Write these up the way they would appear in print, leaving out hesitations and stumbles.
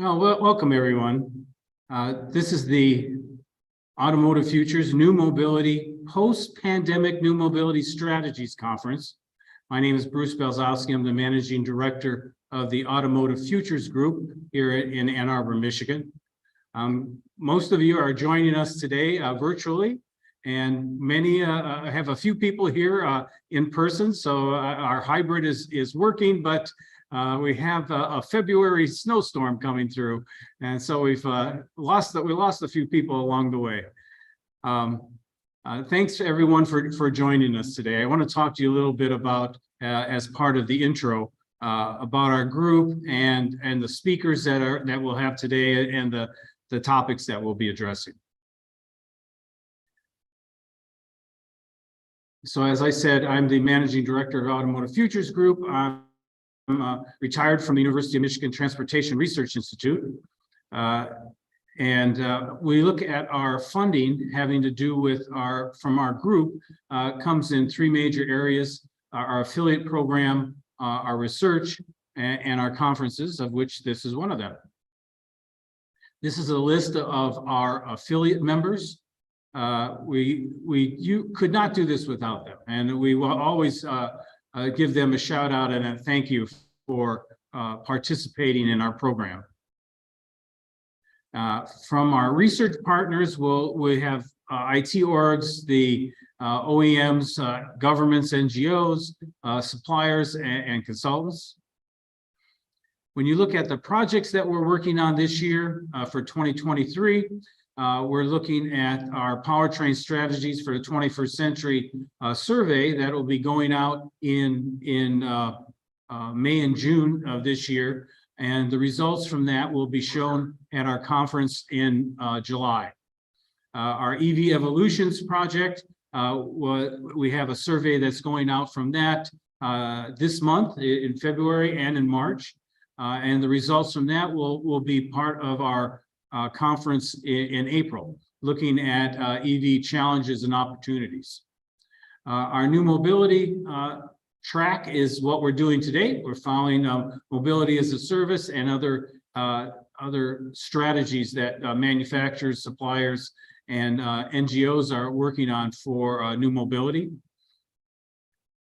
Welcome everyone. This is the Automotive Futures New Mobility Post-Pandemic New Mobility Strategies Conference. My name is Bruce Belzowski. I'm the Managing Director of the Automotive Futures Group here in Ann Arbor, Michigan. Most of you are joining us today virtually, and many have a few people here in person, so our hybrid is working, but we have a February snowstorm coming through, and so we lost a few people along the way. Thanks to everyone for joining us today. I want to talk to you a little bit about, as part of the intro, about our group and the speakers that we'll have today and the topics that we'll be addressing. So, as I said, I'm the Managing Director of Automotive Futures Group. I'm retired from the University of Michigan Transportation Research Institute. We look at our funding having to do with from our group comes in three major areas: our affiliate program, our research, and our conferences, of which this is one of them. This is a list of our affiliate members. You could not do this without them, and we will always give them a shout out and a thank you for participating in our program. From our research partners, we have IT orgs, the OEMs, governments, NGOs, suppliers, and consultants. When you look at the projects that we're working on this year for 2023, we're looking at our powertrain strategies for the 21st century survey that will be going out in May and June of this year, and the results from that will be shown at our conference in July. Our EV Evolutions project, we have a survey that's going out from that this month in February and in March, and the results from that will be part of our conference in April, looking at EV challenges and opportunities. Our new mobility track is what we're doing today. We're following mobility as a service and other strategies that manufacturers, suppliers, and NGOs are working on for new mobility.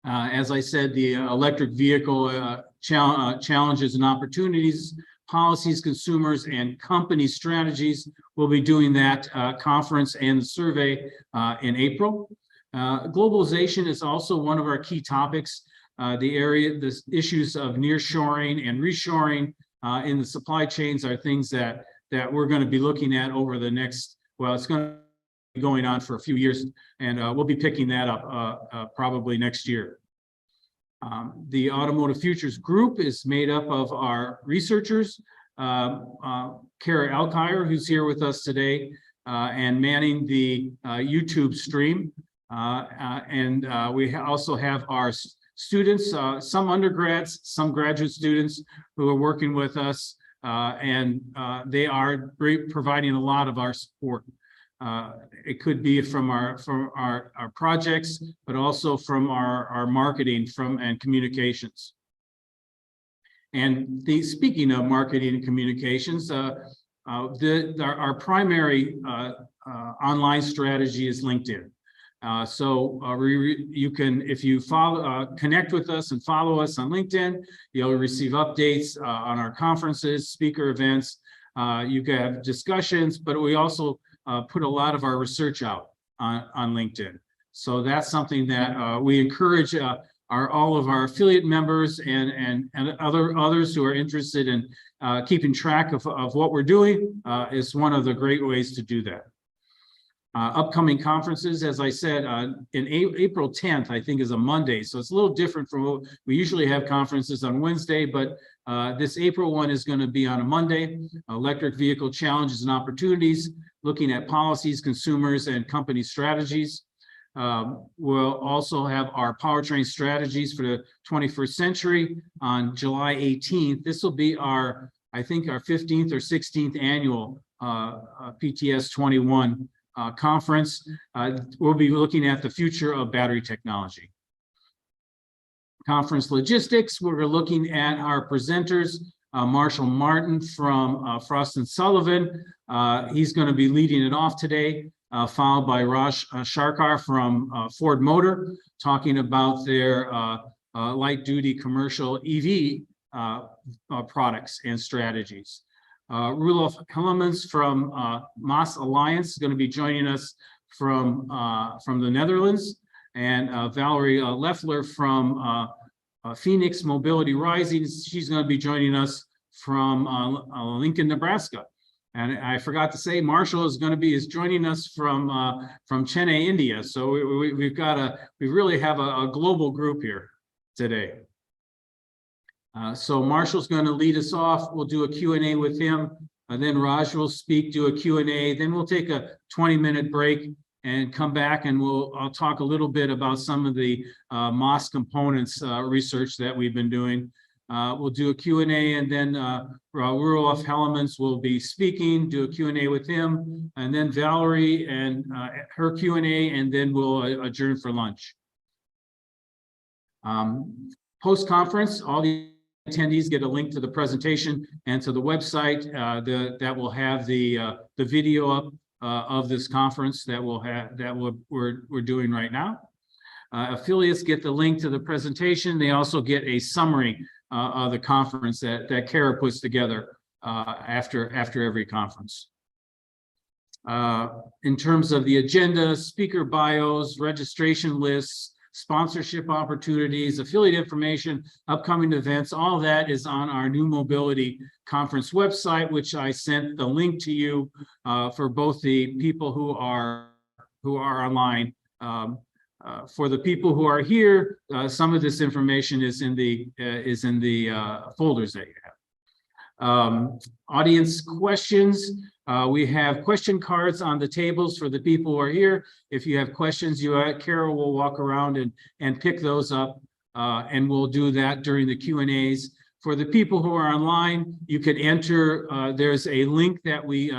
As I said, the electric vehicle challenges and opportunities, policies, consumers, and company strategies. We'll be doing that conference and the survey in April. Globalization is also one of our key topics. The issues of nearshoring and reshoring in the supply chains are things that we're going to be looking at over the next, it's going to be going on for a few years, and we'll be picking that up probably next year. The Automotive Futures Group is made up of our researchers, Kara Alkire, who's here with us today, and manning the YouTube stream. We also have our students, some undergrads, some graduate students who are working with us, and they are providing a lot of our support. It could be from our projects, but also from our marketing and communications. And speaking of marketing and communications, our primary online strategy is LinkedIn. You can, if you connect with us and follow us on LinkedIn, you'll receive updates on our conferences, speaker events. You can have discussions, but we also put a lot of our research out on LinkedIn. So that's something that we encourage all of our affiliate members and others who are interested in keeping track of what we're doing is one of the great ways to do that. Upcoming conferences, as I said, in April 10th, I think, is a Monday. So it's a little different from what we usually have conferences on Wednesday, but this April one is going to be on a Monday. Electric vehicle challenges and opportunities, looking at policies, consumers, and company strategies. We'll also have our powertrain strategies for the 21st century on July 18th. This will be I think our 15th or 16th annual PTS 21 conference. We'll be looking at the future of battery technology. Conference logistics, we're looking at our presenters Marshall Martin from Frost & Sullivan. He's going to be leading it off today, followed by Raj Sharkar from Ford Motor, talking about their light-duty commercial EV products and strategies. Roelof Hellemans from Maas Alliance is going to be joining us from the Netherlands, and Valerie Leffler from Phoenix Mobility Rising. She's going to be joining us from Lincoln, Nebraska. And I forgot to say, Marshall is joining us from Chennai, India. So we really have a global group here today. So Marshall's going to lead us off. We'll do a Q&A with him, and then Raj will speak, do a Q&A. Then we'll take a 20-minute break and come back, and I'll talk a little bit about some of the MOS components research that we've been doing. We'll do a Q&A, and then Roelof Hellemans will be speaking, do a Q&A with him, and then Valerie and her Q&A, and then we'll adjourn for lunch. Post-conference, all the attendees get a link to the presentation and to the website that will have the video up of this conference that we're doing right now. Affiliates get the link to the presentation. They also get a summary of the conference that Kara puts together after every conference. In terms of the agenda, speaker bios, registration lists, sponsorship opportunities, affiliate information, upcoming events, all that is on our New Mobility Conference website, which I sent the link to you for both the people who are online. For the people who are here, some of this information is in the folders that you have. Audience questions. We have question cards on the tables for the people who are here. If you have questions, Kara will walk around and pick those up, and we'll do that during the Q&As. For the people who are online, you could enter. There's a link that we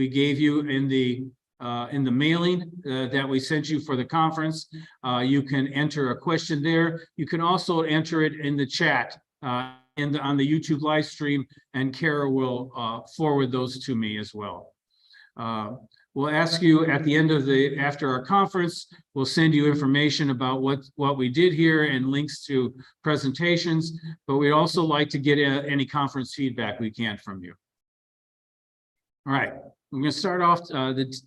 gave you in the mailing that we sent you for the conference. You can enter a question there. You can also enter it in the chat on the YouTube live stream, and Kara will forward those to me as well. We'll ask you at the end of after our conference, we'll send you information about what we did here and links to presentations, but we'd also like to get any conference feedback we can from you. All right, I'm going to start off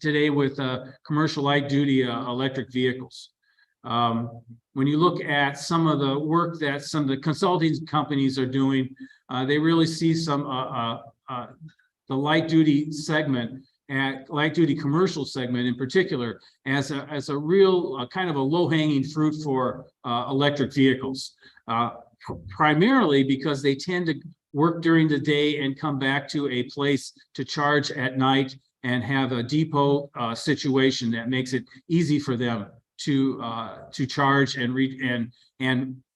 today with commercial light-duty electric vehicles. When you look at some of the work that some of the consulting companies are doing, they really see the light-duty segment, light-duty commercial segment in particular, as a real kind of a low-hanging fruit for electric vehicles, primarily because they tend to work during the day and come back to a place to charge at night and have a depot situation that makes it easy for them to charge and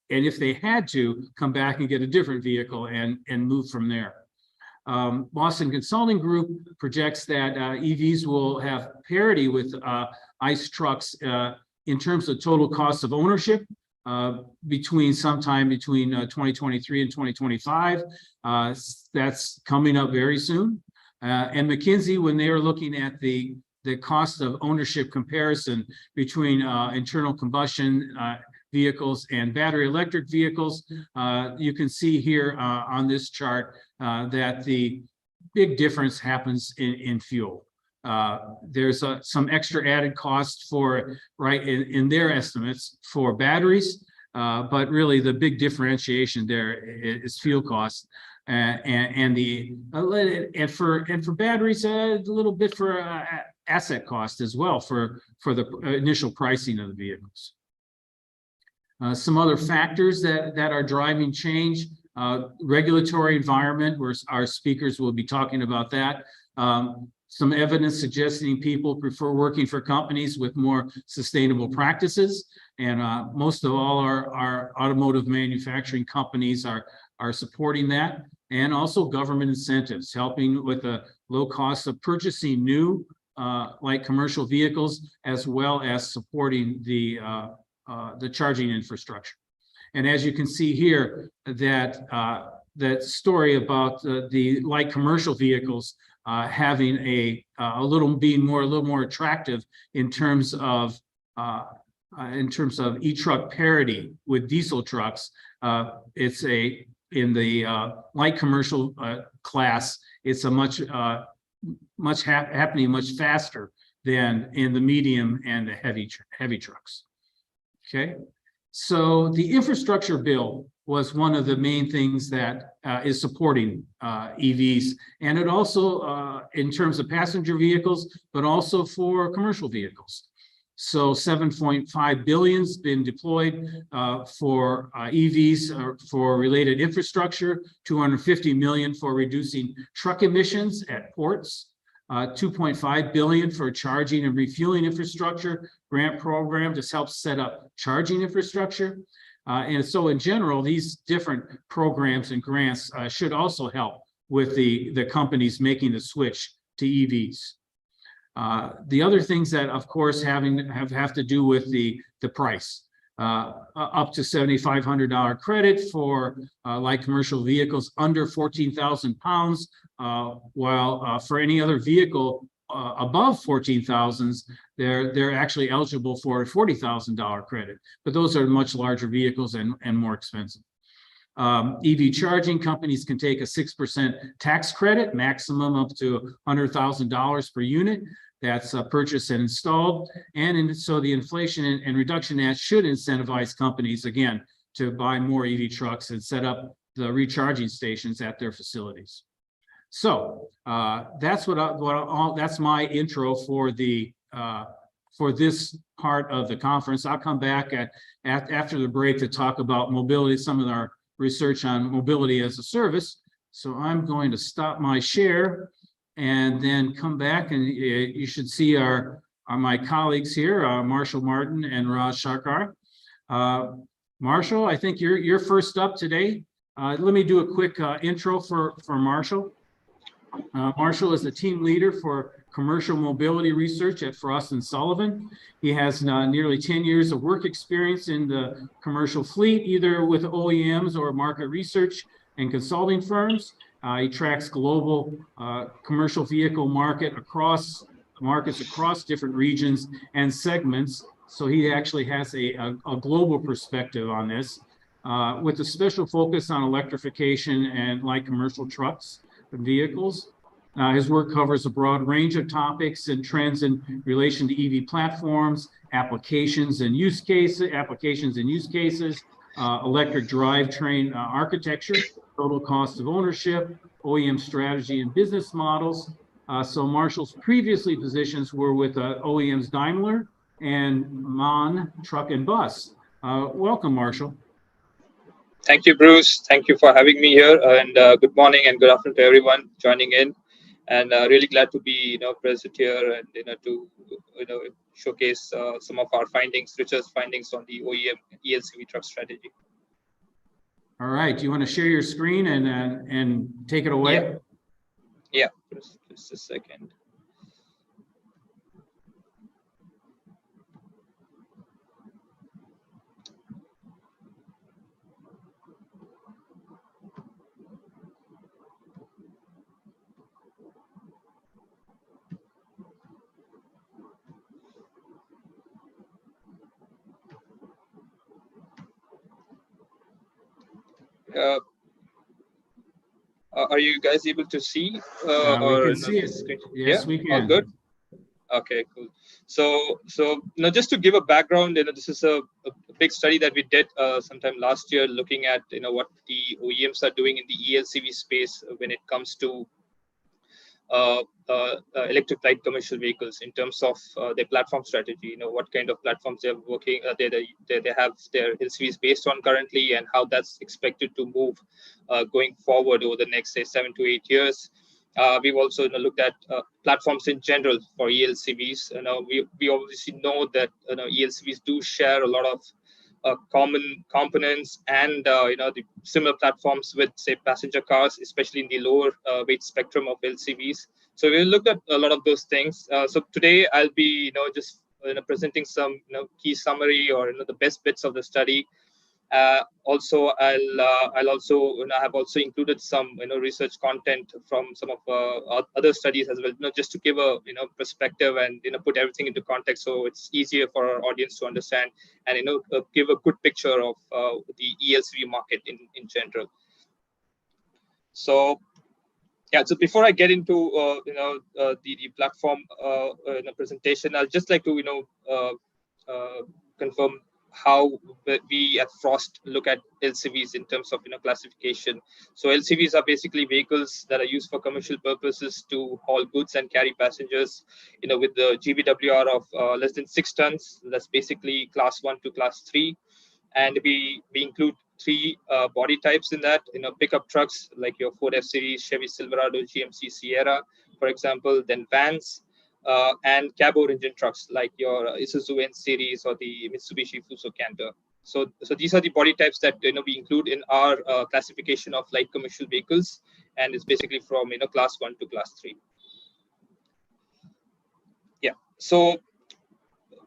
if they had to come back and get a different vehicle and move from there. Boston Consulting Group projects that EVs will have parity with ICE trucks in terms of total cost of ownership sometime between 2023 and 2025. That's coming up very soon. And McKinsey, when they were looking at the cost of ownership comparison between internal combustion vehicles and battery electric vehicles, you can see here on this chart that the big difference happens in fuel. There's some extra added cost in their estimates for batteries, but really the big differentiation there is fuel costs. And for batteries, a little bit for asset cost as well for the initial pricing of the vehicles. Some other factors that are driving change: regulatory environment, where our speakers will be talking about that. Some evidence suggesting people prefer working for companies with more sustainable practices, and most of all our automotive manufacturing companies are supporting that. And also government incentives, helping with the low cost of purchasing new light commercial vehicles, as well as supporting the charging infrastructure. And as you can see here, that that story about the light commercial vehicles having a little more attractive in terms of e-truck parity with diesel trucks. It's in the light commercial class, it's a happening much faster than in the medium and the heavy trucks. Okay, so the infrastructure bill was one of the main things that is supporting EVs, and it also in terms of passenger vehicles, but also for commercial vehicles. So 7.5 billion has been deployed for EVs for related infrastructure, 250 million for reducing truck emissions at ports, 2.5 billion for charging and refueling infrastructure grant program to help set up charging infrastructure. And so in general, these different programs and grants should also help with the companies making the switch to EVs. The other things that, of course, have to do with the price. Up to $7,500 credit for light commercial vehicles under 14,000 pounds, while for any other vehicle above 14,000, they're actually eligible for a $40,000 credit. But those are much larger vehicles and more expensive. EV charging companies can take a 6% tax credit, maximum up to $100,000 per unit. That's purchased and installed. So the Inflation and Reduction Act should incentivize companies, again, to buy more EV trucks and set up the recharging stations at their facilities. So that's that's my intro for this part of the conference. I'll come back after the break to talk about mobility, some of our research on mobility as a service. So I'm going to stop my share and then come back, and you should see my colleagues here, Marshall Martin and Raj Sarkar. Marshall, I think you're first up today. Let me do a quick intro for Marshall. Marshall is the team leader for commercial mobility research at Frost & Sullivan. He has nearly 10 years of work experience in the commercial fleet, either with OEMs or market research and consulting firms. He tracks global commercial vehicle markets across different regions and segments. So he actually has a global perspective on this, with a special focus on electrification and light commercial trucks and vehicles. His work covers a broad range of topics and trends in relation to EV platforms, applications and use cases, electric drivetrain architecture, total cost of ownership, OEM strategy and business models. So Marshall's previously positions were with OEMs Daimler and MAN Truck and Bus. Welcome, Marshall. Thank you, Bruce. Thank you for having me here, and good morning and good afternoon to everyone joining in. And really glad to be present here and to showcase some of our findings, research findings on the OEM ELCV truck strategy. All right. Do you want to share your screen and take it away? Yeah. Just a second. Are you guys able to see? We can see it. Yes, we can. All good. Okay, cool. So just to give a background, this is a big study that we did sometime last year, looking at what the OEMs are doing in the ELCV space when it comes to electric light commercial vehicles in terms of their platform strategy. What kind of platforms they're working, they have their LCVs based on currently, and how that's expected to move going forward over the next, say, 7 to 8 years. We've also looked at platforms in general for ELCVs. We obviously know that ELCVs do share a lot of common components and the similar platforms with, say, passenger cars, especially in the lower weight spectrum of LCVs. So we looked at a lot of those things. So today I'll be just presenting some key summary or the best bits of the study, Also, I'll also have also included some research content from some of other studies as well, just to give a perspective and put everything into context, so it's easier for our audience to understand and give a good picture of the ELCV market in general. So yeah, so before I get into the platform presentation, I'd just like to confirm how we at Frost look at LCVs in terms of classification. So LCVs are basically vehicles that are used for commercial purposes to haul goods and carry passengers, with the GVWR of less than 6 tons. That's basically class 1 to class 3, and we include 3 body types in that. Pickup trucks like your Ford F-Series, Chevy Silverado, GMC Sierra, for example. Then vans and cab-over engine trucks like your Isuzu N-Series or the Mitsubishi Fuso Canter. So these are the body types that we include in our classification of light commercial vehicles, and it's basically from class 1 to class 3. Yeah. So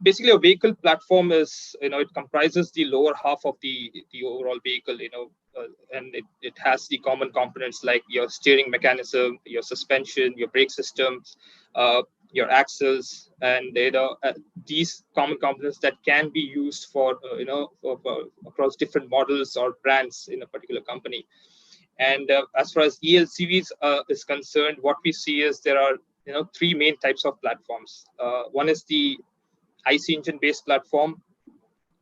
basically, a vehicle platform is, it comprises the lower half of the overall vehicle, and it has the common components like your steering mechanism, your suspension, your brake systems, your axles, and these common components that can be used for across different models or brands in a particular company. And as far as ELCVs is concerned, what we see is there are 3 main types of platforms. One is the IC engine based platform.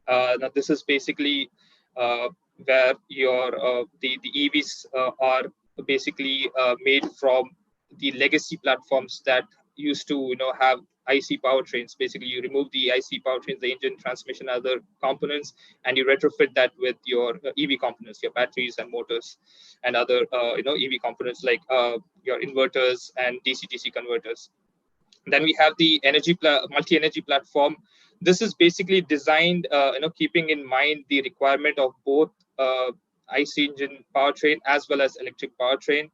Now this is basically where your the EVs are basically made from the legacy platforms that used to have IC powertrains. Basically, you remove the IC powertrains, the engine, transmission, other components, and you retrofit that with your EV components, your batteries and motors, and other EV components like your inverters and DC-DC converters. Then we have the multi-energy platform. This is basically designed, keeping in mind the requirement of both IC engine powertrain as well as electric powertrain.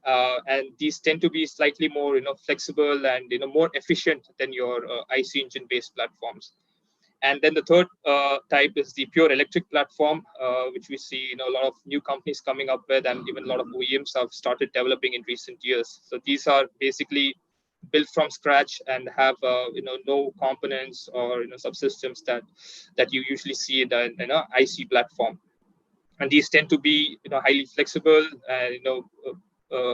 And these tend to be slightly more, flexible and more efficient than your IC engine-based platforms. And then the third type is the pure electric platform, which we see a lot of new companies coming up with, and even a lot of OEMs have started developing in recent years. So these are basically built from scratch and have no components or subsystems that you usually see in an IC platform. And these tend to be highly flexible and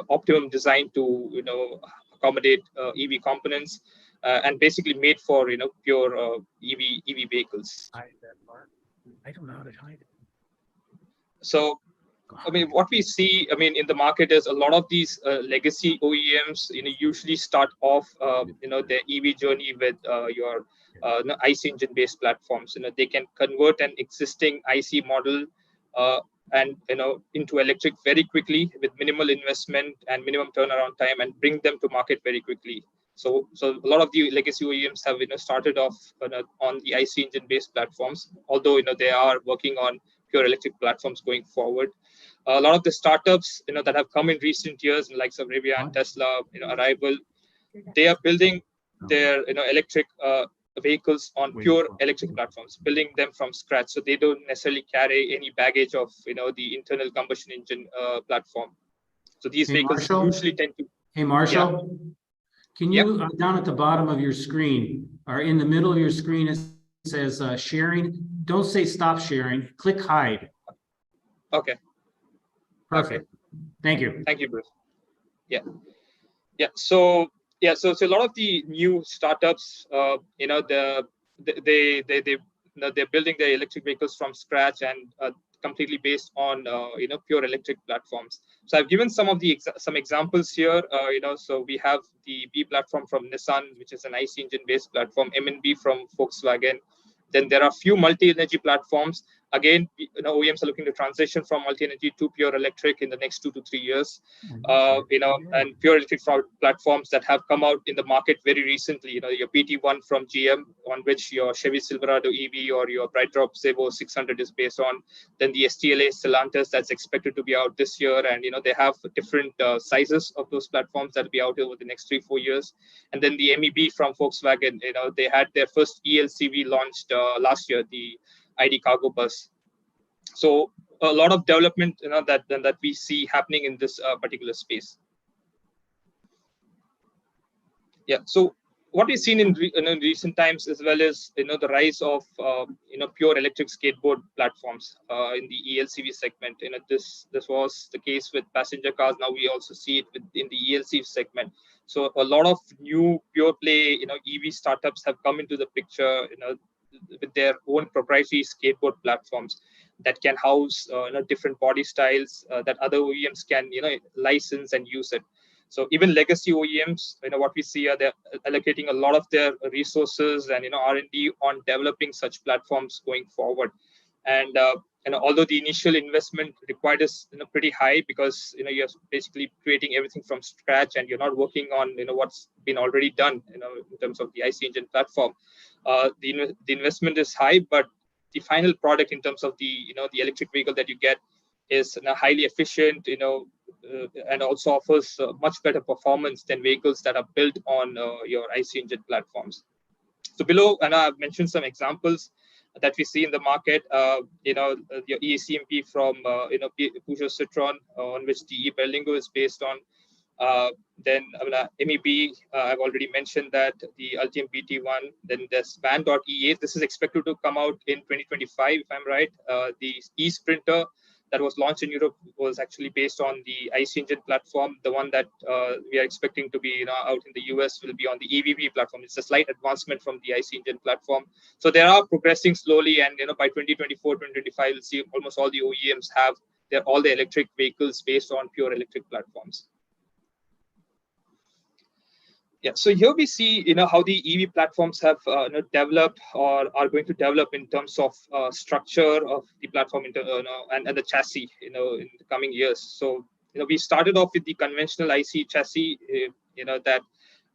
optimum designed to accommodate EV components, and basically made for pure EV vehicles. Hide that part. I don't know how to hide it. So I mean, what we see, in the market is a lot of these legacy OEMs, usually start off, their EV journey with your IC engine-based platforms. They can convert an existing IC model and into electric very quickly with minimal investment and minimum turnaround time, and bring them to market very quickly. So a lot of the legacy OEMs have started off on the IC engine-based platforms, although they are working on pure electric platforms going forward. A lot of the startups that have come in recent years, like Rivian, Tesla, Arrival, they are building their electric vehicles on pure electric platforms, building them from scratch. So they don't necessarily carry any baggage of the internal combustion engine platform. So these vehicles usually tend to. Hey Marshall, can you down at the bottom of your screen or in the middle of your screen it says sharing? Don't say stop sharing. Click hide. Okay. Perfect. Thank you. Thank you, Bruce. Yeah. So a lot of the new startups, they're building their electric vehicles from scratch and completely based on pure electric platforms. So I've given some examples here. So we have the B platform from Nissan, which is an IC engine based platform. MNB from Volkswagen. Then there are few multi-energy platforms. Again, OEMs are looking to transition from multi-energy to pure electric in the next 2 to 3 years. And pure electric platforms that have come out in the market very recently. Your PT1 from GM, on which your Chevy Silverado EV or your BrightDrop Zevo 600 is based on. Then the STLA Stellantis that's expected to be out this year, and they have different sizes of those platforms that will be out over the next 3-4 years. And then the MEB from Volkswagen, they had their first ELCV launched last year, the ID Cargo Bus. So a lot of development, that we see happening in this particular space. Yeah. So what we've seen in recent times as well is the rise of pure electric skateboard platforms in the ELCV segment. This was the case with passenger cars. Now we also see it in the ELCV segment. So a lot of new pure play EV startups have come into the picture with their own proprietary skateboard platforms that can house different body styles that other OEMs can license and use it. So even legacy OEMs, what we see are they're allocating a lot of their resources and R&D on developing such platforms going forward. And although the initial investment required is pretty high, because you're basically creating everything from scratch and you're not working on what's been already done in terms of the IC engine platform. The investment is high, but the final product in terms of the the electric vehicle that you get is highly efficient, and also offers much better performance than vehicles that are built on your IC engine platforms. So below, and I've mentioned some examples that we see in the market. Your ECMP from Peugeot Citroën, on which the Berlingo is based on. Then MEB, I've already mentioned that, the Ultium BT1. Then there's Van.E8. This is expected to come out in 2025, if I'm right. The eSprinter that was launched in Europe was actually based on the IC engine platform. The one that we are expecting to be out in the US will be on the EVP platform. It's a slight advancement from the IC engine platform. So they are progressing slowly, and by 2024, 2025, we'll see almost all the OEMs have all the electric vehicles based on pure electric platforms. Yeah, so here we see how the EV platforms have developed or are going to develop in terms of structure of the platform and the chassis in the coming years. So we started off with the conventional IC chassis that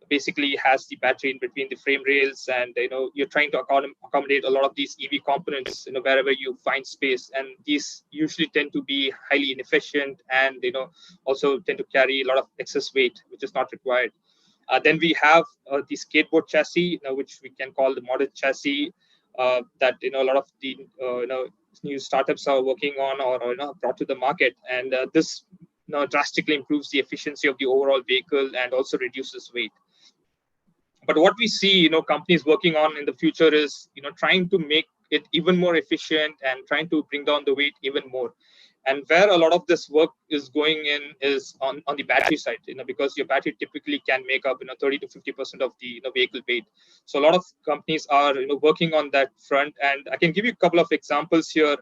basically has the battery in between the frame rails, and you're trying to accommodate a lot of these EV components wherever you find space, and these usually tend to be highly inefficient and also tend to carry a lot of excess weight, which is not required. Then we have the skateboard chassis, which we can call the modern chassis, that a lot of the new startups are working on or brought to the market, and this drastically improves the efficiency of the overall vehicle and also reduces weight. But what we see companies working on in the future is trying to make it even more efficient and trying to bring down the weight even more. And where a lot of this work is going in is on the battery side, because your battery typically can make up 30 to 50% of the vehicle weight. So a lot of companies are working on that front, and I can give you a couple of examples here.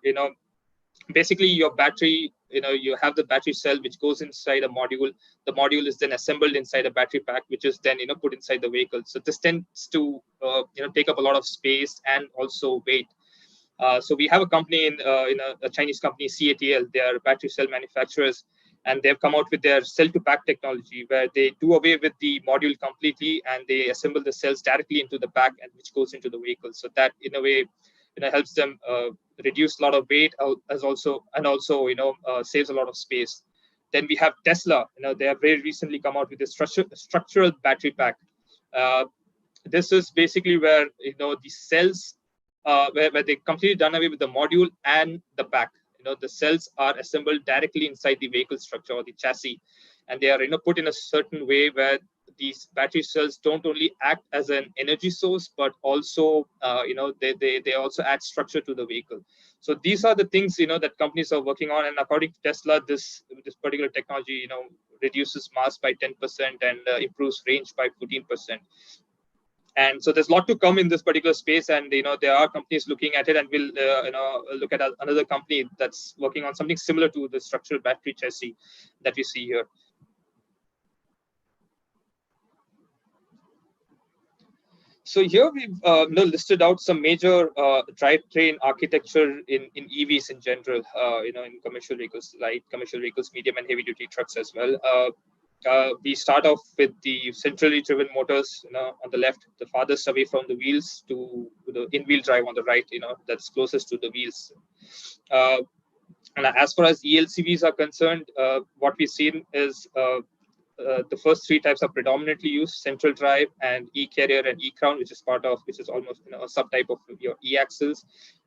Basically your battery, you have the battery cell which goes inside a module. The module is then assembled inside a battery pack, which is then put inside the vehicle. So this tends to take up a lot of space and also weight. So we have a company in a Chinese company, CATL. They are battery cell manufacturers, and they've come out with their cell-to-pack technology, where they do away with the module completely and they assemble the cells directly into the pack, and which goes into the vehicle. So that in a way helps them reduce a lot of weight, and also saves a lot of space. Then we have Tesla. They have very recently come out with a structural battery pack. This is basically where the cells, where they completely done away with the module and the pack. The cells are assembled directly inside the vehicle structure or the chassis, and they are put in a certain way where these battery cells don't only act as an energy source, but also they also add structure to the vehicle. So these are the things that companies are working on, and according to Tesla, this particular technology reduces mass by 10% and improves range by 14%. And so there's a lot to come in this particular space, and there are companies looking at it, and we'll look at another company that's working on something similar to the structural battery chassis that we see here. So here we've listed out some major drivetrain architecture in EVs in general, in commercial vehicles, light commercial vehicles, medium and heavy duty trucks as well. We start off with the centrally driven motors, on the left, the farthest away from the wheels, to the in-wheel drive on the right, that's closest to the wheels. And as far as ELCVs are concerned, what we've seen is the first three types are predominantly used: central drive and e-carrier and e-crown, which is almost a subtype of your e-axles.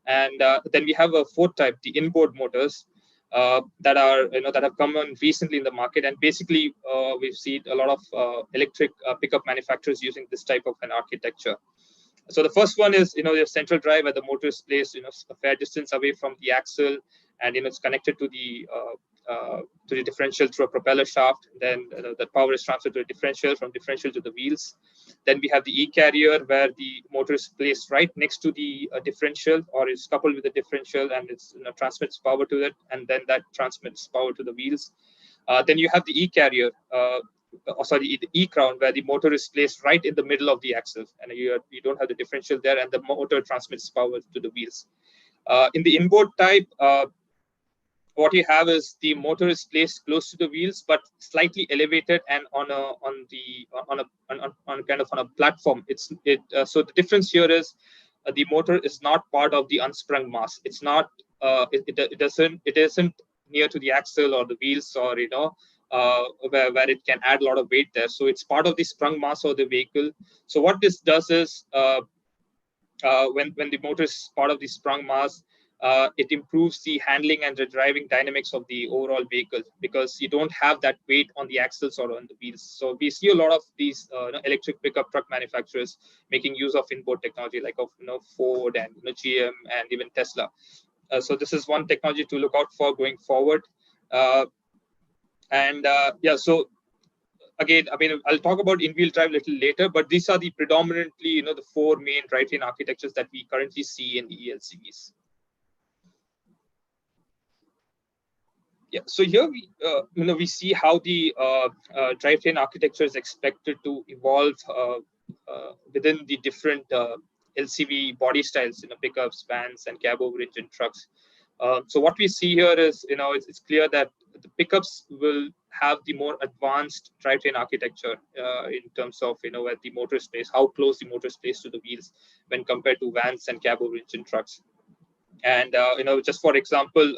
And then we have a fourth type, the inboard motors, that have come on recently in the market. And basically, we've seen a lot of electric pickup manufacturers using this type of an architecture. So the first one is, your central drive, where the motor is placed, a fair distance away from the axle, and it's connected to the differential through a propeller shaft. Then the power is transferred to a differential, from differential to the wheels. Then we have the e-carrier, where the motor is placed right next to the differential, or is coupled with the differential, and it transmits power to it, and then that transmits power to the wheels. Then you have the e-carrier, the e-crown, where the motor is placed right in the middle of the axle, and you don't have the differential there, and the motor transmits power to the wheels. In the inboard type, what you have is the motor is placed close to the wheels, but slightly elevated and on a platform. So the difference here is the motor is not part of the unsprung mass. It's not. It isn't near to the axle or the wheels, or where it can add a lot of weight there. So it's part of the sprung mass of the vehicle. So what this does is, when the motor is part of the sprung mass, it improves the handling and the driving dynamics of the overall vehicle, because you don't have that weight on the axles or on the wheels. So we see a lot of these electric pickup truck manufacturers making use of inboard technology, like of Ford and GM and even Tesla. So this is one technology to look out for going forward. So again, I'll talk about in-wheel drive a little later, but these are the predominantly, the four main drivetrain architectures that we currently see in the ELCVs. Yeah, so here we see how the drivetrain architecture is expected to evolve within the different LCV body styles, pickups, vans, and cab-over-engine trucks. So what we see here is, it's clear that the pickups will have the more advanced drivetrain architecture in terms of, where the motor is placed, how close the motor is placed to the wheels when compared to vans and cab-over-engine trucks. And, just for example,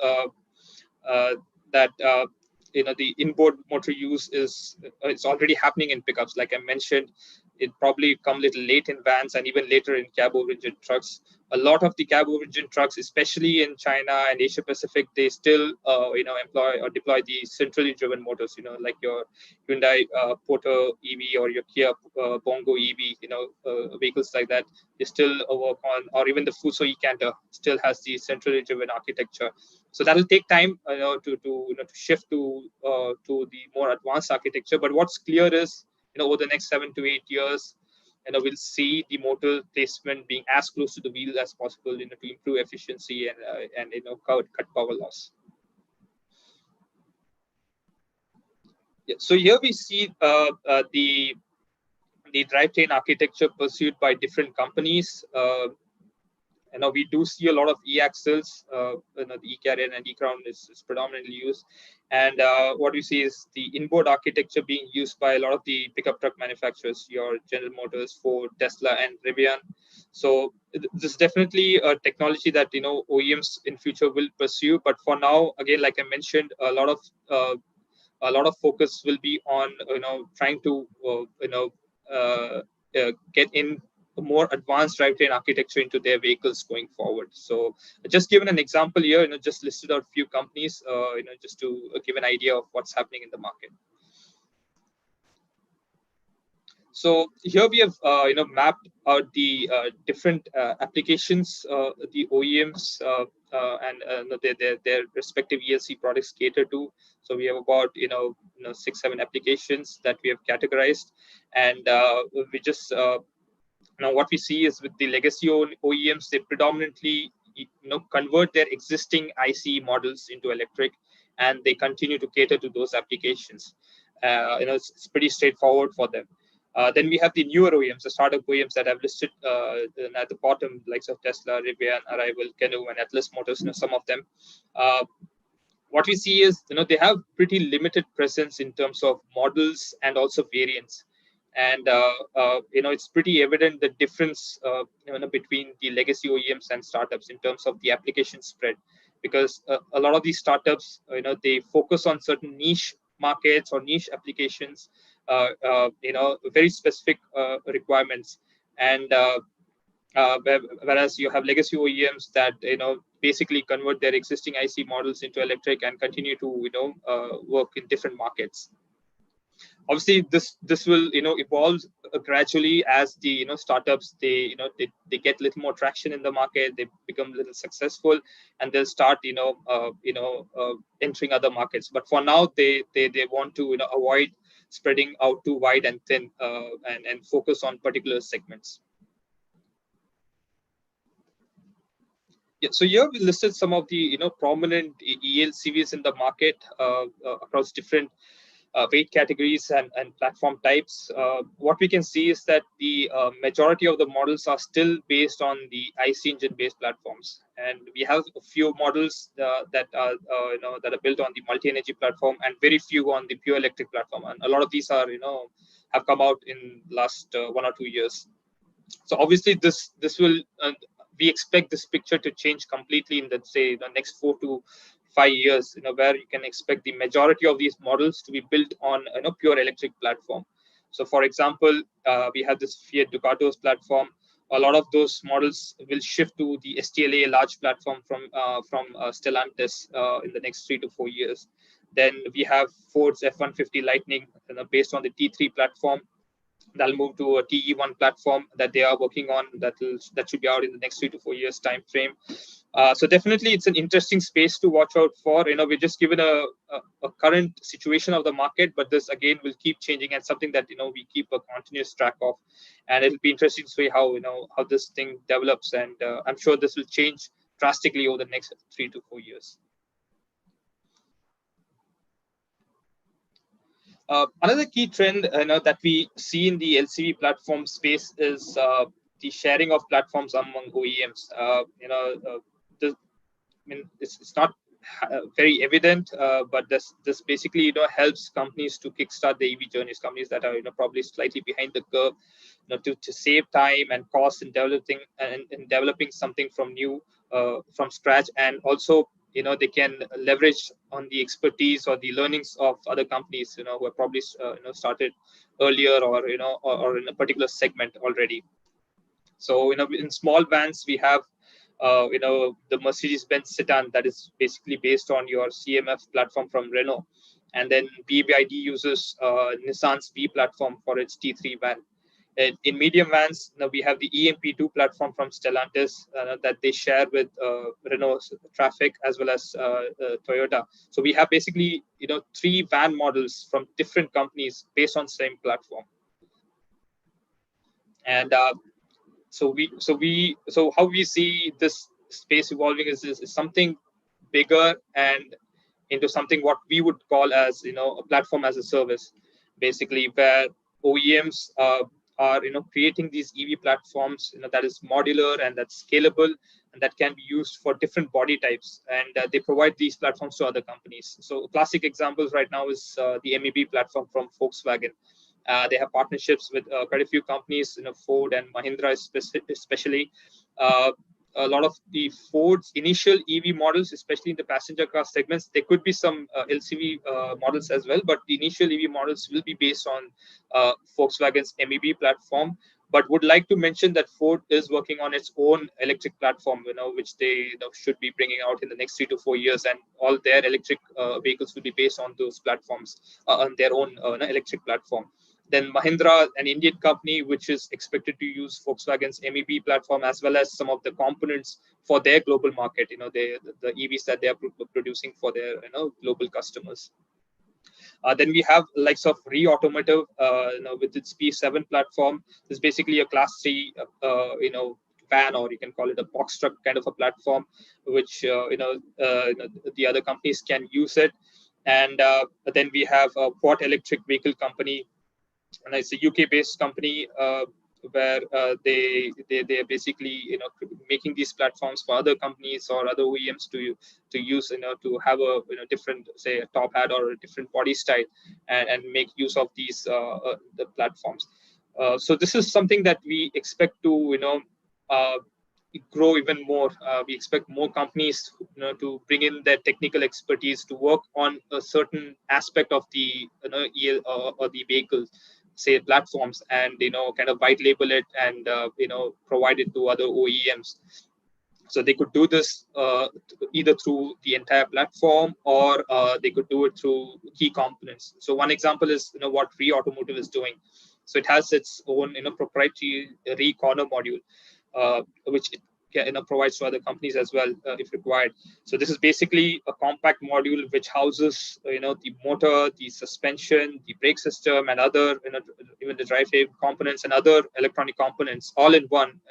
the inboard motor use it's already happening in pickups. Like I mentioned, it probably come a little late in vans and even later in cab-over-engine trucks. A lot of the cab-over-engine trucks, especially in China and Asia Pacific, they still employ or deploy the centrally driven motors. Like your Hyundai Porter EV or your Kia Bongo EV. Vehicles like that, they still work on, or even the Fuso e-Canter still has the centrally driven architecture. So that will take time, to shift to the more advanced architecture. But what's clear is, over the next 7 to 8 years, we'll see the motor placement being as close to the wheel as possible, to improve efficiency and cut power loss. Yeah, so here we see the drivetrain architecture pursued by different companies. We do see a lot of e-axles. The e-carrier and e-crown is predominantly used. And what we see is the inboard architecture being used by a lot of the pickup truck manufacturers, your General Motors, Ford, Tesla, and Rivian. So this is definitely a technology that OEMs in future will pursue. But for now, again, like I mentioned, a lot of focus will be on trying to get in a more advanced drivetrain architecture into their vehicles going forward. So just given an example here, just listed out a few companies, just to give an idea of what's happening in the market. So here we have, mapped out the different applications the OEMs and their respective ELC products cater to. So we have about 6-7 applications that we have categorized, and we just now what we see is with the legacy OEMs, they predominantly convert their existing ICE models into electric, and they continue to cater to those applications. It's pretty straightforward for them. Then we have the newer OEMs, the startup OEMs that I've listed at the bottom, likes of Tesla, Rivian, Arrival, Canoo, and Atlas Motors. Some of them. What we see is they have pretty limited presence in terms of models and also variants. And it's pretty evident the difference between the legacy OEMs and startups in terms of the application spread, because a lot of these startups they focus on certain niche markets or niche applications, very specific requirements. And whereas you have legacy OEMs that basically convert their existing IC models into electric and continue to work in different markets. Obviously, this will evolve gradually as the startups they get a little more traction in the market, they become a little successful, and they'll start entering other markets. But for now, they want to avoid spreading out too wide and thin, and focus on particular segments. Yeah, so here we listed some of the prominent ELCVs in the market across different weight categories and platform types. What we can see is that the majority of the models are still based on the IC engine based platforms, and we have a few models that are that are built on the multi-energy platform, and very few on the pure electric platform. And a lot of these are have come out in last 1 or 2 years. So obviously this will we expect this picture to change completely in the next 4 to 5 years, where you can expect the majority of these models to be built on pure electric platform. So for example, we have this Fiat Ducatos platform. A lot of those models will shift to the STLA large platform from Stellantis in the next 3 to 4 years. Then we have Ford's F-150 Lightning based on the T3 platform. That'll move to a TE1 platform that they are working on, that should be out in the next 3 to 4 years time frame. So definitely it's an interesting space to watch out for. We're just given a current situation of the market, but this again will keep changing, and something that we keep a continuous track of. And it'll be interesting to see how how this thing develops, and I'm sure this will change drastically over the next 3 to 4 years. Another key trend that we see in the LCV platform space is the sharing of platforms among OEMs. It's not very evident, but this basically helps companies to kickstart the EV journeys. Companies that are probably slightly behind the curve, to save time and cost in developing something from scratch, and also they can leverage on the expertise or the learnings of other companies who have probably started earlier, or or in a particular segment already. So in small vans we have the Mercedes-Benz Citan, that is basically based on your CMF platform from Renault, and then BYD uses Nissan's V platform for its T3 van. In medium vans, we have the EMP2 platform from Stellantis that they share with Renault Traffic as well as Toyota. So we have basically 3 van models from different companies based on same platform. And so how we see this space evolving is something bigger and into something what we would call as a platform as a service, basically, where OEMs are creating these EV platforms that is modular and that's scalable and that can be used for different body types, and they provide these platforms to other companies. So classic examples right now is the MEB platform from Volkswagen. They have partnerships with quite a few companies, Ford and Mahindra especially. A lot of the Ford's initial EV models, especially in the passenger car segments, there could be some LCV models as well, but the initial EV models will be based on Volkswagen's MEB platform. But would like to mention that Ford is working on its own electric platform, which they should be bringing out in the next 3 to 4 years, and all their electric vehicles will be based on those platforms, on their own electric platform. Then Mahindra, an Indian company, which is expected to use Volkswagen's MEB platform as well as some of the components for their global market, the EVs that they are producing for their global customers. Then we have likes of REE Automotive, with its P7 platform. It's basically a Class 3, van, or you can call it a box truck kind of a platform, which the other companies can use it. And then we have a Quad Electric Vehicle Company, and it's a UK-based company where they are basically making these platforms for other companies or other OEMs to use to have a different, say, a top hat or a different body style, and make use of these the platforms. So this is something that we expect to grow even more. We expect more companies, to bring in their technical expertise to work on a certain aspect of the, or the vehicle, say platforms, and kind of white label it and provide it to other OEMs. So they could do this either through the entire platform, or they could do it through key components. So one example is what RE Automotive is doing. So it has its own proprietary RE corner module, which it provides to other companies as well if required. So this is basically a compact module which houses the motor, the suspension, the brake system, and other even the drivetrain components and other electronic components all in one,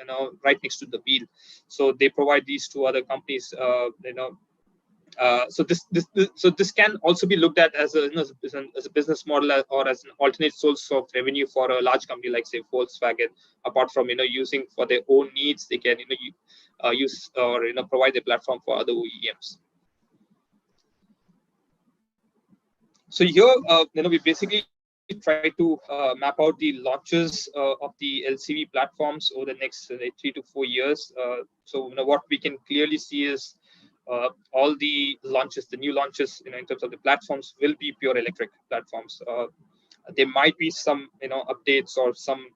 right next to the wheel. So they provide these to other companies. So this can also be looked at as a business model, or as an alternate source of revenue for a large company like, say, Volkswagen. Apart from using for their own needs, they can use or provide the platform for other OEMs. So here we basically try to map out the launches of the LCV platforms over the next 3 to 4 years. So what we can clearly see is all the launches, the new launches, in terms of the platforms, will be pure electric platforms. There might be some, updates or some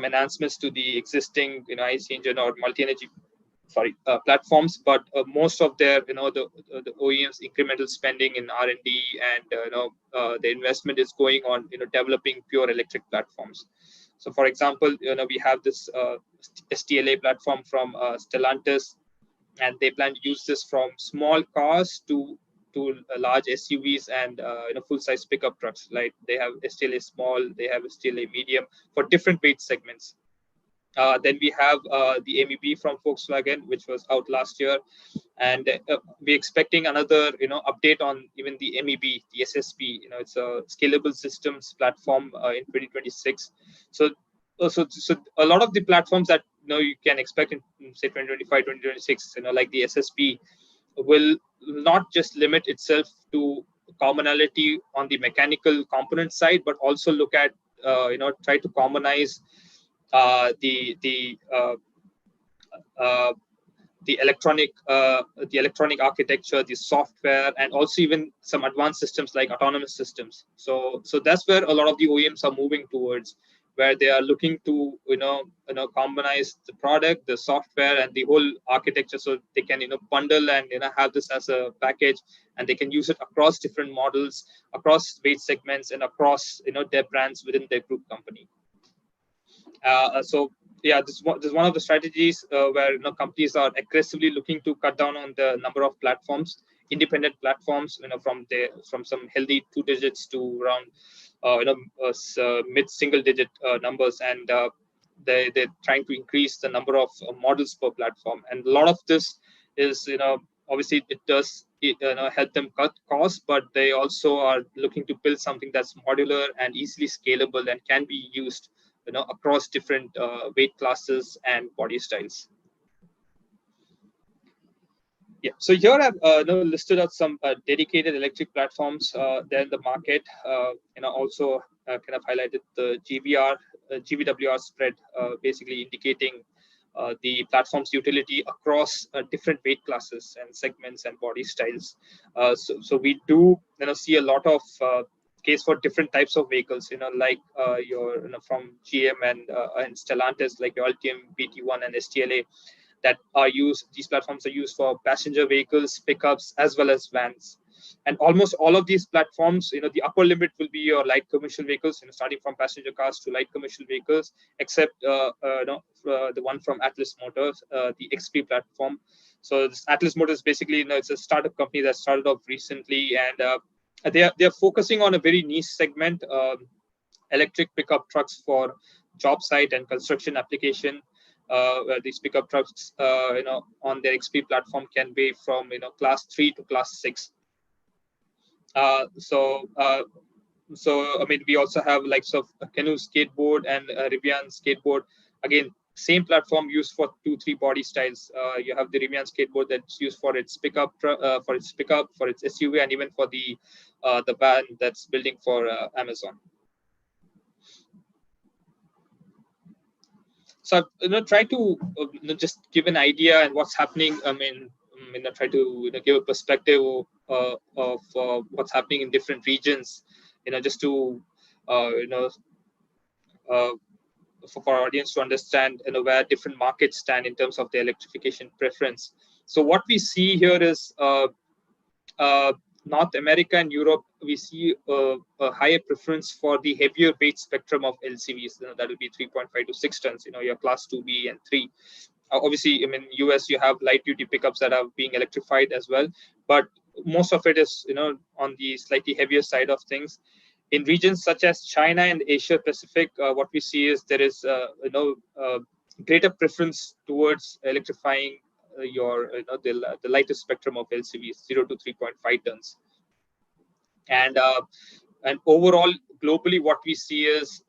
enhancements to the existing, IC engine or multi-energy, platforms, but most of their, the OEMs incremental spending in R&D and the investment is going on, developing pure electric platforms. So, for example, we have this STLA platform from Stellantis, and they plan to use this from small cars to large SUVs and full-size pickup trucks. Like they have STLA small, they have STLA medium for different weight segments. Then we have the MEB from Volkswagen, which was out last year, and we're expecting another update on even the MEB, the SSP. It's a scalable systems platform in 2026. So a lot of the platforms that you can expect in, say, 2025, 2026, like the SSP, will not just limit itself to commonality on the mechanical component side, but also look at try to commonize the electronic architecture, the software, and also even some advanced systems like autonomous systems. So that's where a lot of the OEMs are moving towards, where they are looking to commonize the product, the software, and the whole architecture, so they can bundle and have this as a package, and they can use it across different models, across weight segments, and across their brands within their group company. So yeah, this is one of the strategies where companies are aggressively looking to cut down on the number of platforms, independent platforms, from some healthy 2 digits to around mid single digit numbers, and they're trying to increase the number of models per platform. And a lot of this is obviously it does help them cut costs, but they also are looking to build something that's modular and easily scalable and can be used across different weight classes and body styles. Yeah, so here I've listed out some dedicated electric platforms there in the market. Also kind of highlighted the GVWR spread, basically indicating the platform's utility across different weight classes and segments and body styles. So we do see a lot of case for different types of vehicles, like your from GM and Stellantis, like your Ultium, BT1, and STLA, that are used. These platforms are used for passenger vehicles, pickups, as well as vans. And almost all of these platforms, the upper limit will be your light commercial vehicles, starting from passenger cars to light commercial vehicles, except the one from Atlas Motors, the XP platform. So this Atlas Motors basically, it's a startup company that started off recently, and they're focusing on a very niche segment, electric pickup trucks for job site and construction application. Where these pickup trucks, on their XP platform can be from class 3 to class 6. So I mean, we also have likes of Canoe skateboard and Rivian skateboard. Again, same platform used for 2-3 body styles. You have the Rivian skateboard that's used for its pickup, for its SUV, and even for the van that's building for Amazon. So I've try to just give an idea and what's happening. I mean, try to give a perspective of what's happening in different regions. Just to uh, for our audience to understand where different markets stand in terms of their electrification preference. So what we see here is uh, North America and Europe, we see a higher preference for the heavier weight spectrum of LCVs. That will be 3.5 to 6 tons. Your class 2B and 3. Obviously, US, you have light duty pickups that are being electrified as well, but most of it is on the slightly heavier side of things. In regions such as China and Asia Pacific, what we see is there is greater preference towards electrifying the lighter spectrum of LCVs, 0 to 3.5 tons. And overall, globally, what we see is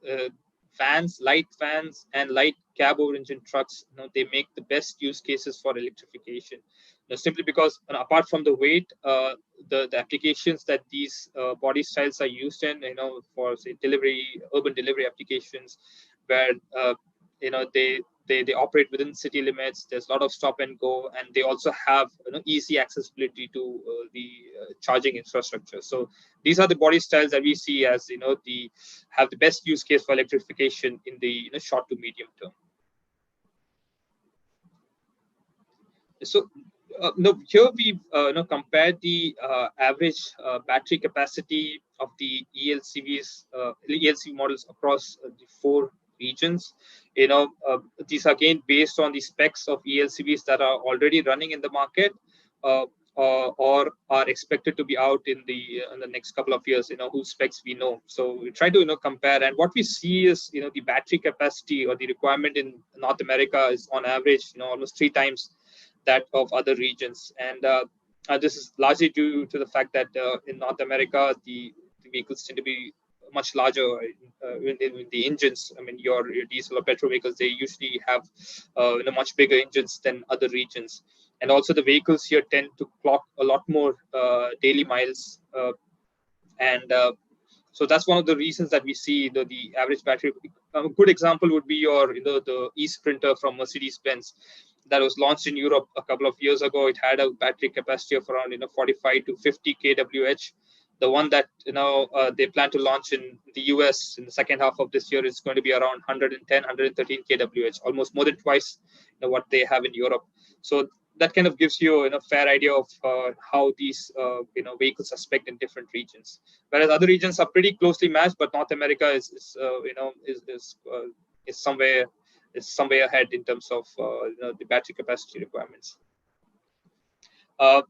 light vans and light cab over engine trucks, they make the best use cases for electrification. Simply because apart from the weight, the applications that these body styles are used in, for say urban delivery applications, where they operate within city limits. There's a lot of stop and go, and they also have easy accessibility to the charging infrastructure. So these are the body styles that we see as have the best use case for electrification in the short to medium term. So here we compared the average battery capacity of the ELCVs, ELCV models across the 4 regions. These are again based on the specs of ELCVs that are already running in the market or are expected to be out in the next couple of years. Whose specs we know. So we try to compare, and what we see is the battery capacity or the requirement in North America is on average almost 3 times that of other regions, and this is largely due to the fact that in North America the vehicles tend to be much larger in the engines. Your diesel or petrol vehicles, they usually have much bigger engines than other regions, and also the vehicles here tend to clock a lot more daily miles, and so that's one of the reasons that we see the average battery. A good example would be the e-Sprinter from Mercedes-Benz that was launched in Europe a couple of years ago. It had a battery capacity of around 45 to 50 kWh. The one that they plan to launch in the US in the second half of this year is going to be around 110, 113 kWh, almost more than twice what they have in Europe. So that kind of gives you a fair idea of how these vehicles are spec'd in different regions. Whereas other regions are pretty closely matched, but North America is somewhere ahead in terms of the battery capacity requirements.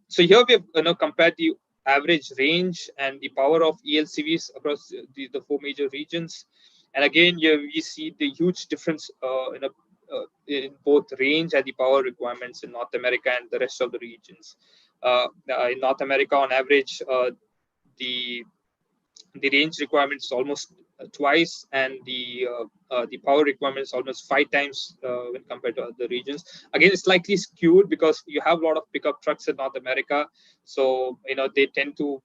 So here we have compared the average range and the power of ELCVs across the 4 major regions, and again here we see the huge difference in both range and the power requirements in North America and the rest of the regions. In North America, on average, the range requirement is almost twice, and the power requirement is almost 5 times when compared to other regions. Again, it's slightly skewed because you have a lot of pickup trucks in North America, so they tend to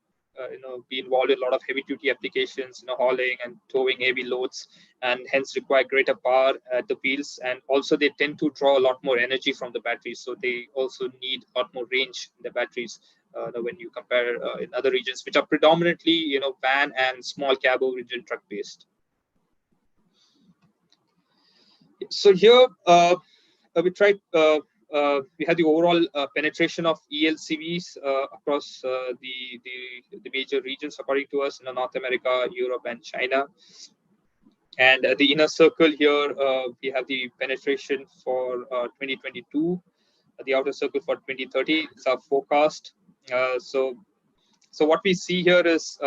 be involved in a lot of heavy duty applications, hauling and towing heavy loads, and hence require greater power at the wheels, and also they tend to draw a lot more energy from the batteries, so they also need a lot more range in the batteries when you compare in other regions, which are predominantly van and small cab over engine truck based. So here we tried. We had the overall penetration of ELCVs across the major regions according to us, North America, Europe, and China. And the inner circle here, we have the penetration for 2022. The outer circle for 2030 is our forecast. So what we see here is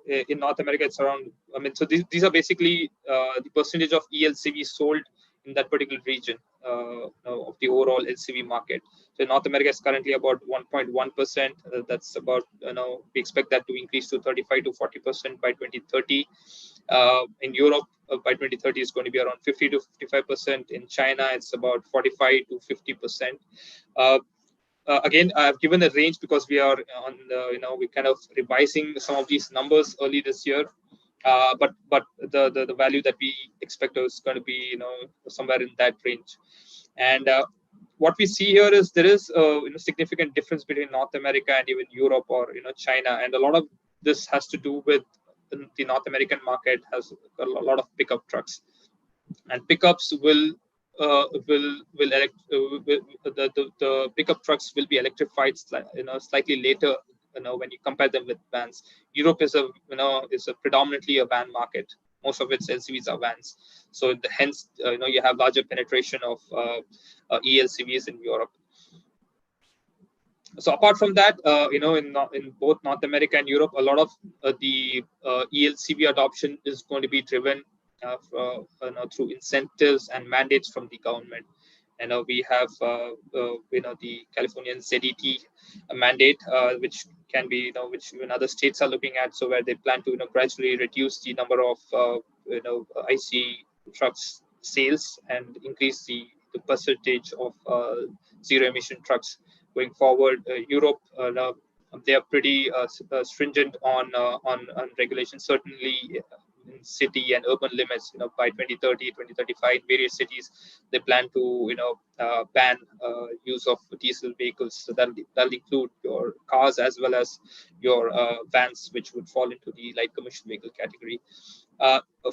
in North America, it's around. So these are basically the percentage of ELCV sold in that particular region of the overall LCV market. So North America is currently about 1.1%. That's about we expect that to increase to 35 to 40% by 2030. In Europe, by 2030 is going to be around 50 to 55%. In China, it's about 45 to 50%. Again, I've given a range because we are on we're kind of revising some of these numbers early this year. But the value that we expect is going to be somewhere in that range. And what we see here is there is a significant difference between North America and even Europe or China, and a lot of this has to do with the North American market has a lot of pickup trucks, and pickups the pickup trucks will be electrified slightly later when you compare them with vans. Europe is a predominantly a van market. Most of its LCVs are vans, so hence you have larger penetration of ELCVs in Europe. So apart from that, in both North America and Europe, a lot of the ELCV adoption is going to be driven through incentives and mandates from the government. We have the Californian ZET mandate, which can be which even other states are looking at. So where they plan to gradually reduce the number of IC trucks sales and increase the percentage of zero emission trucks going forward. Europe, they are pretty stringent on regulations, certainly in city and urban limits. By 2030, 2035, in various cities, they plan to ban use of diesel vehicles. So that'll include your cars as well as your vans, which would fall into the light commercial vehicle category.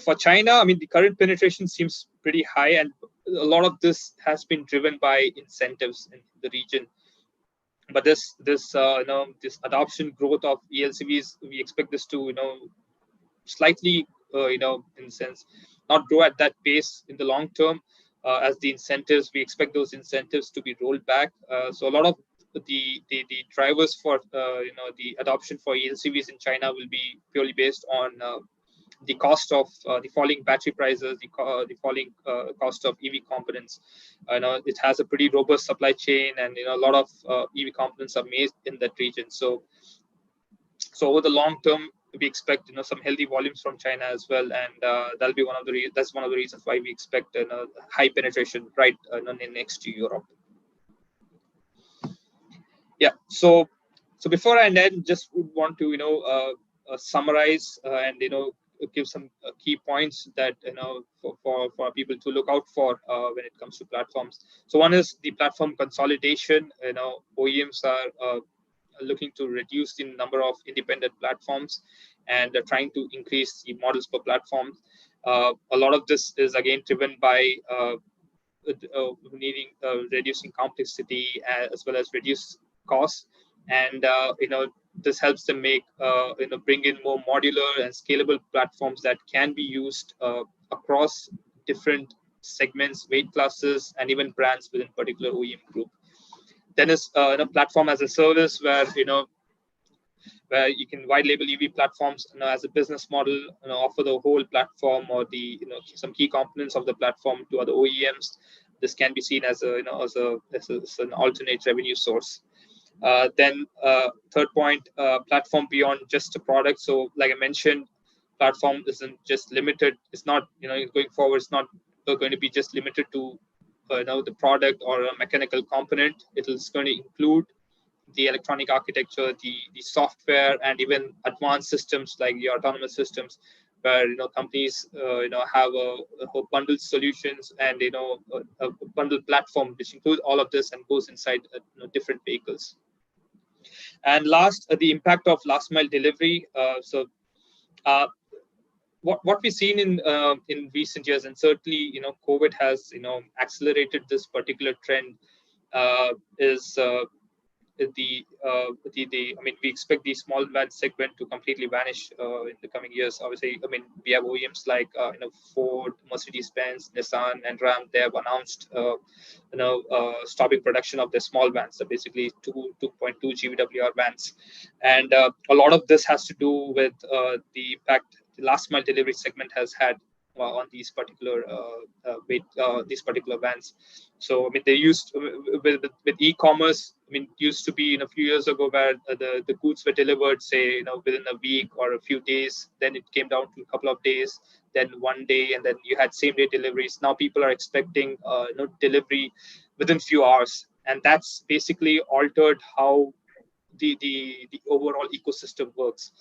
For China, I mean, the current penetration seems pretty high, and a lot of this has been driven by incentives in the region. But this adoption growth of ELCVs, we expect this to slightly in a sense not grow at that pace in the long term, as the incentives, we expect those incentives to be rolled back. So a lot of the drivers for the adoption for ELCVs in China will be purely based on the cost of the falling battery prices, the falling cost of EV components. It has a pretty robust supply chain, and a lot of EV components are made in that region. So over the long term, we expect some healthy volumes from China as well, and that'll be that's one of the reasons why we expect high penetration right next to Europe. Yeah. So before I end, just would want to summarize and give some key points that for people to look out for when it comes to platforms. So one is the platform consolidation. OEMs are looking to reduce the number of independent platforms, and trying to increase the models per platform. A lot of this is again driven by needing reducing complexity as well as reduce costs, and this helps them make bring in more modular and scalable platforms that can be used across different segments, weight classes, and even brands within particular OEM group. Then is platform as a service, where where you can white label EV platforms as a business model, offer the whole platform or the some key components of the platform to other OEMs. This can be seen as an alternate revenue source. Then third point, platform beyond just a product. So like I mentioned, platform isn't just limited. It's not going forward, it's not going to be just limited to the product or a mechanical component. It is going to include the electronic architecture, the software, and even advanced systems like the autonomous systems, where companies have a bundled solutions and a bundled platform which includes all of this and goes inside different vehicles. And last, the impact of last mile delivery. What we've seen in recent years, and certainly COVID has accelerated this particular trend, is I mean, we expect the small van segment to completely vanish in the coming years. Obviously, I mean, we have OEMs like Ford, Mercedes-Benz, Nissan, and Ram. They have announced stopping production of their small vans, so basically 2.2 GVWR vans. And a lot of this has to do with the impact the last mile delivery segment has had on these particular vans. So I mean, they used with e-commerce. I mean, it used to be a few years ago where the goods were delivered, say within a week or a few days. Then it came down to a couple of days, then 1 day, and then you had same day deliveries. Now people are expecting delivery within few hours, and that's basically altered how the overall ecosystem works.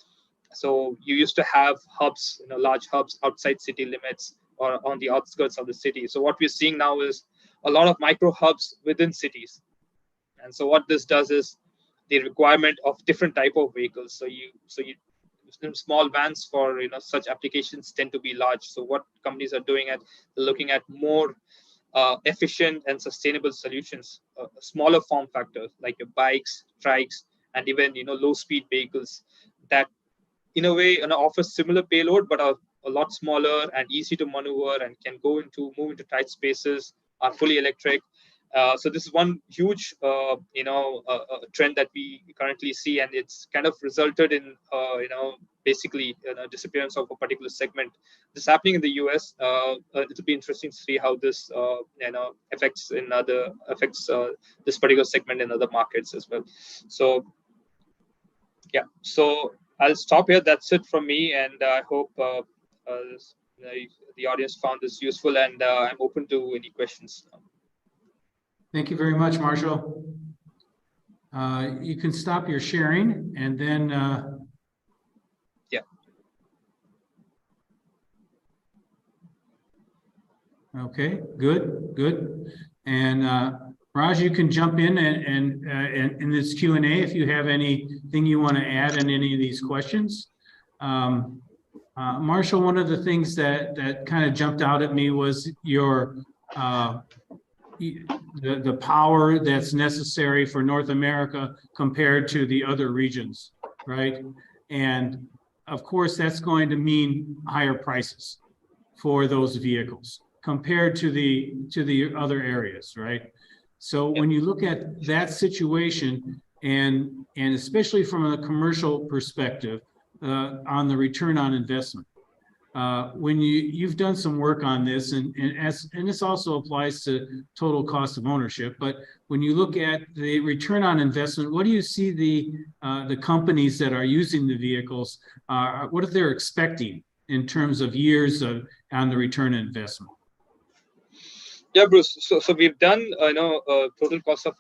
So you used to have hubs, large hubs outside city limits or on the outskirts of the city. So what we're seeing now is a lot of micro hubs within cities. And so what this does is the requirement of different type of vehicles. So small vans for such applications tend to be large. So what companies are doing at looking at more efficient and sustainable solutions, smaller form factors like your bikes, trikes, and even low speed vehicles that in a way offer similar payload but are a lot smaller and easy to maneuver and can move into tight spaces, are fully electric. So this is one huge trend that we currently see, and it's kind of resulted in basically disappearance of a particular segment. This is happening in the US. It'll be interesting to see how this affects this particular segment in other markets as well. So yeah, so I'll stop here. That's it from me, and I hope the audience found this useful, and I'm open to any questions. Thank you very much, Marshall. You can stop your sharing and then. Yeah. Okay, good. And Raj, you can jump in and in this Q&A if you have anything you want to add in any of these questions. Marshall, one of the things that kind of jumped out at me was your the power that's necessary for North America compared to the other regions, right? And of course, that's going to mean higher prices for those vehicles compared to the other areas, right? So when you look at that situation, and especially from a commercial perspective, on the return on investment, when you've done some work on this, and this also applies to total cost of ownership, but when you look at the return on investment, what do you see the companies that are using the vehicles, what are they expecting in terms of years on the return on investment? Yeah, Bruce. So we've done total cost of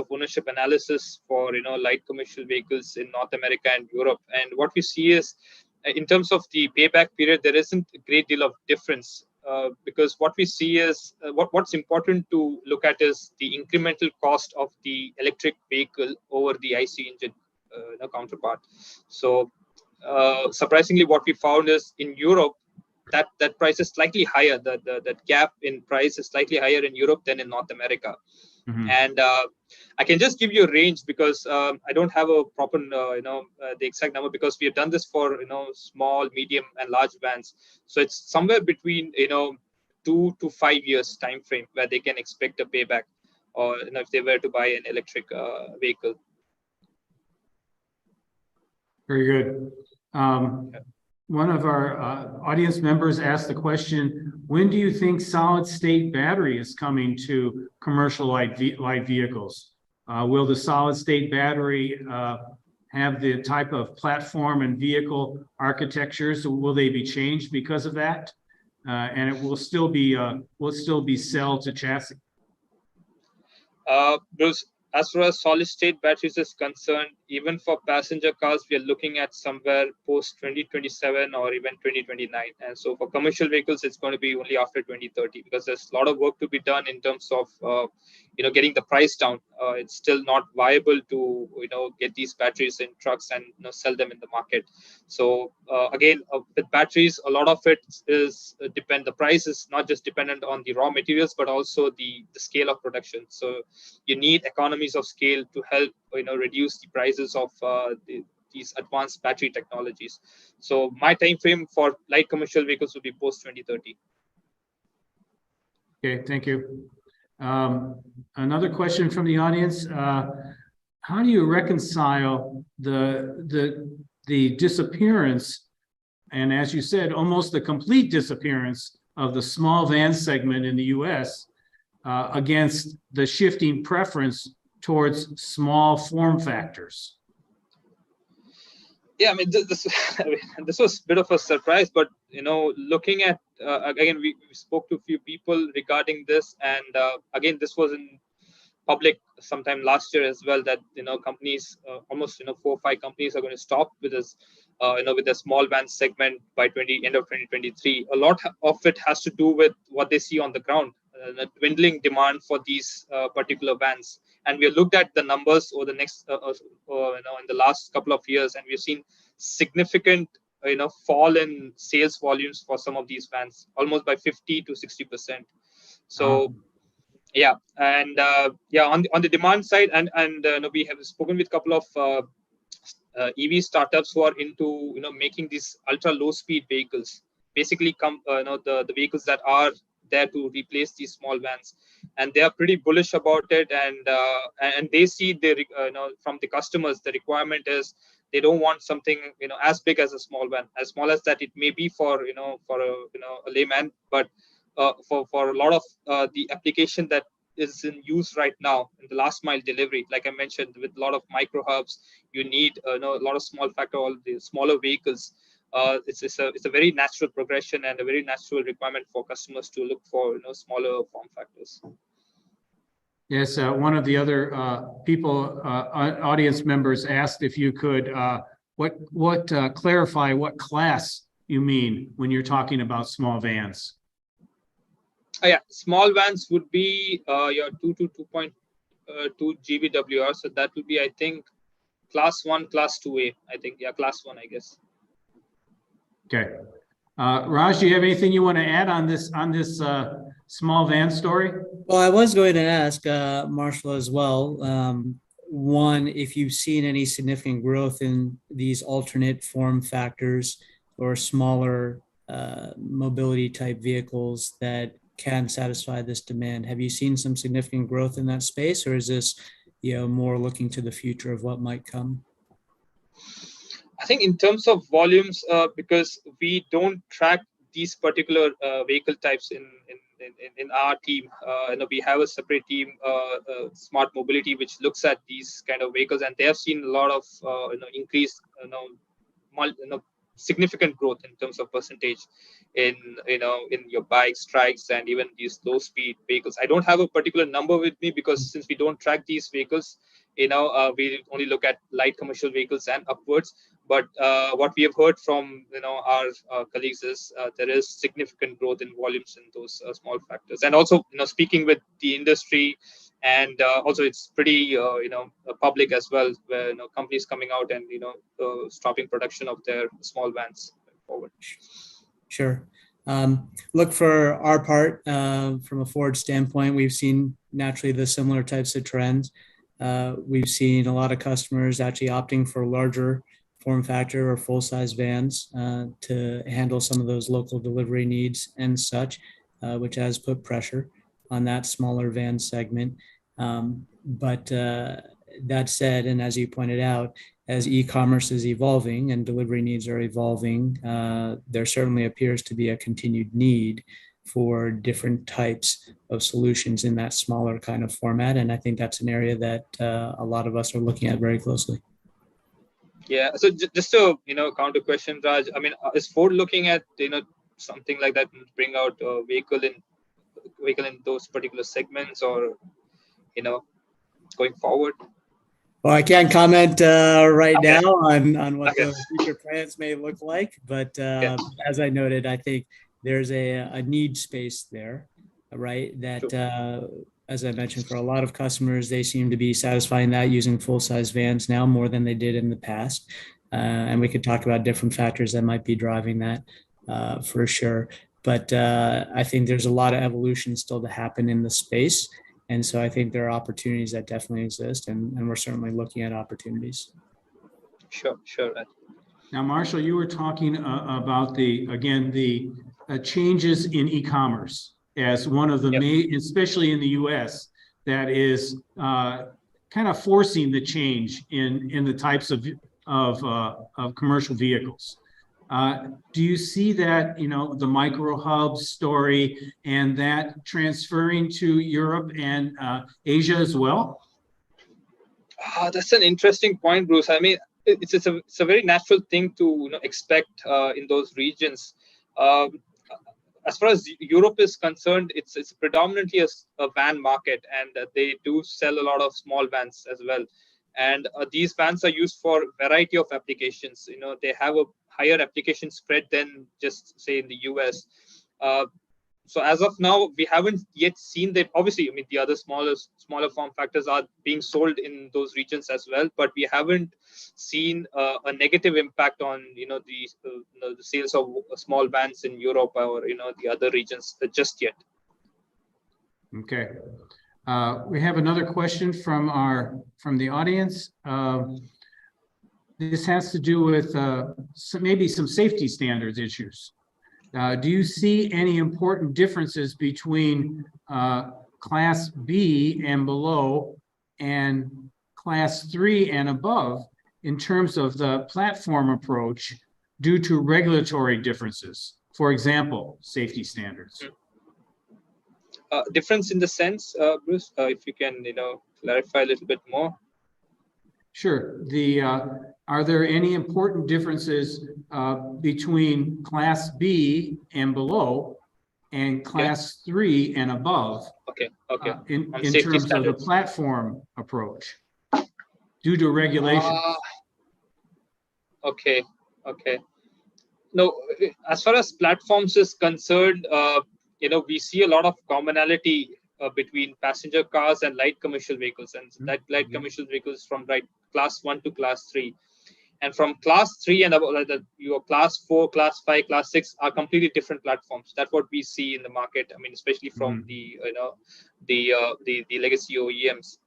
ownership analysis for light commercial vehicles in North America and Europe, and what we see is, in terms of the payback period, there isn't a great deal of difference, because what we see is what's important to look at is the incremental cost of the electric vehicle over the IC engine counterpart. So surprisingly, what we found is in Europe, that price is slightly higher. That gap in price is slightly higher in Europe than in North America. Mm-hmm. And I can just give you a range because I don't have a proper the exact number, because we have done this for small, medium, and large vans. So it's somewhere between 2 to 5 years time frame where they can expect a payback, or if they were to buy an electric vehicle. Very good. One of our audience members asked the question, when do you think solid state battery is coming to commercial light vehicles? Will the solid state battery have the type of platform and vehicle architectures? Will they be changed because of that? And it will still be cell to chassis? Bruce, as far as solid state batteries is concerned, even for passenger cars, we are looking at somewhere post 2027 or even 2029. And so for commercial vehicles, it's going to be only after 2030, because there's a lot of work to be done in terms of getting the price down. It's still not viable to get these batteries in trucks and sell them in the market. So again, with batteries, a lot of it is the price is not just dependent on the raw materials, but also the scale of production. So you need economies of scale to help reduce the prices of these advanced battery technologies. So my time frame for light commercial vehicles will be post 2030. Okay, thank you. Another question from the audience: how do you reconcile the disappearance, and as you said, almost the complete disappearance of the small van segment in the U.S. Against the shifting preference towards small form factors? Yeah, I mean, this was a bit of a surprise, but looking at again, we spoke to a few people regarding this, and again, this was in public sometime last year as well that companies, almost 4 or 5 companies are going to stop with this, with the small van segment by end of 2023. A lot of it has to do with what they see on the ground, the dwindling demand for these particular vans. And we looked at the numbers over the next, in the last couple of years, and we've seen significant fall in sales volumes for some of these vans, almost by 50 to 60%. So yeah, and on the demand side, and we have spoken with a couple of EV startups who are into making these ultra low speed vehicles, basically the vehicles that are there to replace these small vans, and they are pretty bullish about it. And they see from the customers, the requirement is they don't want something as big as a small van, as small as that it may be for a layman, but for a lot of the application that is in use right now in the last mile delivery, like I mentioned, with a lot of micro hubs, you need a lot of small factor, all the smaller vehicles. It's a very natural progression and a very natural requirement for customers to look for smaller form factors. Yes, one of the other audience members asked if you could clarify what class you mean when you're talking about small vans. Yeah, small vans would be your 2 to 2.2 GVWR. So that would be, I think, class 1, class 2A. I think, yeah, class 1, I guess. Okay. Raj, do you have anything you want to add on this small van story? Well, I was going to ask Marshall as well. One, if you've seen any significant growth in these alternate form factors or smaller mobility type vehicles that can satisfy this demand. Have you seen some significant growth in that space, or is this more looking to the future of what might come? I think in terms of volumes, because we don't track these particular vehicle types in our team. We have a separate team, Smart Mobility, which looks at these kind of vehicles, and they have seen a lot of increased, significant growth in terms of percentage in your bikes, trikes, and even these low speed vehicles. I don't have a particular number with me because since we don't track these vehicles, we only look at light commercial vehicles and upwards. But what we have heard from our colleagues is there is significant growth in volumes in those small factors, and also speaking with the industry, and also it's pretty public as well, where companies coming out and stopping production of their small vans going forward. Sure. Look, for our part, from a Ford standpoint, we've seen naturally the similar types of trends. We've seen a lot of customers actually opting for larger form factor or full-size vans to handle some of those local delivery needs and such, which has put pressure on that smaller van segment. But that said, and as you pointed out, as e-commerce is evolving and delivery needs are evolving, there certainly appears to be a continued need for different types of solutions in that smaller kind of format. And I think that's an area that a lot of us are looking at very closely. Yeah. So just to counter question, Raj, I mean, is Ford looking at something like that, bring out a vehicle in those particular segments, or going forward? Well, I can't comment right now on what the future plans may look like, but as I noted, I think there's a need space there, right? That, as I mentioned, for a lot of customers, they seem to be satisfying that using full-size vans now more than they did in the past. And we could talk about different factors that might be driving that for sure. But I think there's a lot of evolution still to happen in the space. And so I think there are opportunities that definitely exist, and we're certainly looking at opportunities. Sure. Now, Marshall, you were talking about the changes in e-commerce as one of the main, especially in the U.S., that is kind of forcing the change in the types of commercial vehicles. Do you see that, the micro hub story and that transferring to Europe and Asia as well? That's an interesting point, Bruce. I mean, it's a very natural thing to expect in those regions. as far as Europe is concerned, it's predominantly a van market, and they do sell a lot of small vans as well. And these vans are used for a variety of applications. They have a higher application spread than just say in the US. So as of now, we haven't yet seen that. Obviously, I mean, the other smaller form factors are being sold in those regions as well, but we haven't seen a negative impact on the sales of small vans in Europe or the other regions just yet. Okay. We have another question from the audience. This has to do with maybe some safety standards issues. Do you see any important differences between Class B and below and Class 3 and above in terms of the platform approach due to regulatory differences? For example, safety standards. Difference in the sense, Bruce, if you can, clarify a little bit more. Sure. Are there any important differences between Class B and below and Class 3 and above? Okay. In terms standards of the platform approach due to regulation? Okay. No, as far as platforms is concerned, we see a lot of commonality between passenger cars and light commercial vehicles, and light commercial vehicles from Class 1 to Class 3. And from Class 3 and above, your Class 4, Class 5, Class 6 are completely different platforms. That's what we see in the market. I mean, especially from the legacy OEMs.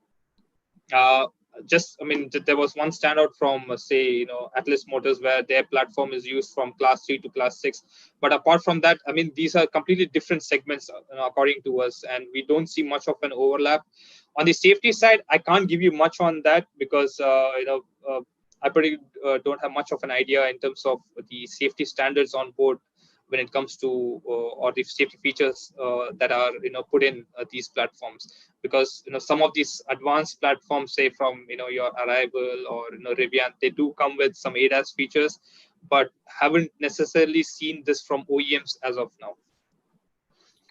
There was one standout from, say, Atlas Motors, where their platform is used from Class 3 to Class 6. But apart from that, I mean, these are completely different segments, according to us, and we don't see much of an overlap. On the safety side, I can't give you much on that because, I pretty don't have much of an idea in terms of the safety standards on board when it comes to or the safety features that are put in these platforms, because some of these advanced platforms, say from your Arrival or Rivian, they do come with some ADAS features, but haven't necessarily seen this from OEMs as of now.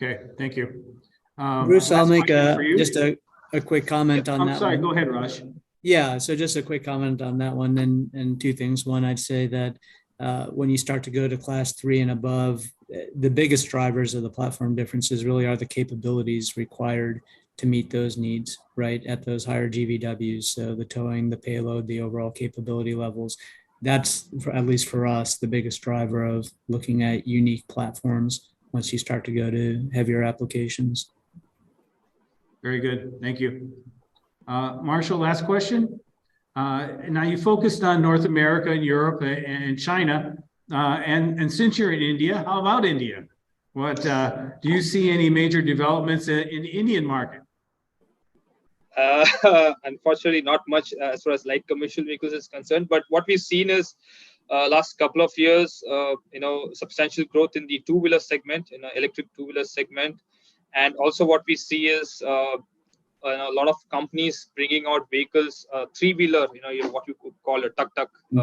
Okay, thank you. Bruce, I'll make just a quick comment on that. I'm sorry, go ahead, Raj. Yeah, so just a quick comment on that one, and two things. One, I'd say that when you start to go to Class 3 and above, the biggest drivers of the platform differences really are the capabilities required to meet those needs, right, at those higher GVWs. So the towing, the payload, the overall capability levels. That's, at least for us, the biggest driver of looking at unique platforms once you start to go to heavier applications. Very good, thank you. Marshall, last question. Now you focused on North America and Europe and China, and since you're in India, how about India? What do you see any major developments in the Indian market? Unfortunately, not much as far as light commercial vehicles is concerned. But what we've seen is last couple of years, substantial growth in the two-wheeler segment, electric two-wheeler segment, and also what we see is a lot of companies bringing out vehicles, three-wheeler, what you could call a tuk-tuk in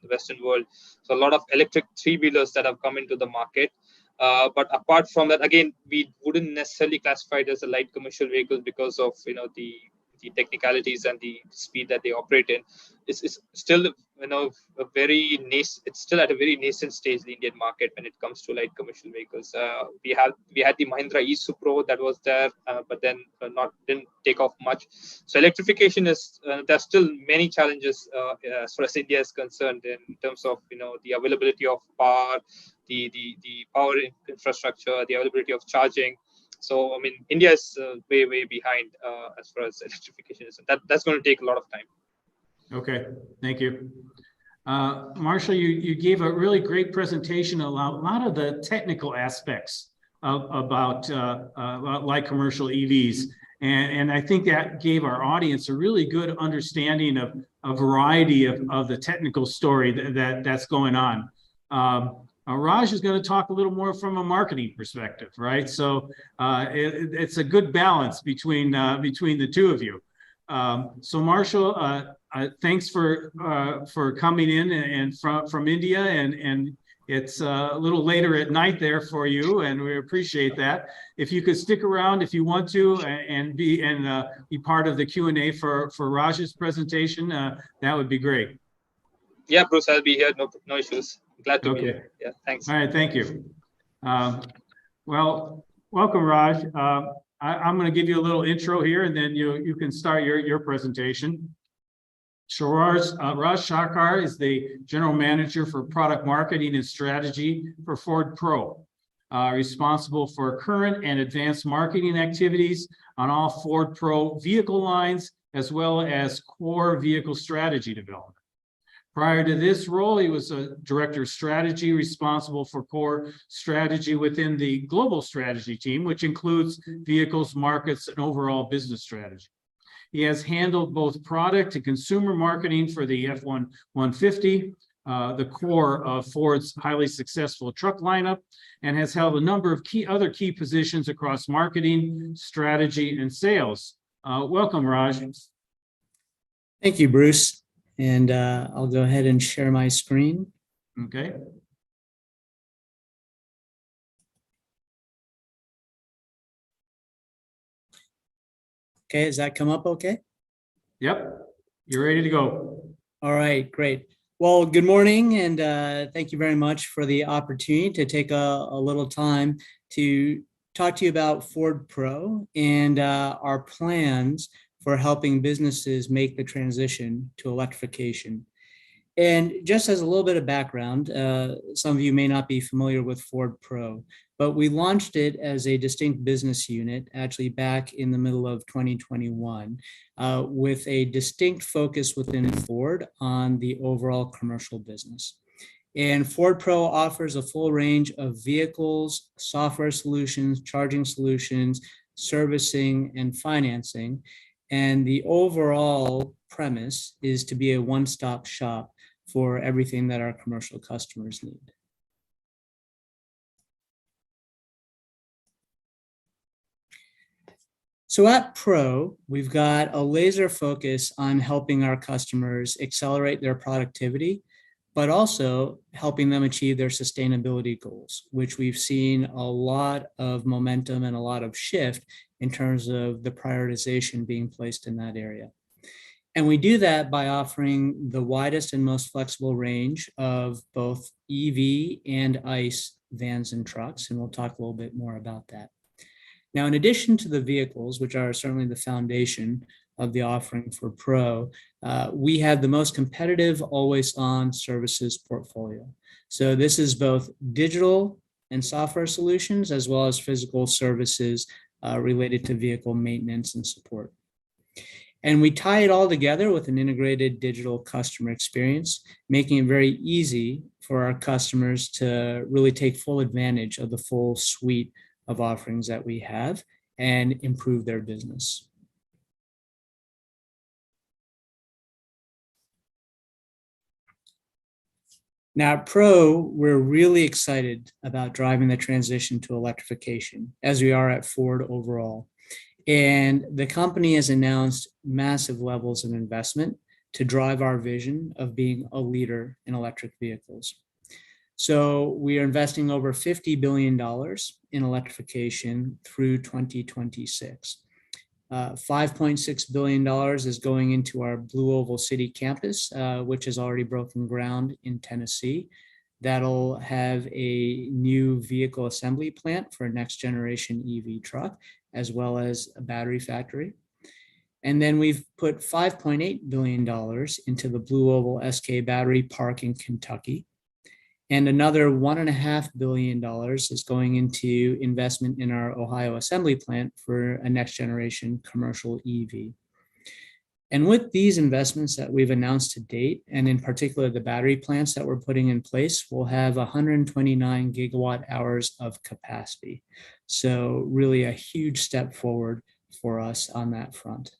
the Western world. So a lot of electric three-wheelers that have come into the market. But apart from that, again, we wouldn't necessarily classify it as a light commercial vehicle because of the technicalities and the speed that they operate in. It's still it's still at a very nascent stage, the Indian market, when it comes to light commercial vehicles. We had the Mahindra e-Supro that was there, but then didn't take off much. So electrification is there's still many challenges as far as India is concerned in terms of the availability of power, the power infrastructure, the availability of charging. So I mean, India is way behind as far as electrification is. That's going to take a lot of time. Okay, thank you. Marshall, you gave a really great presentation a lot of the technical aspects about light commercial EVs. And I think that gave our audience a really good understanding of a variety of the technical story that's going on. Raj is going to talk a little more from a marketing perspective, right? So it's a good balance between the two of you. So Marshall, thanks for coming in and from India and It's a little later at night there for you, and we appreciate that. If you could stick around if you want to and be part of the Q&A for Raj's presentation, that would be great. Yeah, Bruce, I'll be here. No issues. Glad to be Okay. here. Yeah, thanks. All right, thank you. Well, welcome, Raj. I'm going to give you a little intro here, and then you can start your presentation. So Raj Sarkar is the General Manager for Product Marketing and Strategy for Ford Pro, responsible for current and advanced marketing activities on all Ford Pro vehicle lines, as well as core vehicle strategy development. Prior to this role, he was a Director of Strategy responsible for core strategy within the global strategy team, which includes vehicles, markets, and overall business strategy. He has handled both product and consumer marketing for the F-150, the core of Ford's highly successful truck lineup, and has held a number of other key positions across marketing, strategy, and sales. Welcome, Raj. Thank you, Bruce. And I'll go ahead and share my screen. Okay. Okay, does that come up okay? Yep, you're ready to go. All right, great. Well, good morning, and thank you very much for the opportunity to take a little time to talk to you about Ford Pro and our plans for helping businesses make the transition to electrification. And just as a little bit of background, some of you may not be familiar with Ford Pro, but we launched it as a distinct business unit actually back in the middle of 2021 with a distinct focus within Ford on the overall commercial business. And Ford Pro offers a full range of vehicles, software solutions, charging solutions, servicing, and financing. And the overall premise is to be a one-stop shop for everything that our commercial customers need. So at Pro, we've got a laser focus on helping our customers accelerate their productivity, but also helping them achieve their sustainability goals, which we've seen a lot of momentum and a lot of shift in terms of the prioritization being placed in that area. And we do that by offering the widest and most flexible range of both EV and ICE vans and trucks, and we'll talk a little bit more about that. Now, in addition to the vehicles, which are certainly the foundation of the offering for Pro, we have the most competitive always-on services portfolio. So this is both digital and software solutions, as well as physical services related to vehicle maintenance and support. And we tie it all together with an integrated digital customer experience, making it very easy for our customers to really take full advantage of the full suite of offerings that we have and improve their business. Now at Pro, we're really excited about driving the transition to electrification, as we are at Ford overall. And the company has announced massive levels of investment to drive our vision of being a leader in electric vehicles. So we are investing over $50 billion in electrification through 2026. $5.6 billion is going into our Blue Oval City campus, which has already broken ground in Tennessee. That'll have a new vehicle assembly plant for a next generation EV truck, as well as a battery factory. And then we've put $5.8 billion into the Blue Oval SK Battery Park in Kentucky. And another $1.5 billion is going into investment in our Ohio assembly plant for a next generation commercial EV. And with these investments that we've announced to date, and in particular the battery plants that we're putting in place, we'll have 129 gigawatt hours of capacity. So really a huge step forward for us on that front.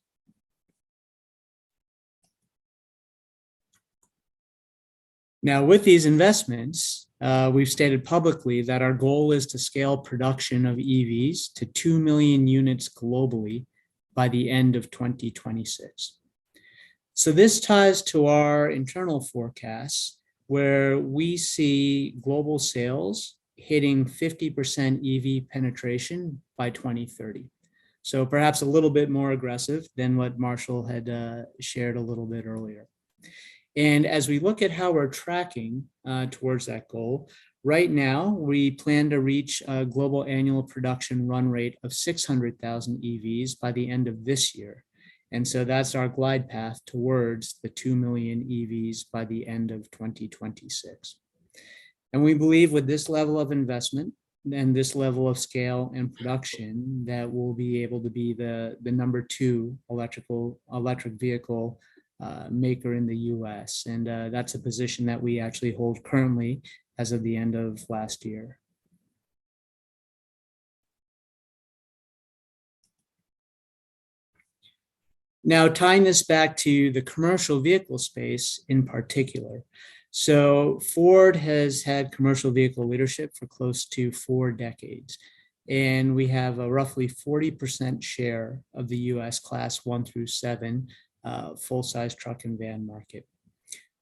Now, with these investments, we've stated publicly that our goal is to scale production of EVs to 2 million units globally by the end of 2026. So this ties to our internal forecasts where we see global sales hitting 50% EV penetration by 2030. So perhaps a little bit more aggressive than what Marshall had shared a little bit earlier. And as we look at how we're tracking towards that goal, right now we plan to reach a global annual production run rate of 600,000 EVs by the end of this year. And so that's our glide path towards the 2 million EVs by the end of 2026. And we believe with this level of investment and this level of scale and production that we'll be able to be the number 2 electric vehicle maker in the US. And that's a position that we actually hold currently as of the end of last year. Now, tying this back to the commercial vehicle space in particular. So Ford has had commercial vehicle leadership for close to 4 decades. And we have a roughly 40% share of the US class 1 through 7 full-size truck and van market.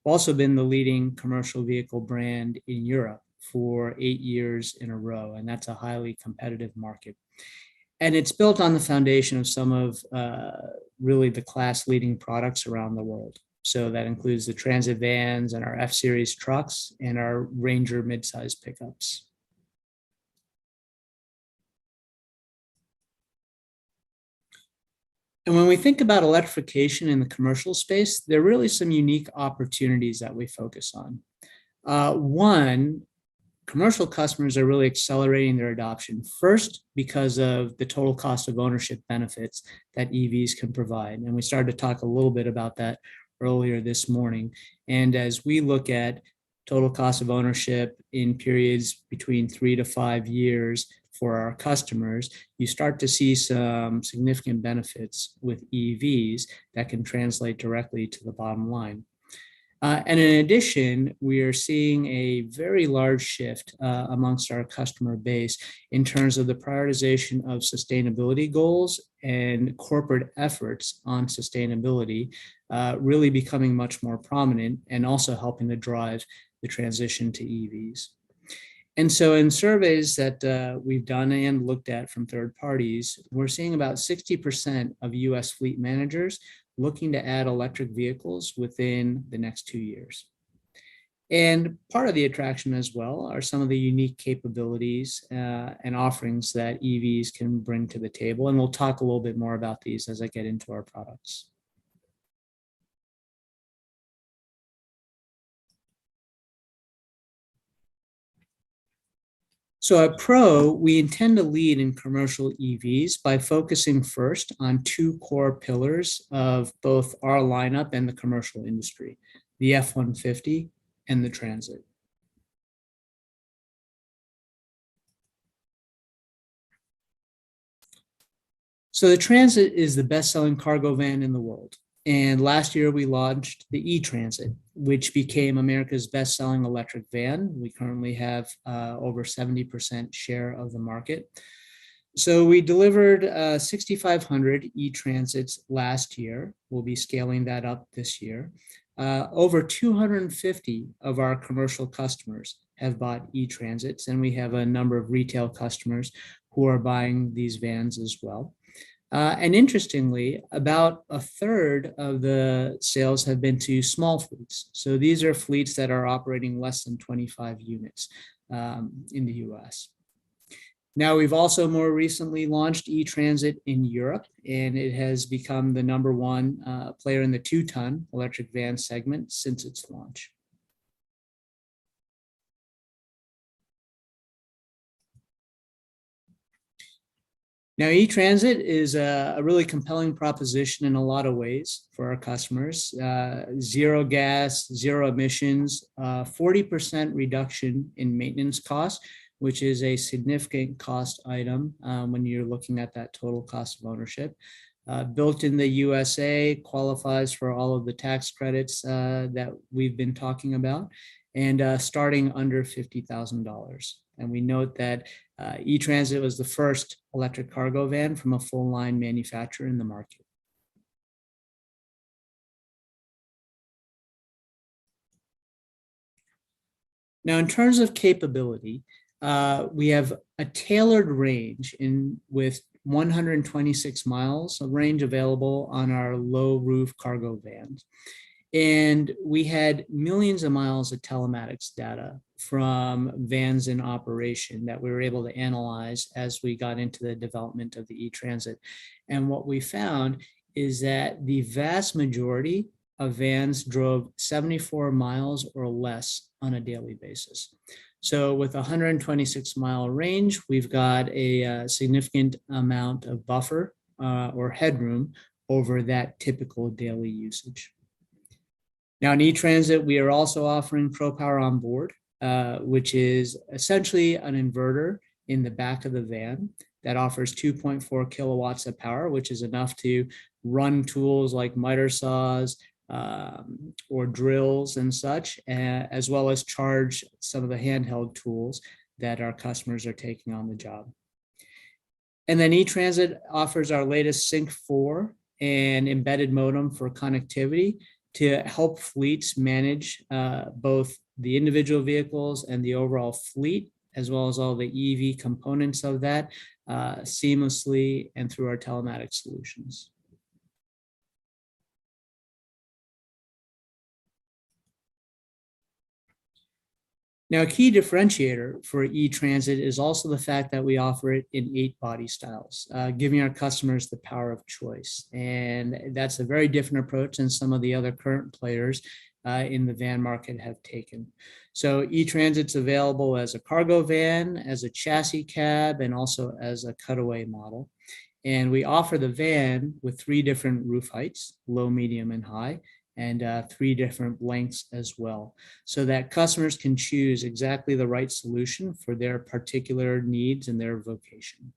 We've also been the leading commercial vehicle brand in Europe for 8 years in a row, and that's a highly competitive market. And it's built on the foundation of some of really the class leading products around the world. So that includes the Transit vans and our F-Series trucks and our Ranger midsize pickups. And when we think about electrification in the commercial space, there are really some unique opportunities that we focus on. One, commercial customers are really accelerating their adoption, first because of the total cost of ownership benefits that EVs can provide. And we started to talk a little bit about that earlier this morning. And as we look at total cost of ownership in periods between 3 to 5 years for our customers, you start to see some significant benefits with EVs that can translate directly to the bottom line. And in addition, we are seeing a very large shift amongst our customer base in terms of the prioritization of sustainability goals and corporate efforts on sustainability really becoming much more prominent and also helping to drive the transition to EVs. And so in surveys that we've done and looked at from third parties, we're seeing about 60% of US fleet managers looking to add electric vehicles within the next 2 years. And part of the attraction as well are some of the unique capabilities and offerings that EVs can bring to the table. And we'll talk a little bit more about these as I get into our products. So at Pro, we intend to lead in commercial EVs by focusing first on 2 core pillars of both our lineup and the commercial industry, the F-150 and the Transit. So the Transit is the best-selling cargo van in the world. And last year we launched the E-Transit, which became America's best-selling electric van. We currently have over 70% share of the market. So we delivered 6,500 E-Transits last year. We'll be scaling that up this year. Over 250 of our commercial customers have bought E-Transits, and we have a number of retail customers who are buying these vans as well. And interestingly, about a third of the sales have been to small fleets. So these are fleets that are operating less than 25 units in the US. Now, we've also more recently launched E-Transit in Europe, and it has become the #1 player in the 2-ton electric van segment since its launch. Now, E-Transit is a really compelling proposition in a lot of ways for our customers. Zero gas, zero emissions, 40% reduction in maintenance costs, which is a significant cost item when you're looking at that total cost of ownership. Built in the USA, qualifies for all of the tax credits that we've been talking about, and starting under $50,000. And we note that E-Transit was the first electric cargo van from a full line manufacturer in the market. Now, in terms of capability, we have a tailored range with 126 miles of range available on our low roof cargo vans. And we had millions of miles of telematics data from vans in operation that we were able to analyze as we got into the development of the E-Transit. And what we found is that the vast majority of vans drove 74 miles or less on a daily basis. So with a 126-mile range, we've got a significant amount of buffer or headroom over that typical daily usage. Now in E-Transit, we are also offering ProPower on board, which is essentially an inverter in the back of the van that offers 2.4 kilowatts of power, which is enough to run tools like miter saws or drills and such, as well as charge some of the handheld tools that our customers are taking on the job. And then E-Transit offers our latest Sync 4 and embedded modem for connectivity to help fleets manage both the individual vehicles and the overall fleet, as well as all the EV components of that seamlessly and through our telematics solutions. Now, a key differentiator for E-Transit is also the fact that we offer it in 8 body styles, giving our customers the power of choice. And that's a very different approach than some of the other current players in the van market have taken. So E-Transit's available as a cargo van, as a chassis cab, and also as a cutaway model. And we offer the van with 3 different roof heights, low, medium, and high, and 3 different lengths as well, so that customers can choose exactly the right solution for their particular needs and their vocation.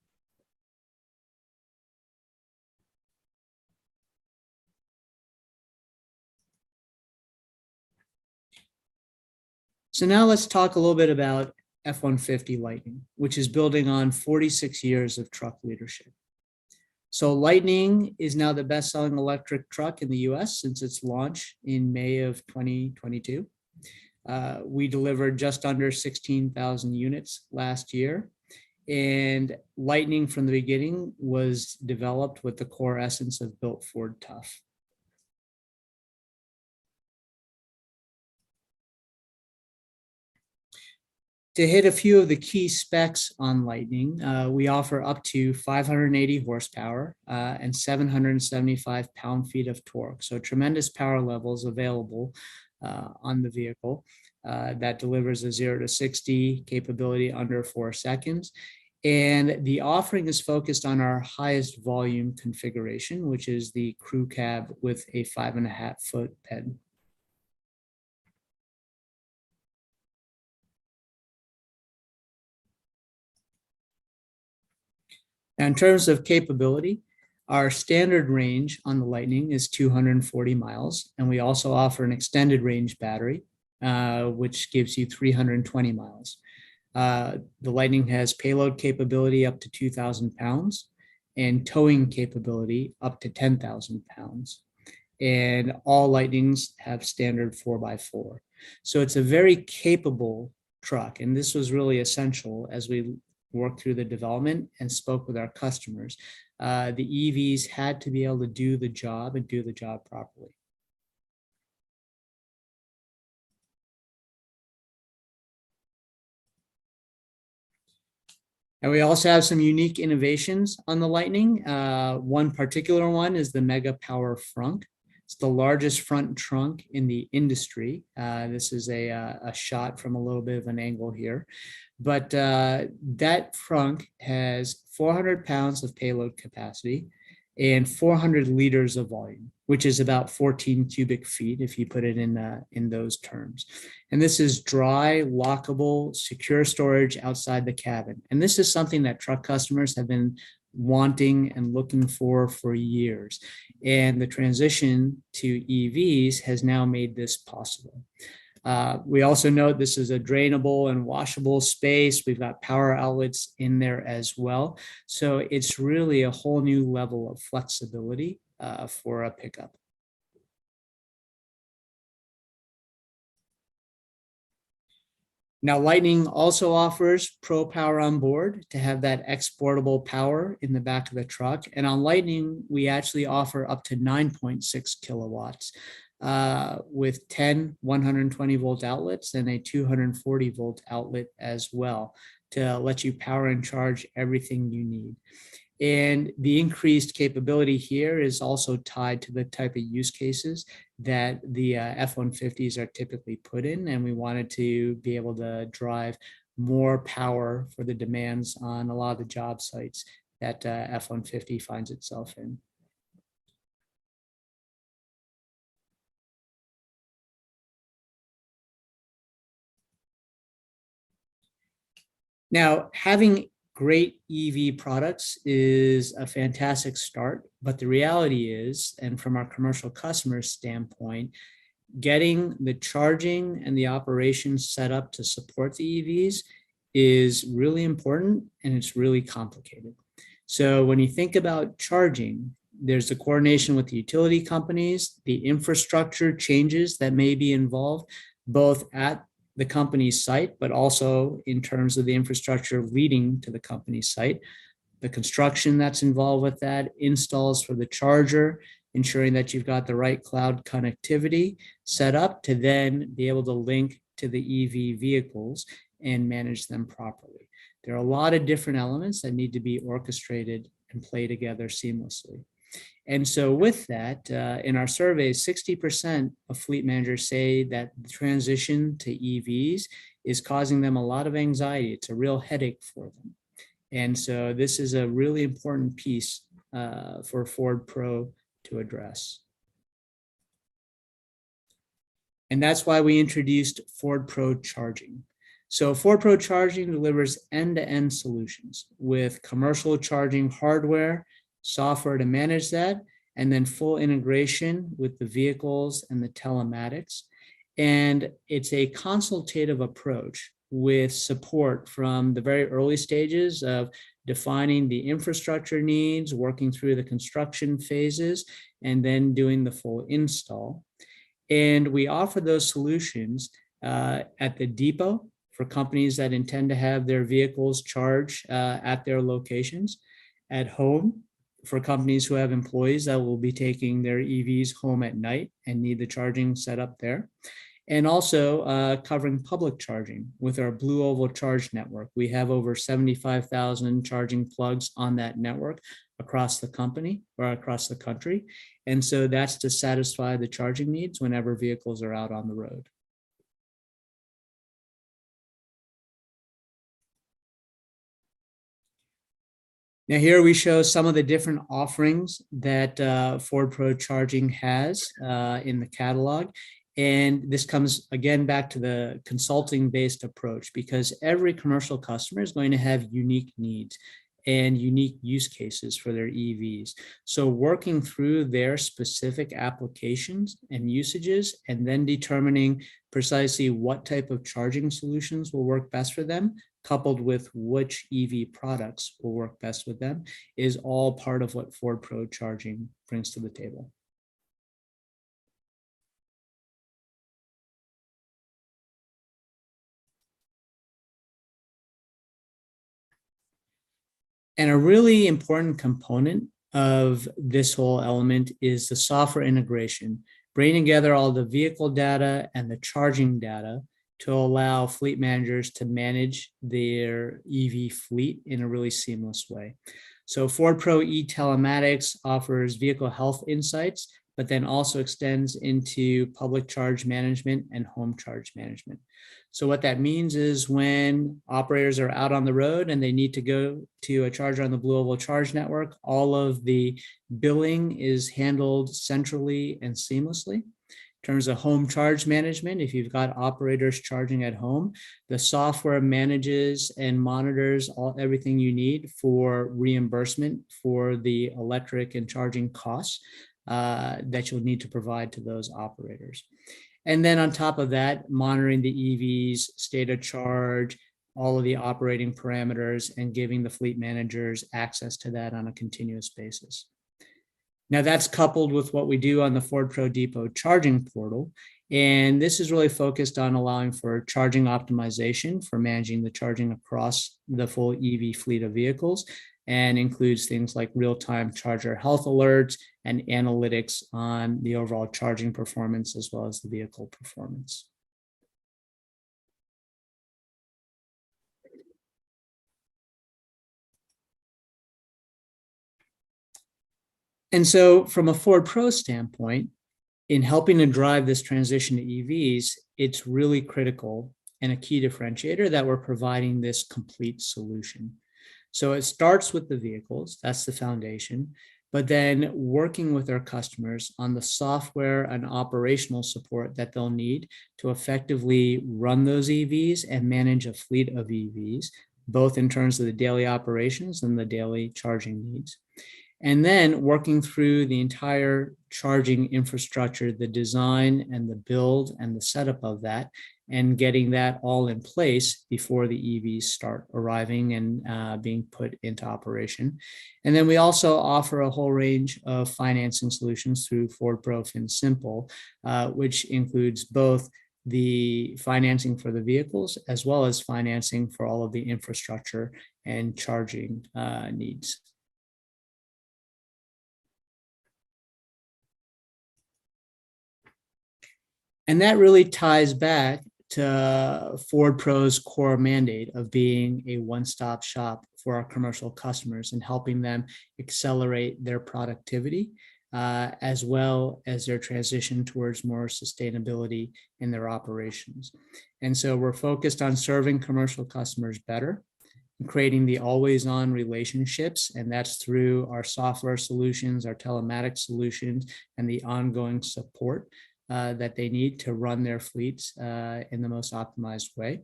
So now let's talk a little bit about F-150 Lightning, which is building on 46 years of truck leadership. So Lightning is now the best-selling electric truck in the US since its launch in May of 2022. We delivered just under 16,000 units last year. And Lightning from the beginning was developed with the core essence of Built Ford Tough. To hit a few of the key specs on Lightning, we offer up to 580 horsepower and 775 pound-feet of torque. So tremendous power levels available on the vehicle that delivers a 0 to 60 capability under 4 seconds. And the offering is focused on our highest volume configuration, which is the crew cab with a 5.5-foot bed. Now, in terms of capability, our standard range on the Lightning is 240 miles, and we also offer an extended range battery, which gives you 320 miles. The Lightning has payload capability up to 2,000 pounds and towing capability up to 10,000 pounds. And all Lightnings have standard 4x4. So it's a very capable truck, and this was really essential as we worked through the development and spoke with our customers. The EVs had to be able to do the job and do the job properly. And we also have some unique innovations on the Lightning. One particular one is the Mega Power Frunk. It's the largest front trunk in the industry. This is a shot from a little bit of an angle here. But that frunk has 400 pounds of payload capacity and 400 liters of volume, which is about 14 cubic feet if you put it in those terms. And this is dry, lockable, secure storage outside the cabin. And this is something that truck customers have been wanting and looking for years. And the transition to EVs has now made this possible. We also note this is a drainable and washable space. We've got power outlets in there as well. So it's really a whole new level of flexibility for a pickup. Now, Lightning also offers Pro Power on board to have that exportable power in the back of the truck. And on Lightning, we actually offer up to 9.6 kilowatts with 10 120 volt outlets and a 240 volt outlet as well to let you power and charge everything you need. And the increased capability here is also tied to the type of use cases that the F-150s are typically put in. And we wanted to be able to drive more power for the demands on a lot of the job sites that F-150 finds itself in. Now, having great EV products is a fantastic start, but the reality is, and from our commercial customers standpoint, getting the charging and the operations set up to support the EVs is really important, and it's really complicated. So when you think about charging, there's the coordination with the utility companies, the infrastructure changes that may be involved, both at the company's site, but also in terms of the infrastructure leading to the company's site, the construction that's involved with that, installs for the charger, ensuring that you've got the right cloud connectivity set up to then be able to link to the EV vehicles and manage them properly. There are a lot of different elements that need to be orchestrated and play together seamlessly. And so with that, in our survey, 60% of fleet managers say that the transition to EVs is causing them a lot of anxiety. It's a real headache for them. And so this is a really important piece for Ford Pro to address. And that's why we introduced Ford Pro Charging. So Ford Pro Charging delivers end-to-end solutions with commercial charging hardware, software to manage that, and then full integration with the vehicles and the telematics. And it's a consultative approach with support from the very early stages of defining the infrastructure needs, working through the construction phases, and then doing the full install. And we offer those solutions at the depot for companies that intend to have their vehicles charged at their locations, at home for companies who have employees that will be taking their EVs home at night and need the charging set up there. And also covering public charging with our Blue Oval Charge Network. We have over 75,000 charging plugs on that network across the company or across the country. And so that's to satisfy the charging needs whenever vehicles are out on the road. Now here we show some of the different offerings that Ford Pro Charging has in the catalog. And this comes again back to the consulting-based approach, because every commercial customer is going to have unique needs and unique use cases for their EVs. So working through their specific applications and usages, and then determining precisely what type of charging solutions will work best for them, coupled with which EV products will work best with them, is all part of what Ford Pro Charging brings to the table. And a really important component of this whole element is the software integration, bringing together all the vehicle data and the charging data to allow fleet managers to manage their EV fleet in a really seamless way. So Ford Pro e-Telematics offers vehicle health insights, but then also extends into public charge management and home charge management. So what that means is when operators are out on the road and they need to go to a charger on the Blue Oval Charge Network, all of the billing is handled centrally and seamlessly. In terms of home charge management, if you've got operators charging at home, the software manages and monitors everything you need for reimbursement for the electric and charging costs that you'll need to provide to those operators. And then on top of that, monitoring the EV's state of charge, all of the operating parameters, and giving the fleet managers access to that on a continuous basis. Now that's coupled with what we do on the Ford Pro Depot charging portal. And this is really focused on allowing for charging optimization for managing the charging across the full EV fleet of vehicles, and includes things like real-time charger health alerts and analytics on the overall charging performance as well as the vehicle performance. And so from a Ford Pro standpoint, in helping to drive this transition to EVs, it's really critical and a key differentiator that we're providing this complete solution. So it starts with the vehicles, that's the foundation, but then working with our customers on the software and operational support that they'll need to effectively run those EVs and manage a fleet of EVs, both in terms of the daily operations and the daily charging needs. And then working through the entire charging infrastructure, the design and the build and the setup of that, and getting that all in place before the EVs start arriving and being put into operation. And then we also offer a whole range of financing solutions through Ford Pro FinSimple, which includes both the financing for the vehicles as well as financing for all of the infrastructure and charging needs. And that really ties back to Ford Pro's core mandate of being a one-stop shop for our commercial customers and helping them accelerate their productivity, as well as their transition towards more sustainability in their operations. And so we're focused on serving commercial customers better, creating the always-on relationships, and that's through our software solutions, our telematics solutions, and the ongoing support that they need to run their fleets in the most optimized way.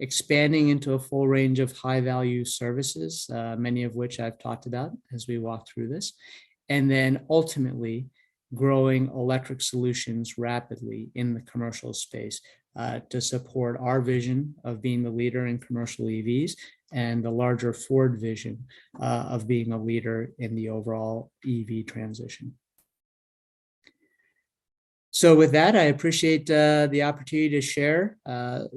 Expanding into a full range of high-value services, many of which I've talked about as we walk through this. And then ultimately growing electric solutions rapidly in the commercial space to support our vision of being the leader in commercial EVs and the larger Ford vision of being a leader in the overall EV transition. So with that, I appreciate the opportunity to share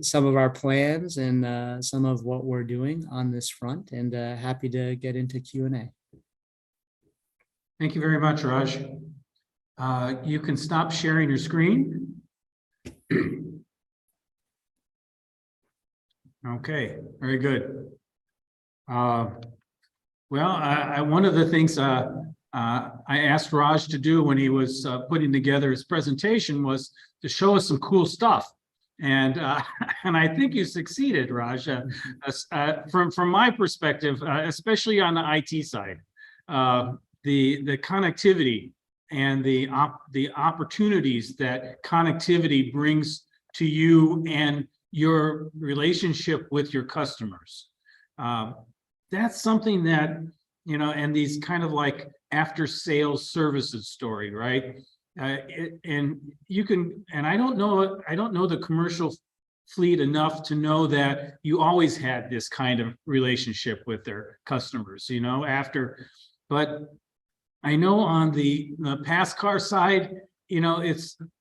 some of our plans and some of what we're doing on this front, and happy to get into Q&A. Thank you very much, Raj. You can stop sharing your screen. Okay, very good. Well, one of the things I asked Raj to do when he was putting together his presentation was to show us some cool stuff. And I think you succeeded, Raj, from my perspective, especially on the IT side. The connectivity and the opportunities that connectivity brings to you and your relationship with your customers. That's something that, you know, and these kind of like after sales services story, right? And you can, and I don't know the commercial fleet enough to know that you always had this kind of relationship with their customers, you know, but I know on the pass car side, you know,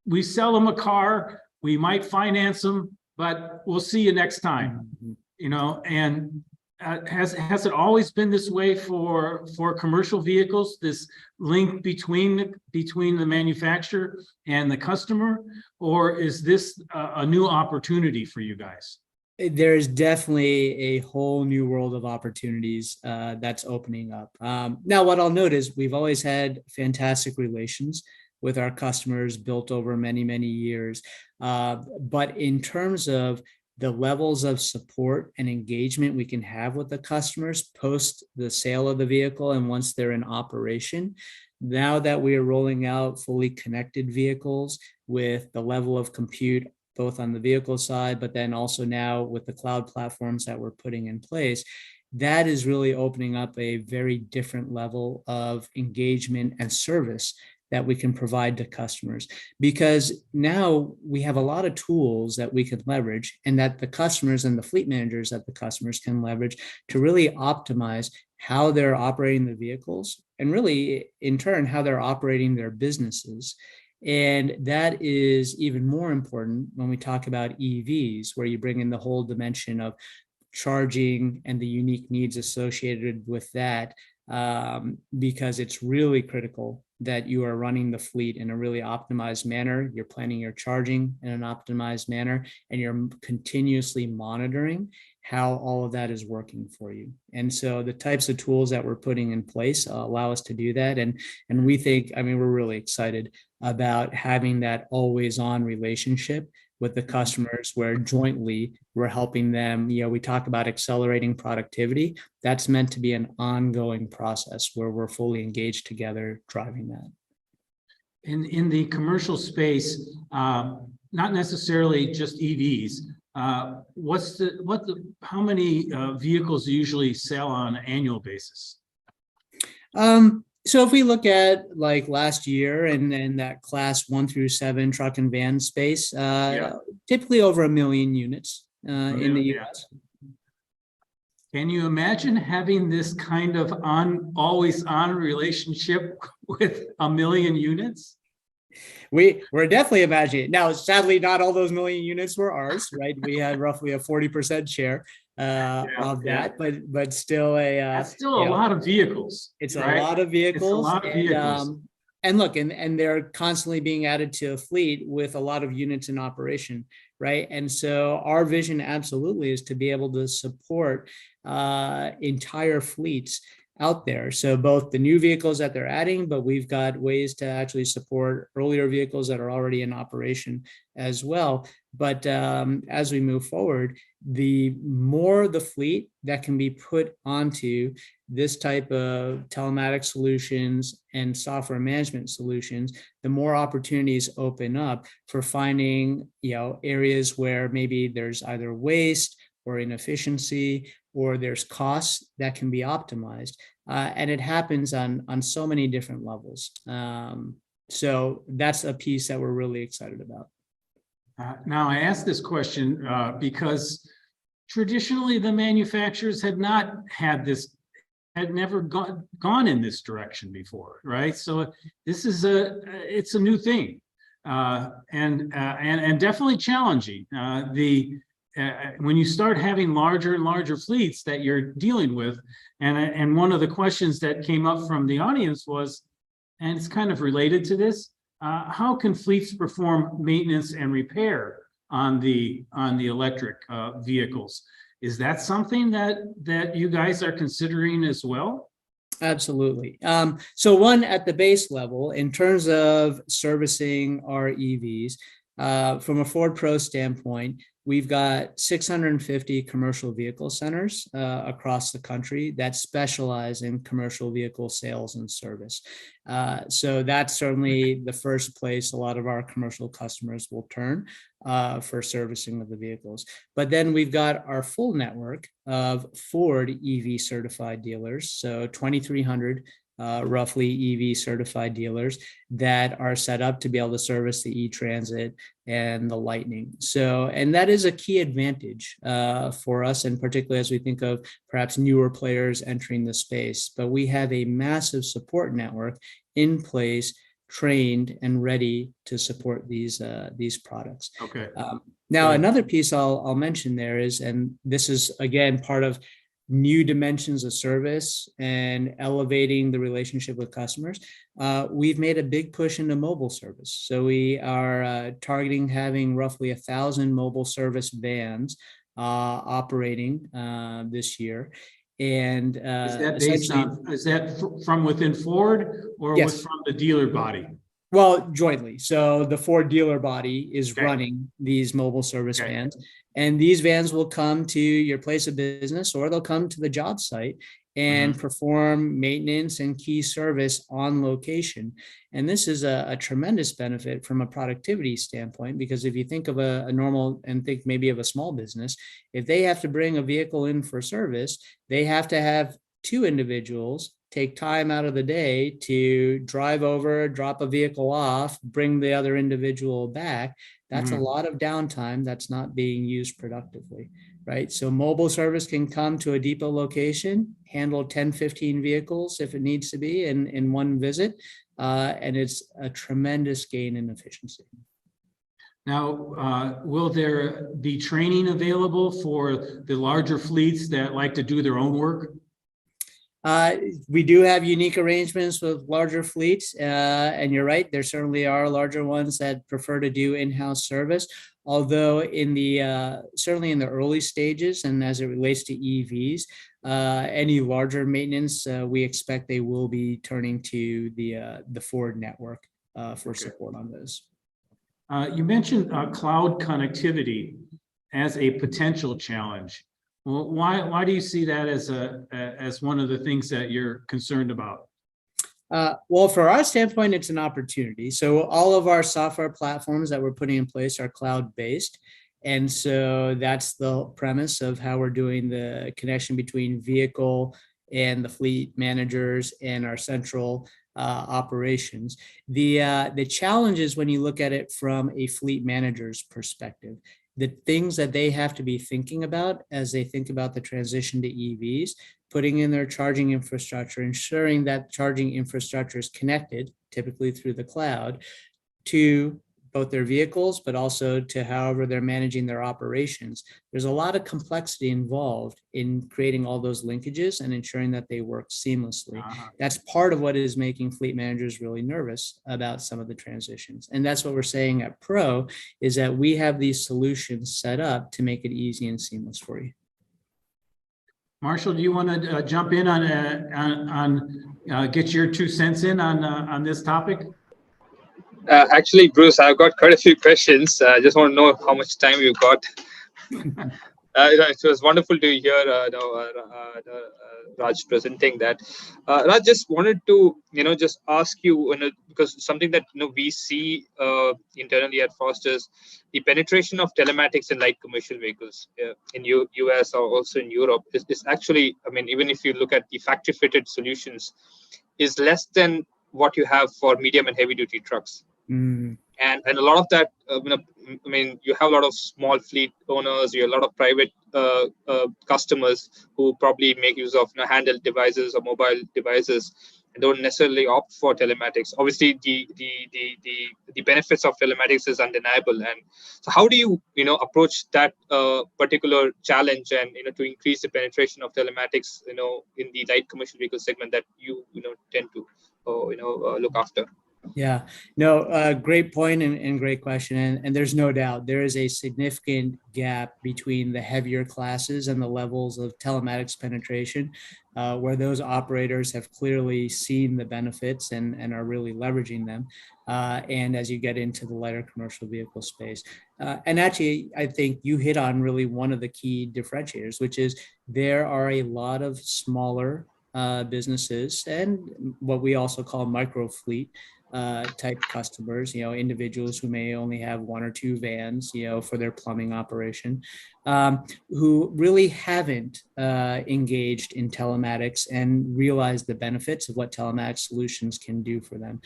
we sell them a car, we might finance them, but we'll see you next time, you know. And has it always been this way for commercial vehicles, this link between the manufacturer and the customer, or is this a new opportunity for you guys? There's definitely a whole new world of opportunities that's opening up. Now, what I'll note is we've always had fantastic relations with our customers built over many, many years. But in terms of the levels of support and engagement we can have with the customers post the sale of the vehicle and once they're in operation, now that we are rolling out fully connected vehicles with the level of compute both on the vehicle side, but then also now with the cloud platforms that we're putting in place, that is really opening up a very different level of engagement and service that we can provide to customers, because now we have a lot of tools that we can leverage and that the customers and the fleet managers that the customers can leverage to really optimize how they're operating the vehicles and really in turn how they're operating their businesses. And that is even more important when we talk about EVs, where you bring in the whole dimension of charging and the unique needs associated with that, because it's really critical that you are running the fleet in a really optimized manner. You're planning your charging in an optimized manner, and you're continuously monitoring how all of that is working for you. And so the types of tools that we're putting in place allow us to do that. And we think, I mean, we're really excited about having that always on relationship with the customers, where jointly we're helping them. We talk about accelerating productivity. That's meant to be an ongoing process where we're fully engaged together driving that. In the commercial space, not necessarily just EVs, how many vehicles usually sell on an annual basis? So if we look at like last year and then that class 1 through 7 truck and van space, typically over 1 million units in the US. Can you imagine having this kind of always on relationship with 1 million units? We're definitely imagining it. Now, sadly, not all those 1 million units were ours, right? We had roughly a 40% share of that, but still that's still a lot of vehicles. It's right? a lot of vehicles. It's a lot of vehicles. And look, and they're constantly being added to a fleet with a lot of units in operation, right? And so our vision absolutely is to be able to support entire fleets out there. So both the new vehicles that they're adding, but we've got ways to actually support earlier vehicles that are already in operation as well. But as we move forward, the more the fleet that can be put onto this type of telematic solutions and software management solutions, the more opportunities open up for finding, areas where maybe there's either waste or inefficiency, or there's costs that can be optimized. And it happens on so many different levels. So that's a piece that we're really excited about. Now, I ask this question because traditionally the manufacturers had not had this, had never gone in this direction before, right? So this is it's a new thing, and definitely challenging. When you start having larger and larger fleets that you're dealing with, and one of the questions that came up from the audience was, and it's kind of related to this, how can fleets perform maintenance and repair on the electric vehicles? Is that something that you guys are considering as well? Absolutely. So one, at the base level, in terms of servicing our EVs, from a Ford Pro standpoint, we've got 650 commercial vehicle centers across the country that specialize in commercial vehicle sales and service. So that's certainly the first place a lot of our commercial customers will turn for servicing of the vehicles. But then we've got our full network of Ford EV certified dealers, so 2,300 roughly EV certified dealers that are set up to be able to service the E-Transit and the Lightning. So, and that is a key advantage for us, and particularly as we think of perhaps newer players entering the space. But we have a massive support network in place, trained and ready to support these products. Okay. Now, another piece I'll mention there is, and this is again part of new dimensions of service and elevating the relationship with customers, we've made a big push into mobile service. So we are targeting having roughly 1,000 mobile service vans operating this year. And is that based on, is that from within Ford or yes, from the dealer body? Well, jointly. So the Ford dealer body is running these mobile service vans, and these vans will come to your place of business, or they'll come to the job site and perform maintenance and key service on location. And this is a tremendous benefit from a productivity standpoint, because if you think of a normal, and think maybe of a small business, if they have to bring a vehicle in for service, they have to have 2 individuals take time out of the day to drive over, drop a vehicle off, bring the other individual back. That's a lot of downtime that's not being used productively, right? So mobile service can come to a depot location, handle 10, 15 vehicles if it needs to be in one visit, and it's a tremendous gain in efficiency. Now, will there be training available for the larger fleets that like to do their own work? We do have unique arrangements with larger fleets, and you're right, there certainly are larger ones that prefer to do in-house service. Although in the certainly in the early stages, and as it relates to EVs, any larger maintenance, we expect they will be turning to the Ford network for support on those. You mentioned cloud connectivity as a potential challenge. Well, why do you see that as one of the things that you're concerned about? Well, for our standpoint, it's an opportunity. So all of our software platforms that we're putting in place are cloud-based. And so that's the premise of how we're doing the connection between vehicle and the fleet managers and our central operations. The challenge is when you look at it from a fleet manager's perspective, the things that they have to be thinking about as they think about the transition to EVs, putting in their charging infrastructure, ensuring that charging infrastructure is connected, typically through the cloud, to both their vehicles, but also to however they're managing their operations. There's a lot of complexity involved in creating all those linkages and ensuring that they work seamlessly. That's part of what is making fleet managers really nervous about some of the transitions. And that's what we're saying at Pro, is that we have these solutions set up to make it easy and seamless for you. Marshall, do you want to jump in on get your 2 cents in on this topic? Actually, Bruce, I've got quite a few questions. I just want to know how much time you've got. It was wonderful to hear Raj presenting that. Raj, just wanted to just ask you, because something that we see internally at Foster's, the penetration of telematics in light commercial vehicles in US or also in Europe is actually, I mean, even if you look at the factory fitted solutions, is less than what you have for medium and heavy duty trucks. And a lot of that, I mean, you have a lot of small fleet owners, you have a lot of private customers who probably make use of handheld devices or mobile devices and don't necessarily opt for telematics. Obviously, the benefits of telematics is undeniable. And so how do you, approach that particular challenge and, to increase the penetration of telematics, in the light commercial vehicle segment that you, tend to, look after? Yeah, no, great point and great question. And there's no doubt there is a significant gap between the heavier classes and the levels of telematics penetration, where those operators have clearly seen the benefits and are really leveraging them. And as you get into the lighter commercial vehicle space. And actually, I think you hit on really one of the key differentiators, which is there are a lot of smaller businesses and what we also call micro fleet type customers, individuals who may only have 1 or 2 vans, for their plumbing operation, who really haven't engaged in telematics and realized the benefits of what telematics solutions can do for them.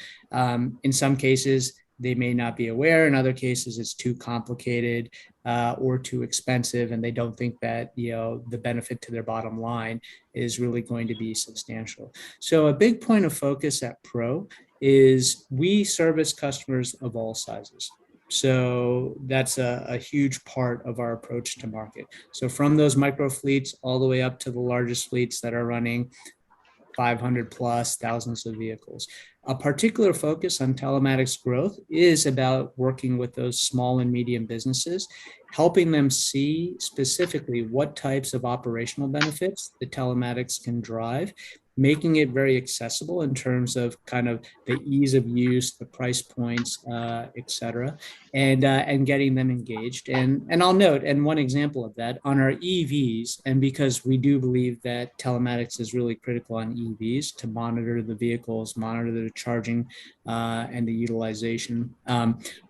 In some cases, they may not be aware. In other cases, it's too complicated or too expensive, and they don't think that the benefit to their bottom line is really going to be substantial. So a big point of focus at Pro is we service customers of all sizes. So that's a huge part of our approach to market. So from those micro fleets all the way up to the largest fleets that are running 500 plus thousands of vehicles. A particular focus on telematics growth is about working with those small and medium businesses, helping them see specifically what types of operational benefits the telematics can drive, making it very accessible in terms of kind of the ease of use, the price points, et cetera, and getting them engaged. And I'll note, and one example of that, on our EVs, and because we do believe that telematics is really critical on EVs to monitor the vehicles, monitor the charging and the utilization,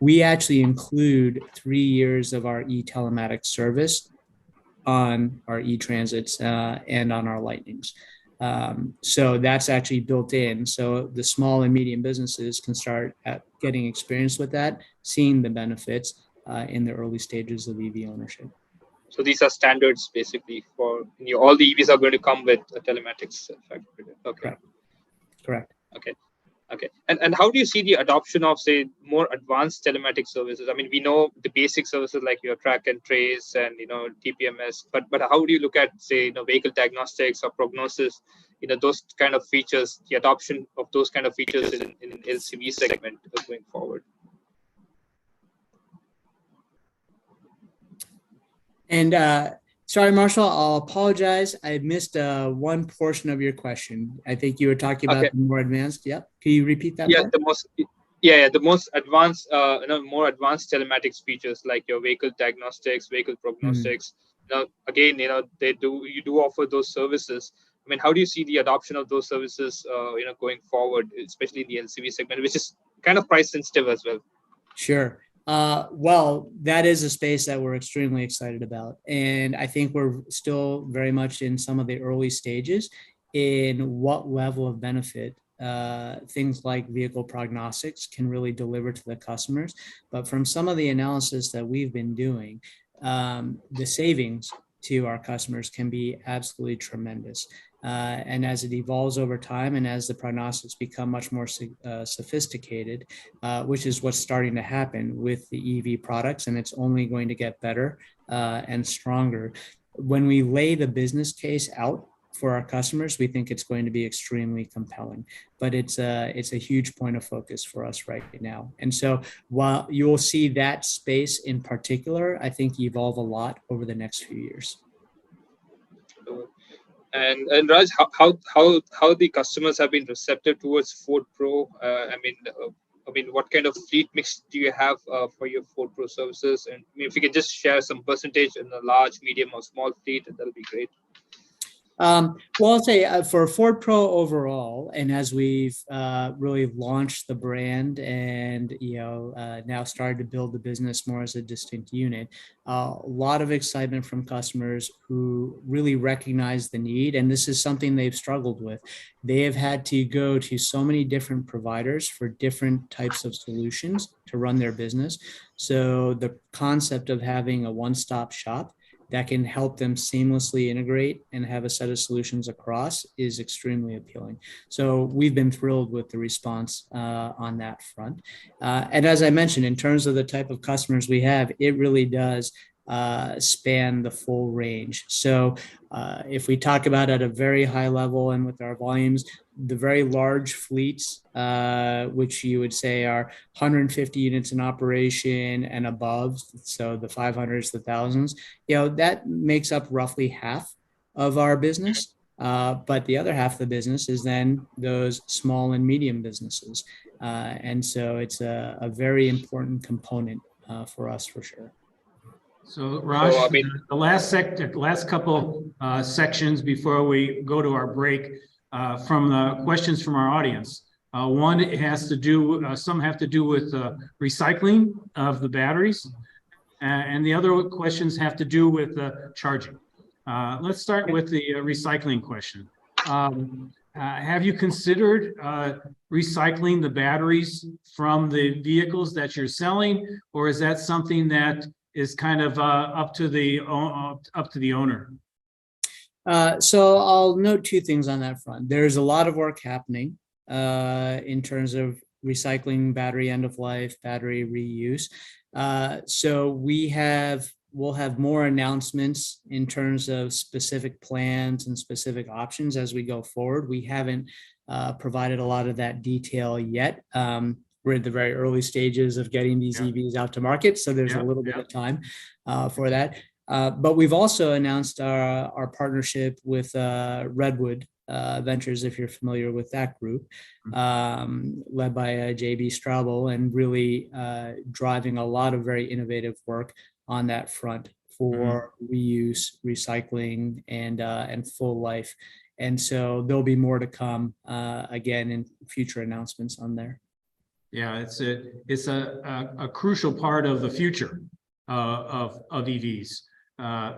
we actually include 3 years of our e-telematics service on our e-transits and on our Lightnings. So that's actually built in. So the small and medium businesses can start getting experience with that, seeing the benefits in the early stages of EV ownership. So these are standards basically for all the EVs are going to come with a telematics factor. Okay. Correct. Okay. And And how do you see the adoption of, say, more advanced telematic services? I mean, we know the basic services like your track and trace and TPMS, but how do you look at, say, vehicle diagnostics or prognosis? Those kind of features, the adoption of those kind of features in LCV segment going forward. And sorry, Marshall, I'll apologize. I missed one portion of your question. I think you were talking about the more advanced. Yep. Can you repeat that? Yeah, part? the most advanced, more advanced telematics features like your vehicle diagnostics, vehicle prognostics. Again, you do offer those services. I mean, how do you see the adoption of those services, going forward, especially in the LCV segment, which is kind of price sensitive as well? Sure. Well, that is a space that we're extremely excited about. And I think we're still very much in some of the early stages in what level of benefit things like vehicle prognostics can really deliver to the customers. But from some of the analysis that we've been doing, the savings to our customers can be absolutely tremendous. And as it evolves over time and as the prognostics become much more sophisticated, which is what's starting to happen with the EV products, and it's only going to get better and stronger. When we lay the business case out for our customers, we think it's going to be extremely compelling, but it's a huge point of focus for us right now. And so while you'll see that space in particular, I think evolve a lot over the next few years. And Raj, how the customers have been receptive towards Ford Pro? I mean, what kind of fleet mix do you have for your Ford Pro services? And if you can just share some percentage in a large, medium, or small fleet, that'll be great. Well, I'll say for Ford Pro overall, and as we've really launched the brand and now started to build the business more as a distinct unit, a lot of excitement from customers who really recognize the need, and this is something they've struggled with. They have had to go to so many different providers for different types of solutions to run their business. So the concept of having a one-stop shop that can help them seamlessly integrate and have a set of solutions across is extremely appealing. So we've been thrilled with the response on that front. And as I mentioned, in terms of the type of customers we have, it really does span the full range. So if we talk about at a very high level and with our volumes, the very large fleets, which you would say are 150 units in operation and above, so the 500s, the thousands, that makes up roughly half of our business. But the other half of the business is then those small and medium businesses. And so it's a very important component for us for sure. So Raj, the last couple sections before we go to our break, from the questions from our audience. One has to do, some have to do with recycling of the batteries, and the other questions have to do with charging. Let's start with the recycling question. Have you considered recycling the batteries from the vehicles that you're selling, or is that something that is kind of up to the owner? So I'll note two things on that front. There's a lot of work happening in terms of recycling, battery end of life, battery reuse. So we'll have more announcements in terms of specific plans and specific options as we go forward. We haven't provided a lot of that detail yet. We're at the very early stages of getting these EVs out to market, so there's a little bit of time for that. But we've also announced our partnership with Redwood Ventures, if you're familiar with that group, led by JB Straubel, and really driving a lot of very innovative work on that front for reuse, recycling, and full life. And so there'll be more to come again in future announcements on there. Yeah, it's a crucial part of the future of EVs.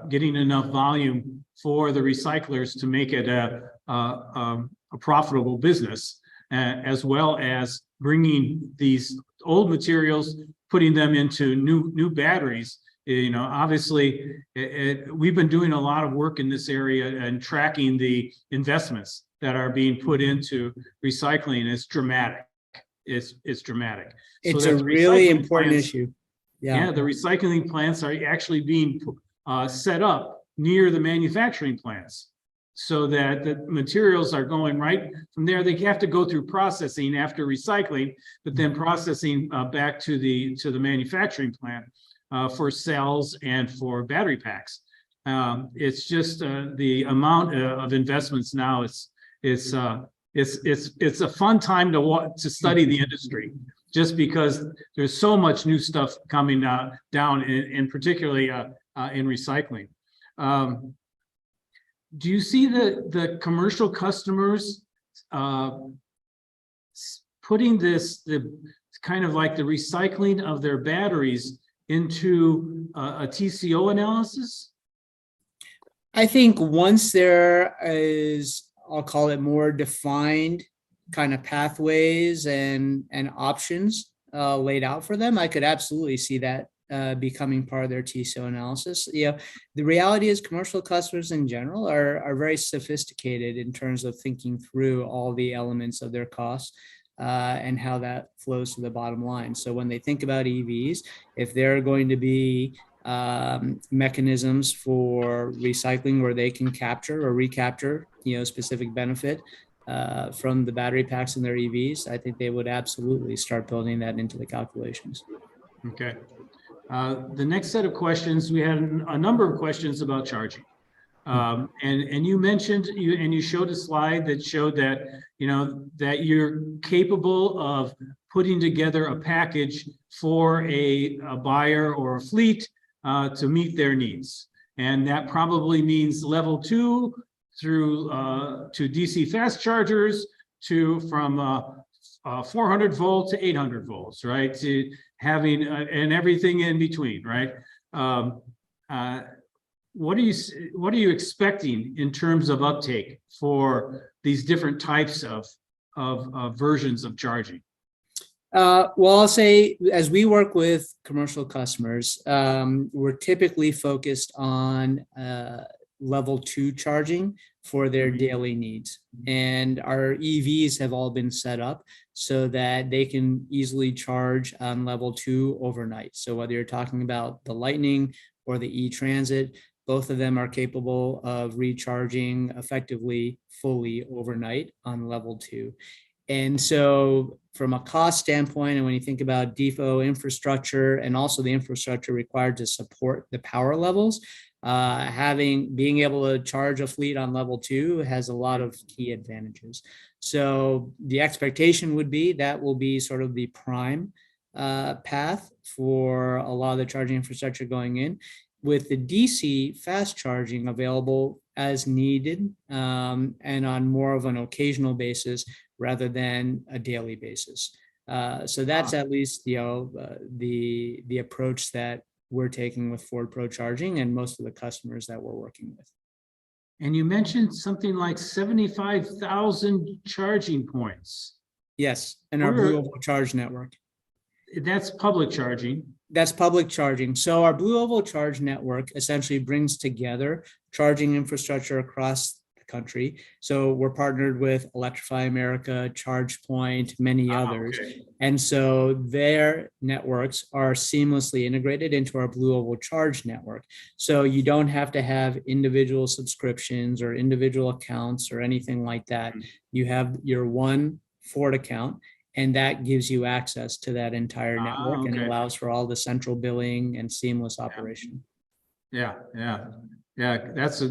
Getting enough volume for the recyclers to make it a profitable business, as well as bringing these old materials, putting them into new batteries. Obviously, we've been doing a lot of work in this area and tracking the investments that are being put into recycling. It's dramatic. is dramatic. It's that a the really recycling important plants- issue. Yeah, the recycling plants are actually being set up near the manufacturing plants, so that the materials are going right from there. They have to go through processing after recycling, but then processing back to the manufacturing plant for cells and for battery packs. It's just the amount of investments now. It's a fun time to study the industry, just because there's so much new stuff coming down, and particularly in recycling. Do you see the commercial customers putting the kind of like the recycling of their batteries into a TCO analysis? I think once there is, I'll call it more defined kind of pathways and options laid out for them, I could absolutely see that becoming part of their TCO analysis. The reality is commercial customers in general are very sophisticated in terms of thinking through all the elements of their costs and how that flows to the bottom line. So when they think about EVs, if they're going to be mechanisms for recycling where they can capture or recapture, specific benefit from the battery packs in their EVs, I think they would absolutely start building that into the calculations. Okay. The next set of questions, we had a number of questions about charging. And you mentioned, you showed a slide that showed that, that you're capable of putting together a package for a buyer or a fleet to meet their needs. And that probably means level 2 through to DC fast chargers from 400 volt to 800 volts, right? To having and everything in between, right? What are you expecting in terms of uptake for these different types of versions of charging? Well, I'll say as we work with commercial customers, we're typically focused on level 2 charging for their daily needs. And our EVs have all been set up so that they can easily charge on level 2 overnight. So whether you're talking about the Lightning or the E-Transit, both of them are capable of recharging effectively fully overnight on level 2. And so from a cost standpoint, and when you think about depot infrastructure and also the infrastructure required to support the power levels, being able to charge a fleet on level 2 has a lot of key advantages. So the expectation would be that will be sort of the prime path for a lot of the charging infrastructure going in, with the DC fast charging available as needed and on more of an occasional basis rather than a daily basis. So that's at least the approach that we're taking with Ford Pro Charging and most of the customers that we're working with. And you mentioned something like 75,000 charging points. Yes, and our Blue Oval Charge network. That's public charging. That's public charging. So our Blue Oval Charge network essentially brings together charging infrastructure across the country. So we're partnered with Electrify America, ChargePoint, many others. Okay. And so their networks are seamlessly integrated into our Blue Oval Charge network. So you don't have to have individual subscriptions or individual accounts or anything like that. You have your one Ford account, and that gives you access to that entire network and allows for all the central billing and seamless operation. Yeah. That's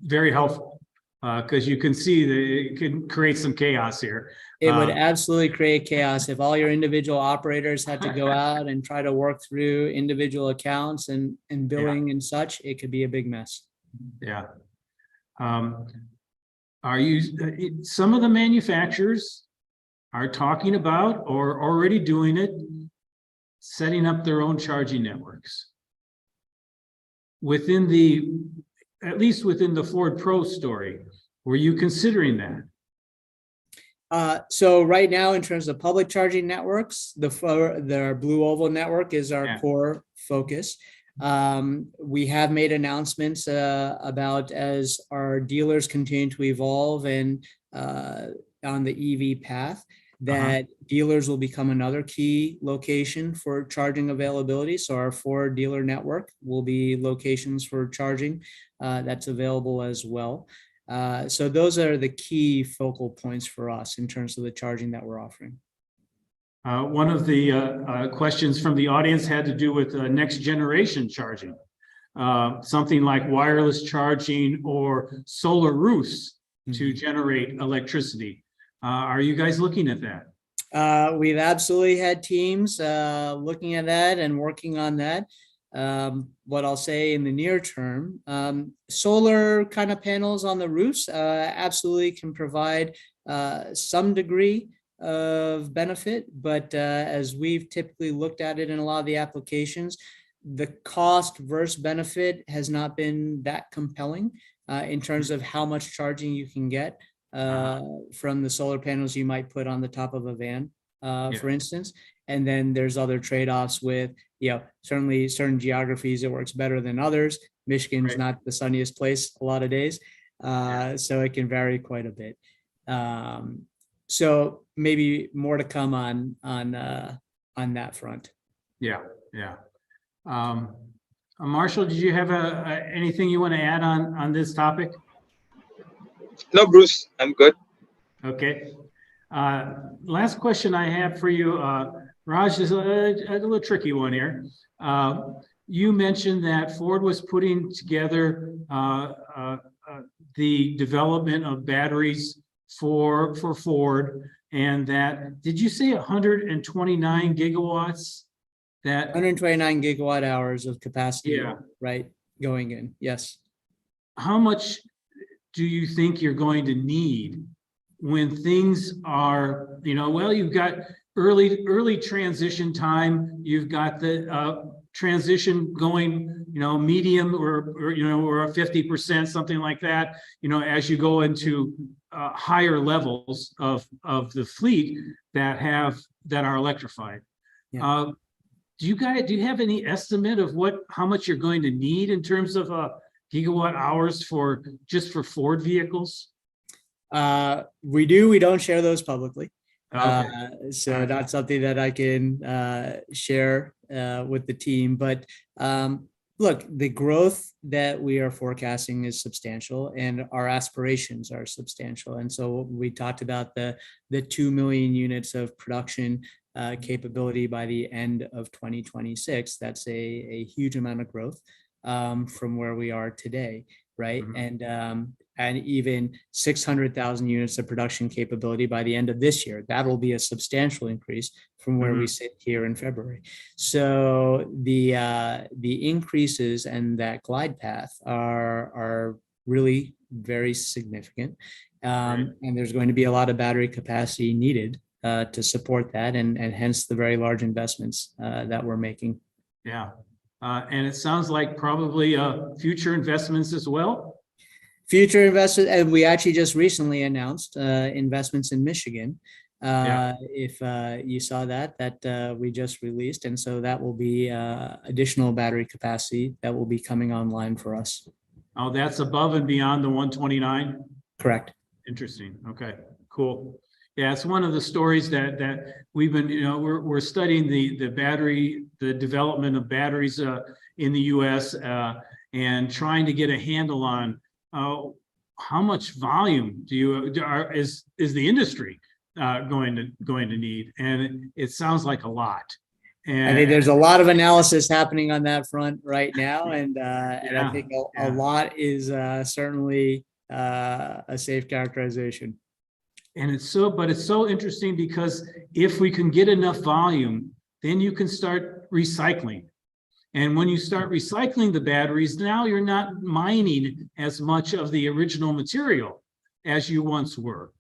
very helpful because you can see that it can create some chaos here. It would absolutely create chaos if all your individual operators had to go out and try to work through individual accounts and billing and such. It could be a big mess. Yeah. Are you some of the manufacturers are talking about or already doing it, setting up their own charging networks at least within the Ford Pro story? Were you considering that? So right now, in terms of public charging networks, the Blue Oval network is our core focus. We have made announcements about as our dealers continue to evolve and on the EV path, that dealers will become another key location for charging availability. So our Ford dealer network will be locations for charging that's available as well. So those are the key focal points for us in terms of the charging that we're offering. One of the questions from the audience had to do with next generation charging. Something like wireless charging or solar roofs to generate electricity. Are you guys looking at that? We've absolutely had teams looking at that and working on that. What I'll say in the near term, solar kind of panels on the roofs absolutely can provide some degree of benefit, but as we've typically looked at it in a lot of the applications, the cost versus benefit has not been that compelling in terms of how much charging you can get from the solar panels you might put on the top of a van, for instance. And then there's other trade-offs with, certainly certain geographies it works better than others. Michigan's not the sunniest place a lot of days, so it can vary quite a bit. So maybe more to come on that front. Yeah. Marshall, did you have anything you want to add on this topic? No, Bruce, I'm good. Okay. Last question I have for you, Raj, is a little tricky one here. You mentioned that Ford was putting together the development of batteries for Ford, and that, did you say 129 gigawatts? That 129 gigawatt hours of capacity, right, going in, yes. How much do you think you're going to need when things are, well, you've got early transition time, you've got the transition going, medium or 50%, something like that, as you go into higher levels of the fleet that are electrified. Do you have any estimate of how much you're going to need in terms of gigawatt hours just for Ford vehicles? We do. We don't share those publicly. Okay. So that's something that I can share with the team. But look, the growth that we are forecasting is substantial, and our aspirations are substantial. And so we talked about the 2 million units of production capability by the end of 2026. That's a huge amount of growth from where we are today, right? And even 600,000 units of production capability by the end of this year. That will be a substantial increase from where we sit here in February. So the increases and that glide path are really very significant. And there's going to be a lot of battery capacity needed to support that, and hence the very large investments that we're making. Yeah. And it sounds like probably future investments as well. Future investment, and we actually just recently announced investments in Michigan. If you saw that we just released, and so that will be additional battery capacity that will be coming online for us. Oh, that's above and beyond the 129? Correct. Interesting. Okay, cool. Yeah, it's one of the stories that we've been, we're studying the development of batteries in the U.S. And trying to get a handle on how much volume is the industry going to need, and it sounds like a lot. And I think there's a lot of analysis happening on that front right now, and I think a lot is certainly a safe characterization. And it's so interesting, because if we can get enough volume, then you can start recycling. And when you start recycling the batteries, now you're not mining as much of the original material as you once were.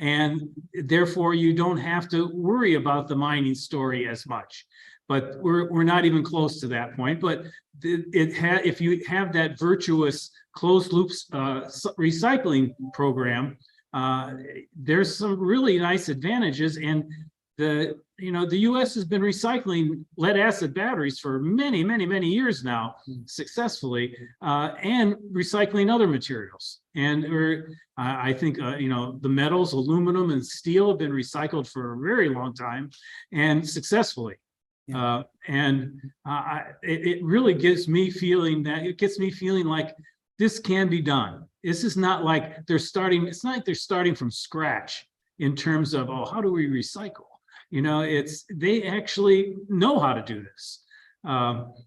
And therefore, you don't have to worry about the mining story as much. But we're not even close to that point. But if you have that virtuous closed loops recycling program, there's some really nice advantages. And the U.S. has been recycling lead acid batteries for many years now successfully, and recycling other materials. And I think the metals, aluminum and steel have been recycled for a very long time and successfully. Yeah. It really gets me feeling like this can be done. This is not like it's not like they're starting from scratch in terms of, oh, how do we recycle? They actually know how to do this.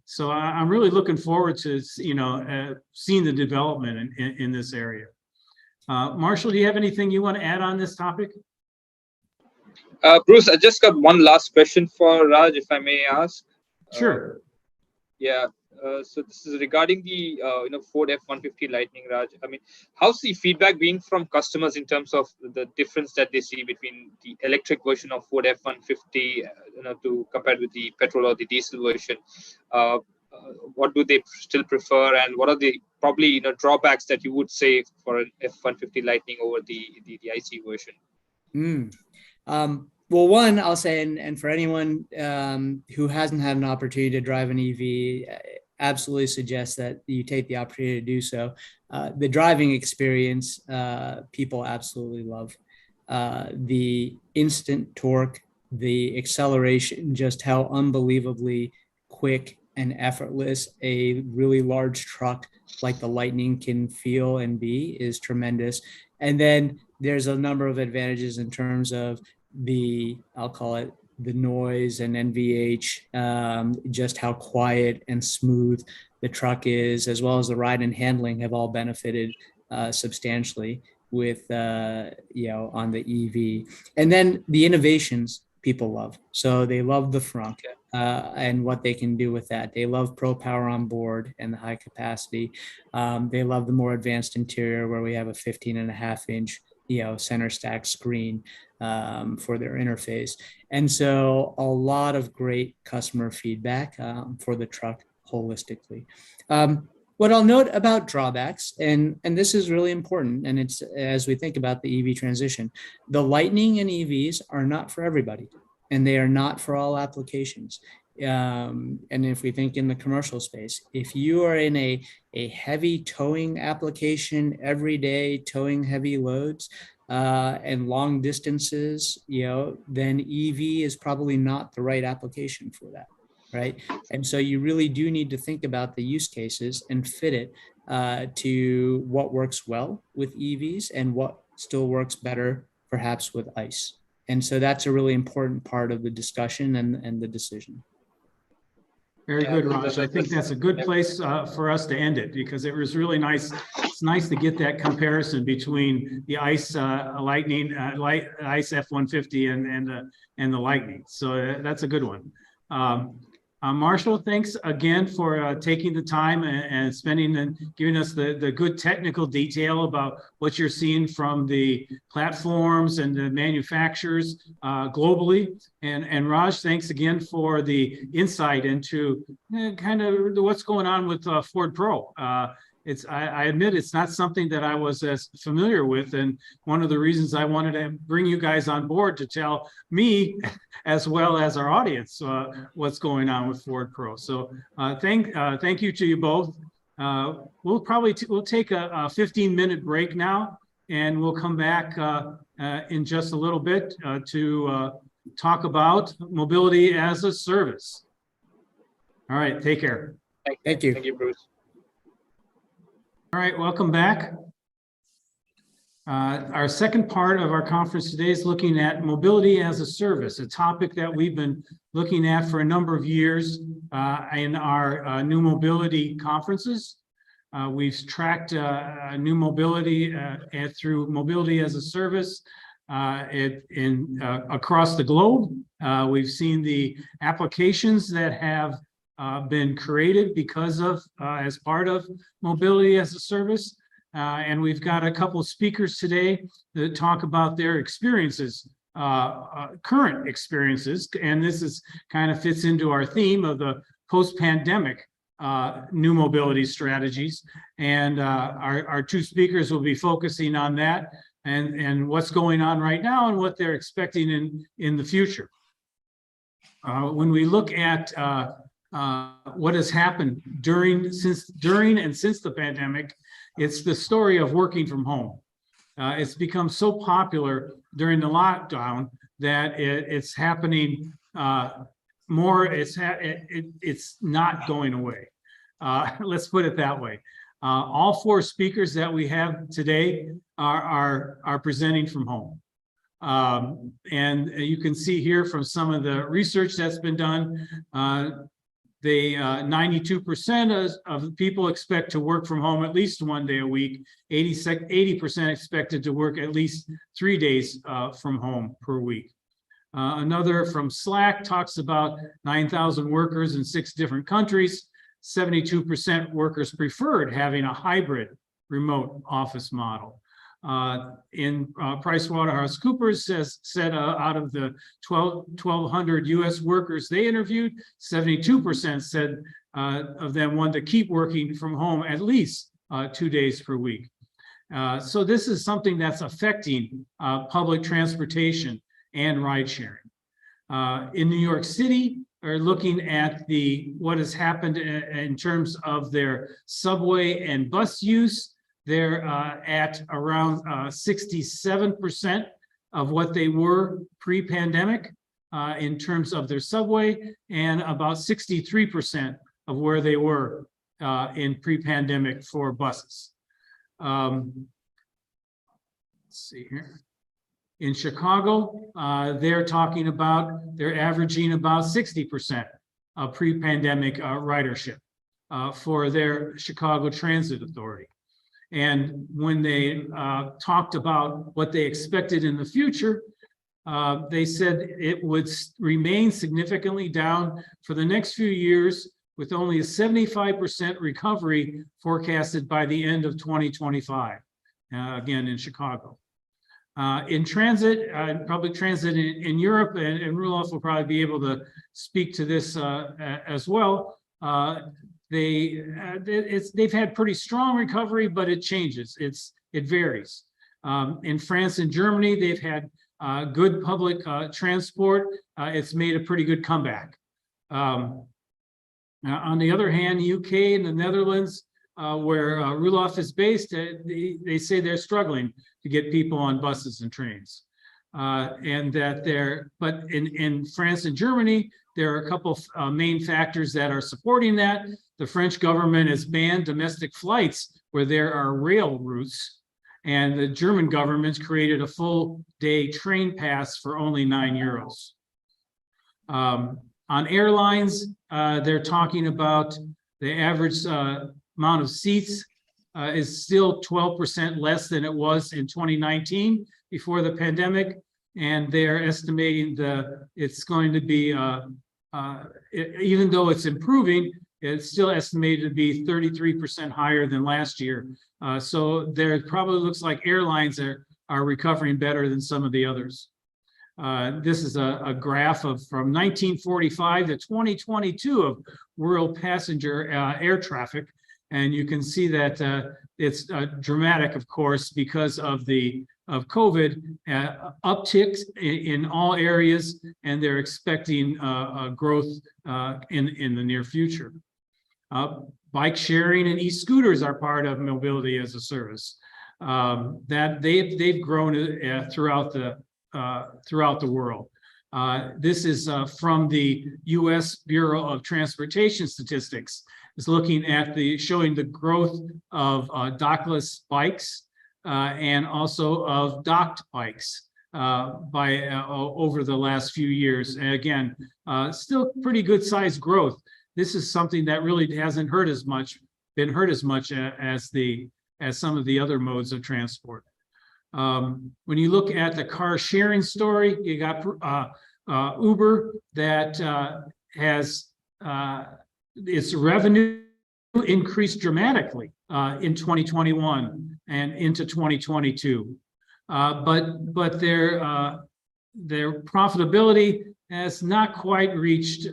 So I'm really looking forward to, seeing the development in this area. Marshall, do you have anything you want to add on this topic? Bruce, I just got one last question for Raj, if I may ask. Sure. So this is regarding the Ford F-150 Lightning, Raj. I mean, how's the feedback been from customers in terms of the difference that they see between the electric version of Ford F-150, to compared with the petrol or the diesel version? What do they still prefer, and what are the probably drawbacks that you would say for an F-150 Lightning over the IC version? Well, one, I'll say, and for anyone who hasn't had an opportunity to drive an EV, absolutely suggest that you take the opportunity to do so. The driving experience, people absolutely love. The instant torque, the acceleration, just how unbelievably quick and effortless a really large truck like the Lightning can feel and be is tremendous. And then there's a number of advantages in terms of I'll call it the noise and NVH, just how quiet and smooth the truck is, as well as the ride and handling have all benefited substantially with, on the EV. And then the innovations people love. So they love the frunk and what they can do with that. They love Pro Power on board and the high capacity. They love the more advanced interior where we have a 15.5-inch center stack screen for their interface. And so a lot of great customer feedback for the truck holistically. What I'll note about drawbacks, and this is really important, and it's as we think about the EV transition, the Lightning and EVs are not for everybody, and they are not for all applications. And if we think in the commercial space, if you are in a heavy towing application every day, towing heavy loads and long distances, then EV is probably not the right application for that, right? And so you really do need to think about the use cases and fit it to what works well with EVs and what still works better perhaps with ICE. And so that's a really important part of the discussion and the decision. Very good, Raj. I think that's a good place for us to end it, because it was really nice. It's nice to get that comparison between the ICE Lightning, ICE F-150 and the Lightning. So that's a good one. Marshall, thanks again for taking the time and spending and giving us the good technical detail about what you're seeing from the platforms and the manufacturers globally. And Raj, thanks again for the insight into kind of what's going on with Ford Pro. I admit it's not something that I was as familiar with, and one of the reasons I wanted to bring you guys on board to tell me as well as our audience what's going on with Ford Pro. So thank you to you both. We'll take a 15-minute break now, and we'll come back in just a little bit to talk about mobility as a service. All right, take care. Thank you. Thank you, Bruce. All right, welcome back. Our second part of our conference today is looking at mobility as a service, a topic that we've been looking at for a number of years in our new mobility conferences. We've tracked new mobility through mobility as a service across the globe. We've seen the applications that have been created because of as part of mobility as a service, and we've got a couple of speakers today that talk about their experiences, current experiences, and this is kind of fits into our theme of the post-pandemic new mobility strategies. And our two speakers will be focusing on that and what's going on right now and what they're expecting in the future. When we look at what has happened during and since the pandemic, it's the story of working from home. It's become so popular during the lockdown that it's happening more. It's not going away. Let's put it that way. All four speakers that we have today are presenting from home. And you can see here from some of the research that's been done, 92% of people expect to work from home at least one day a week. 80% expected to work at least 3 days from home per week. Another from Slack talks about 9,000 workers in 6 different countries. 72% workers preferred having a hybrid remote office model. In PricewaterhouseCoopers said out of the 1,200 US workers they interviewed, 72% said of them want to keep working from home at least 2 days per week. So this is something that's affecting public transportation and ride sharing. In New York City, are looking at what has happened in terms of their subway and bus use. They're at around 67% of what they were pre-pandemic in terms of their subway, and about 63% of where they were in pre-pandemic for buses. Let's see here. In Chicago, they're averaging about 60% of pre-pandemic ridership for their Chicago Transit Authority. And when they talked about what they expected in the future, they said it would remain significantly down for the next few years, with only a 75% recovery forecasted by the end of 2025, again in Chicago. In transit, public transit in Europe, and Roelof will probably be able to speak to this as well. They've had pretty strong recovery, but it changes. It varies. In France and Germany, they've had good public transport. It's made a pretty good comeback. On the other hand, UK and the Netherlands, where Roelof is based, they say they're struggling to get people on buses and trains. And that but in France and Germany, there are a couple of main factors that are supporting that. The French government has banned domestic flights where there are rail routes, and the German government's created a full day train pass for only €9. On airlines, they're talking about the average amount of seats is still 12% less than it was in 2019 before the pandemic, and they're estimating it's going to be, even though it's improving, it's still estimated to be 33% higher than last year. So there probably looks like airlines are recovering better than some of the others. This is a graph from 1945 to 2022 of world passenger air traffic. And you can see that it's dramatic, of course, because of COVID, upticks in all areas, and they're expecting growth in the near future. Bike sharing and e-scooters are part of mobility as a service. That they've grown throughout the world. This is from the U.S. Bureau of Transportation Statistics. Is looking at showing the growth of dockless bikes and also of docked bikes over the last few years. And again, still pretty good sized growth. This is something that really hasn't been hurt as much as some of the other modes of transport. When you look at the car sharing story, you got Uber that has its revenue increased dramatically in 2021 and into 2022, but their profitability has not quite reached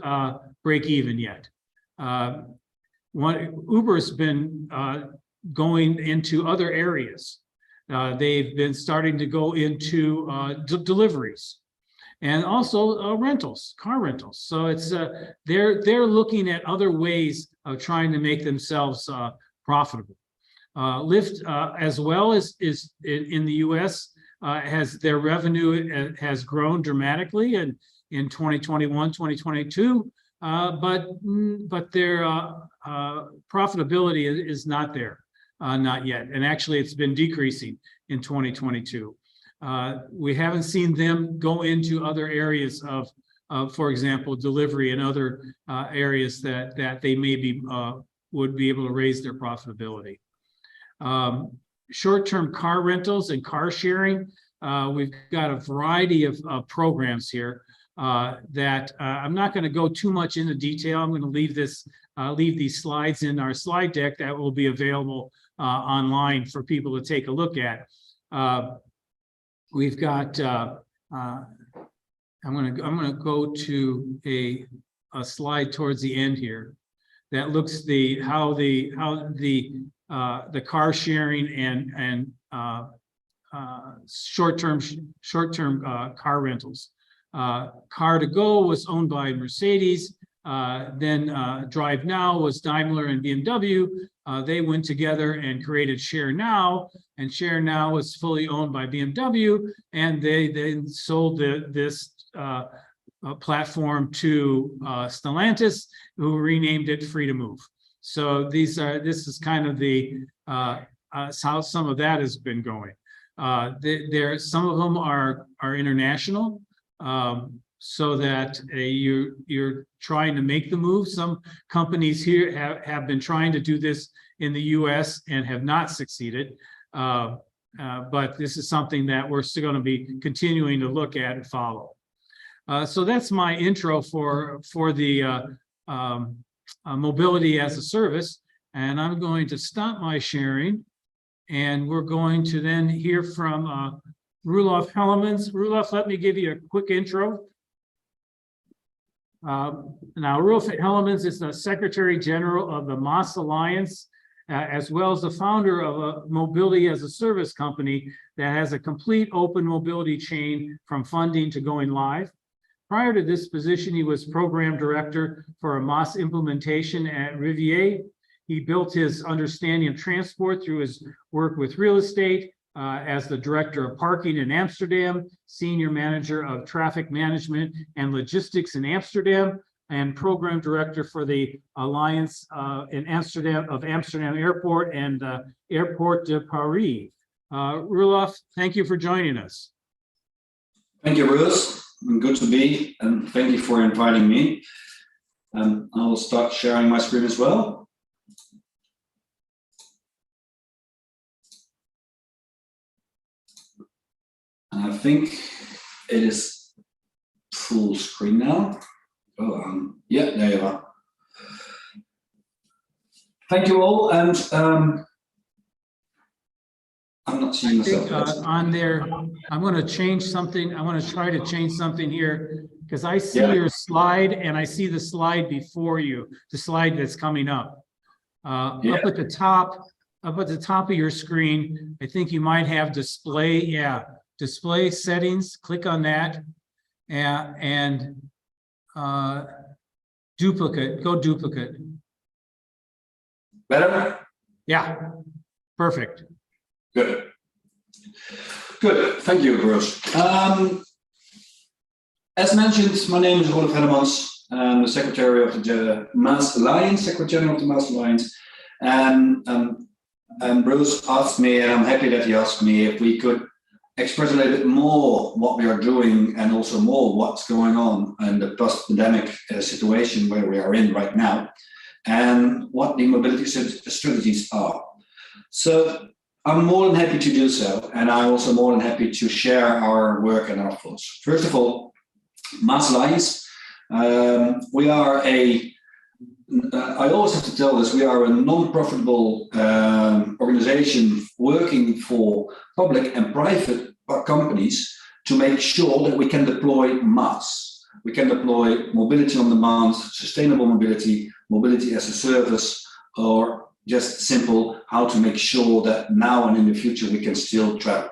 break even yet. Uber's been going into other areas. They've been starting to go into deliveries and also rentals, car rentals. So it's they're looking at other ways of trying to make themselves profitable. Lyft, as well as is in the U.S., has their revenue has grown dramatically in 2021, 2022, but their profitability is not there, not yet. And actually, it's been decreasing in 2022. We haven't seen them go into other areas of for example, delivery and other areas that they maybe would be able to raise their profitability. Short-term car rentals and car sharing. We've got a variety of programs here that I'm not going to go too much into detail. I'm going to leave these slides in our slide deck that will be available online for people to take a look at. We've got. I'm going to go to a slide towards the end here that looks how the car sharing and short-term car rentals. Car2Go was owned by Mercedes. Then Drive Now was Daimler and BMW. They went together and created Share Now, and Share Now was fully owned by BMW, and they then sold this platform to Stellantis, who renamed it Free2Move. So this is kind of how some of that has been going. Some of them are international, so that you're trying to make the move. Some companies here have been trying to do this in the U.S. and have not succeeded. But this is something that we're still going to be continuing to look at and follow. So that's my intro for the mobility as a service. And I'm going to stop my sharing. And we're going to then hear from Roelof Hellemans. Roelof, let me give you a quick intro. Now, Roelof Hellemans is the Secretary General of the MAS Alliance, as well as the founder of a mobility as a service company that has a complete open mobility chain from funding to going live. Prior to this position, he was program director for a MAS implementation at Rivier. He built his understanding of transport through his work with real estate as the director of parking in Amsterdam, senior manager of traffic management and logistics in Amsterdam, and program director for the Alliance in Amsterdam Airport and Airport de Paris. Roelof, thank you for joining us. Thank you, Bruce. Good to be, and thank you for inviting me. I will start sharing my screen as well. And I think it is full screen now. Oh, yeah, there you are. Thank you all, and I'm not seeing myself. On there, I'm going to change something. I want to try to change something here because I see your slide and I see the slide before you, the slide that's coming up. Up at the top of your screen, I think you might have display. Yeah, display settings. Click on that, and duplicate. Go duplicate. Better? Yeah, perfect. Good. Good. Thank you, Bruce. As mentioned, my name is Roelof Hellemans. I'm the secretary of the MAS Alliance, Secretary General of the MAS Alliance. And Bruce asked me, and I'm happy that he asked me, if we could express a little bit more what we are doing and also more what's going on in the post-pandemic situation where we are in right now and what the mobility strategies are. So I'm more than happy to do so, and I'm also more than happy to share our work and our thoughts. First of all, MAS Alliance, we are I always have to tell this, we are a non-profitable organization working for public and private companies to make sure that we can deploy MAS. We can deploy mobility on demand, sustainable mobility, mobility as a service, or just simple how to make sure that now and in the future we can still travel.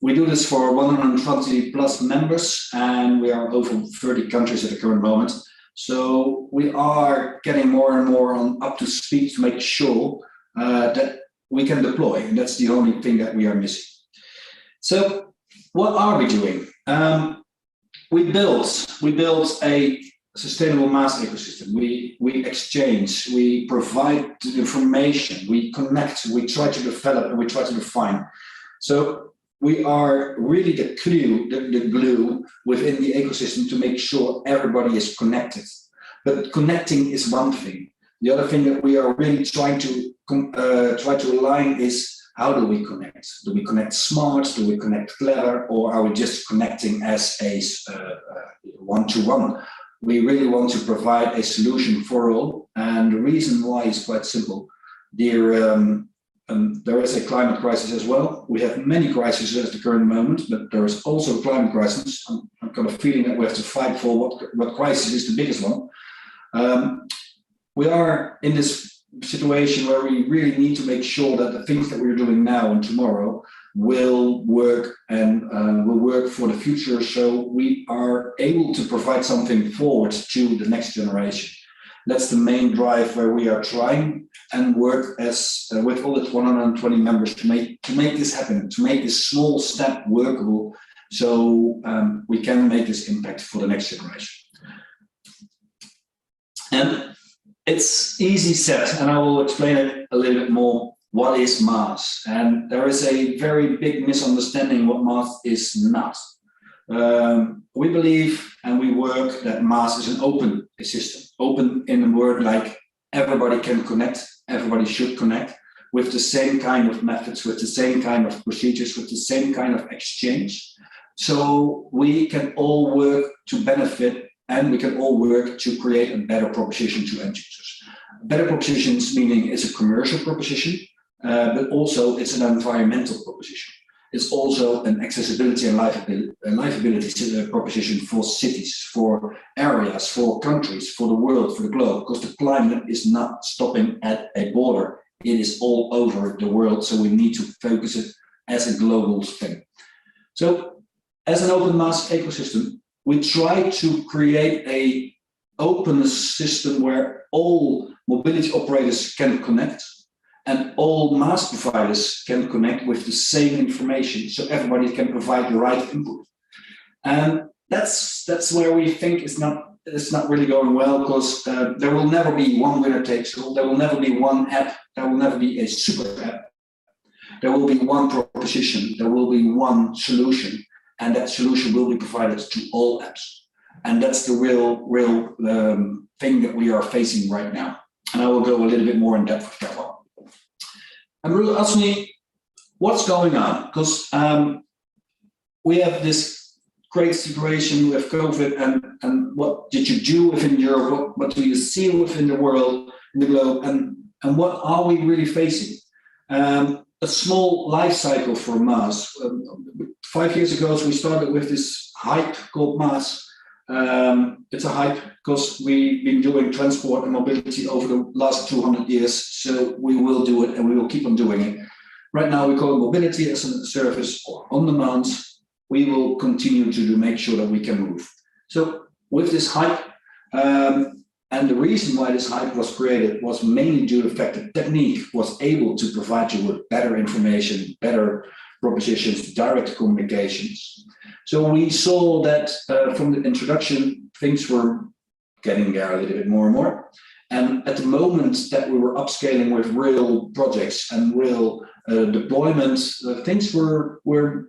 We do this for 120 plus members, and we are over 30 countries at the current moment. So we are getting more and more up to speed to make sure that we can deploy, and that's the only thing that we are missing. So what are we doing? We built a sustainable MaaS ecosystem. We exchange, we provide information, we connect, we try to develop, and we try to define. So we are really the glue within the ecosystem to make sure everybody is connected. But connecting is one thing. The other thing that we are really trying to align is, how do we connect? Do we connect smart? Do we connect clever? Or are we just connecting as a one-to-one? We really want to provide a solution for all. And the reason why is quite simple. There is a climate crisis as well. We have many crises at the current moment, but there is also a climate crisis. I've got a feeling that we have to fight for what crisis is the biggest one. We are in this situation where we really need to make sure that the things that we're doing now and tomorrow will work and will work for the future, so we are able to provide something forward to the next generation. That's the main drive where we are trying and work as with all its 120 members to make this happen, to make this small step workable, so we can make this impact for the next generation. And it's easy said, and I will explain it a little bit more. What is MaaS? And there is a very big misunderstanding what MaaS is not. We believe and we work that MaaS is an open system. Open in a word like everybody can connect, everybody should connect with the same kind of methods, with the same kind of procedures, with the same kind of exchange. So we can all work to benefit, and we can all work to create a better proposition to end users. Better propositions meaning it's a commercial proposition, but also it's an environmental proposition. It's also an accessibility and livability proposition for cities, for areas, for countries, for the world, for the globe, because the climate is not stopping at a border. It is all over the world, so we need to focus it as a global thing. So as an open MaaS ecosystem, we try to create an open system where all mobility operators can connect, and all MaaS providers can connect with the same information, so everybody can provide the right input. And that's where we think it's not really going well, because there will never be one winner takes all. There will never be one app. There will never be a super app. There will be one proposition. There will be one solution, and that solution will be provided to all apps. And that's the real thing that we are facing right now. And I will go a little bit more in depth with that one. And Ruud asked me, what's going on? Because we have this great situation with COVID, and what did you do within Europe? What do you see within the world, in the globe, and what are we really facing? A small life cycle for MaaS. 5 years ago, we started with this hype called MaaS. It's a hype because we've been doing transport and mobility over the last 200 years, so we will do it and we will keep on doing it. Right now we call it mobility as a service or on demand. We will continue to make sure that we can move. So with this hype, and the reason why this hype was created was mainly due to the fact that Technique was able to provide you with better information, better propositions, direct communications. So we saw that from the introduction, things were getting there a little bit more and more. And at the moment that we were upscaling with real projects and real deployments, things were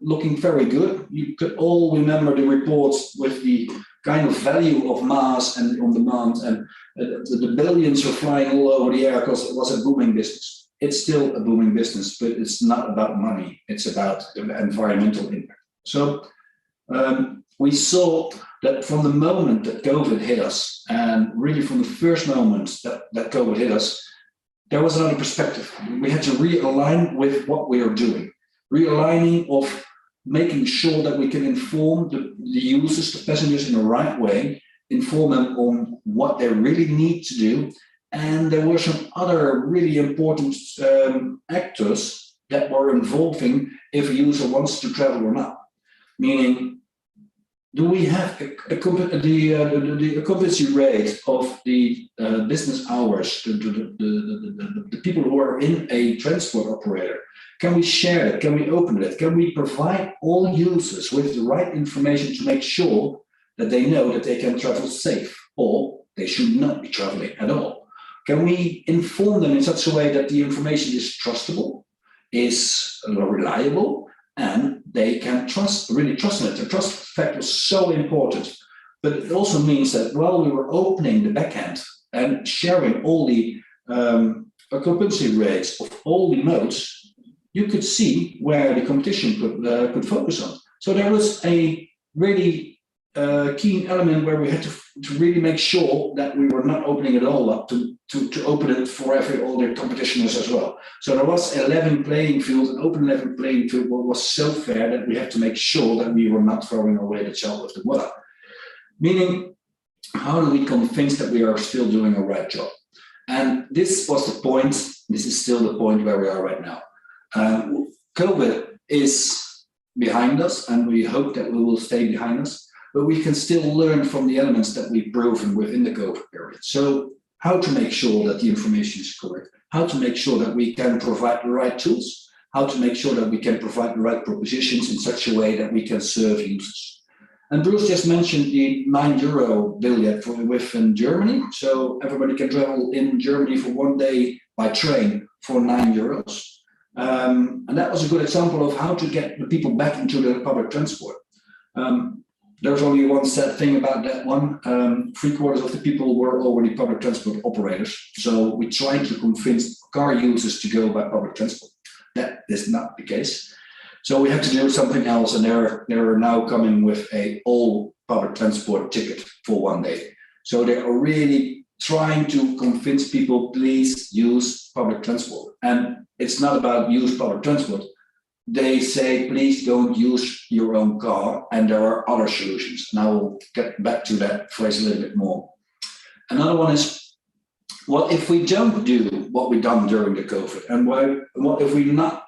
looking very good. You could all remember the reports with the kind of value of MaaS and on demand, and the billions were flying all over the air because it was a booming business. It's still a booming business, but it's not about money. It's about the environmental impact. So we saw that from the moment that COVID hit us, and really from the first moment that COVID hit us, there was another perspective. We had to realign with what we are doing. Realigning of making sure that we can inform the users, the passengers in the right way, inform them on what they really need to do, And there were some other really important actors that were involving if a user wants to travel or not. Meaning, do we have the occupancy rate of the business hours, the people who are in a transport operator? Can we share it? Can we open it? Can we provide all users with the right information to make sure that they know that they can travel safe, or they should not be traveling at all? Can we inform them in such a way that the information is trustable, is reliable, and they can really trust in it? The trust factor is so important. But it also means that while we were opening the backend and sharing all the occupancy rates of all the modes, you could see where the competition could focus on. So there was a really key element where we had to really make sure that we were not opening it all up to open it for all the competitioners as well. So there was a level playing field, an open level playing field, what was so fair that we had to make sure that we were not throwing away the child with the water. Meaning, how do we convince that we are still doing a right job? And this was the point, this is still the point where we are right now. COVID is behind us, and we hope that we will stay behind us, but we can still learn from the elements that we've proven within the COVID period. So how to make sure that the information is correct, how to make sure that we can provide the right tools, how to make sure that we can provide the right propositions in such a way that we can serve users. And Bruce just mentioned the €9 billet within Germany. So everybody can travel in Germany for 1 day by train for €9. And that was a good example of how to get the people back into the public transport. There's only one sad thing about that one. 3/4 of the people were already public transport operators. So we tried to convince car users to go by public transport. That is not the case. So we had to do something else, and they're now coming with a all public transport ticket for 1 day. So they are really trying to convince people, please use public transport. And it's not about use public transport. They say, please don't use your own car, and there are other solutions. Now we'll get back to that phrase a little bit more. Another one is, what if we don't do what we've done during the COVID? And what if we're not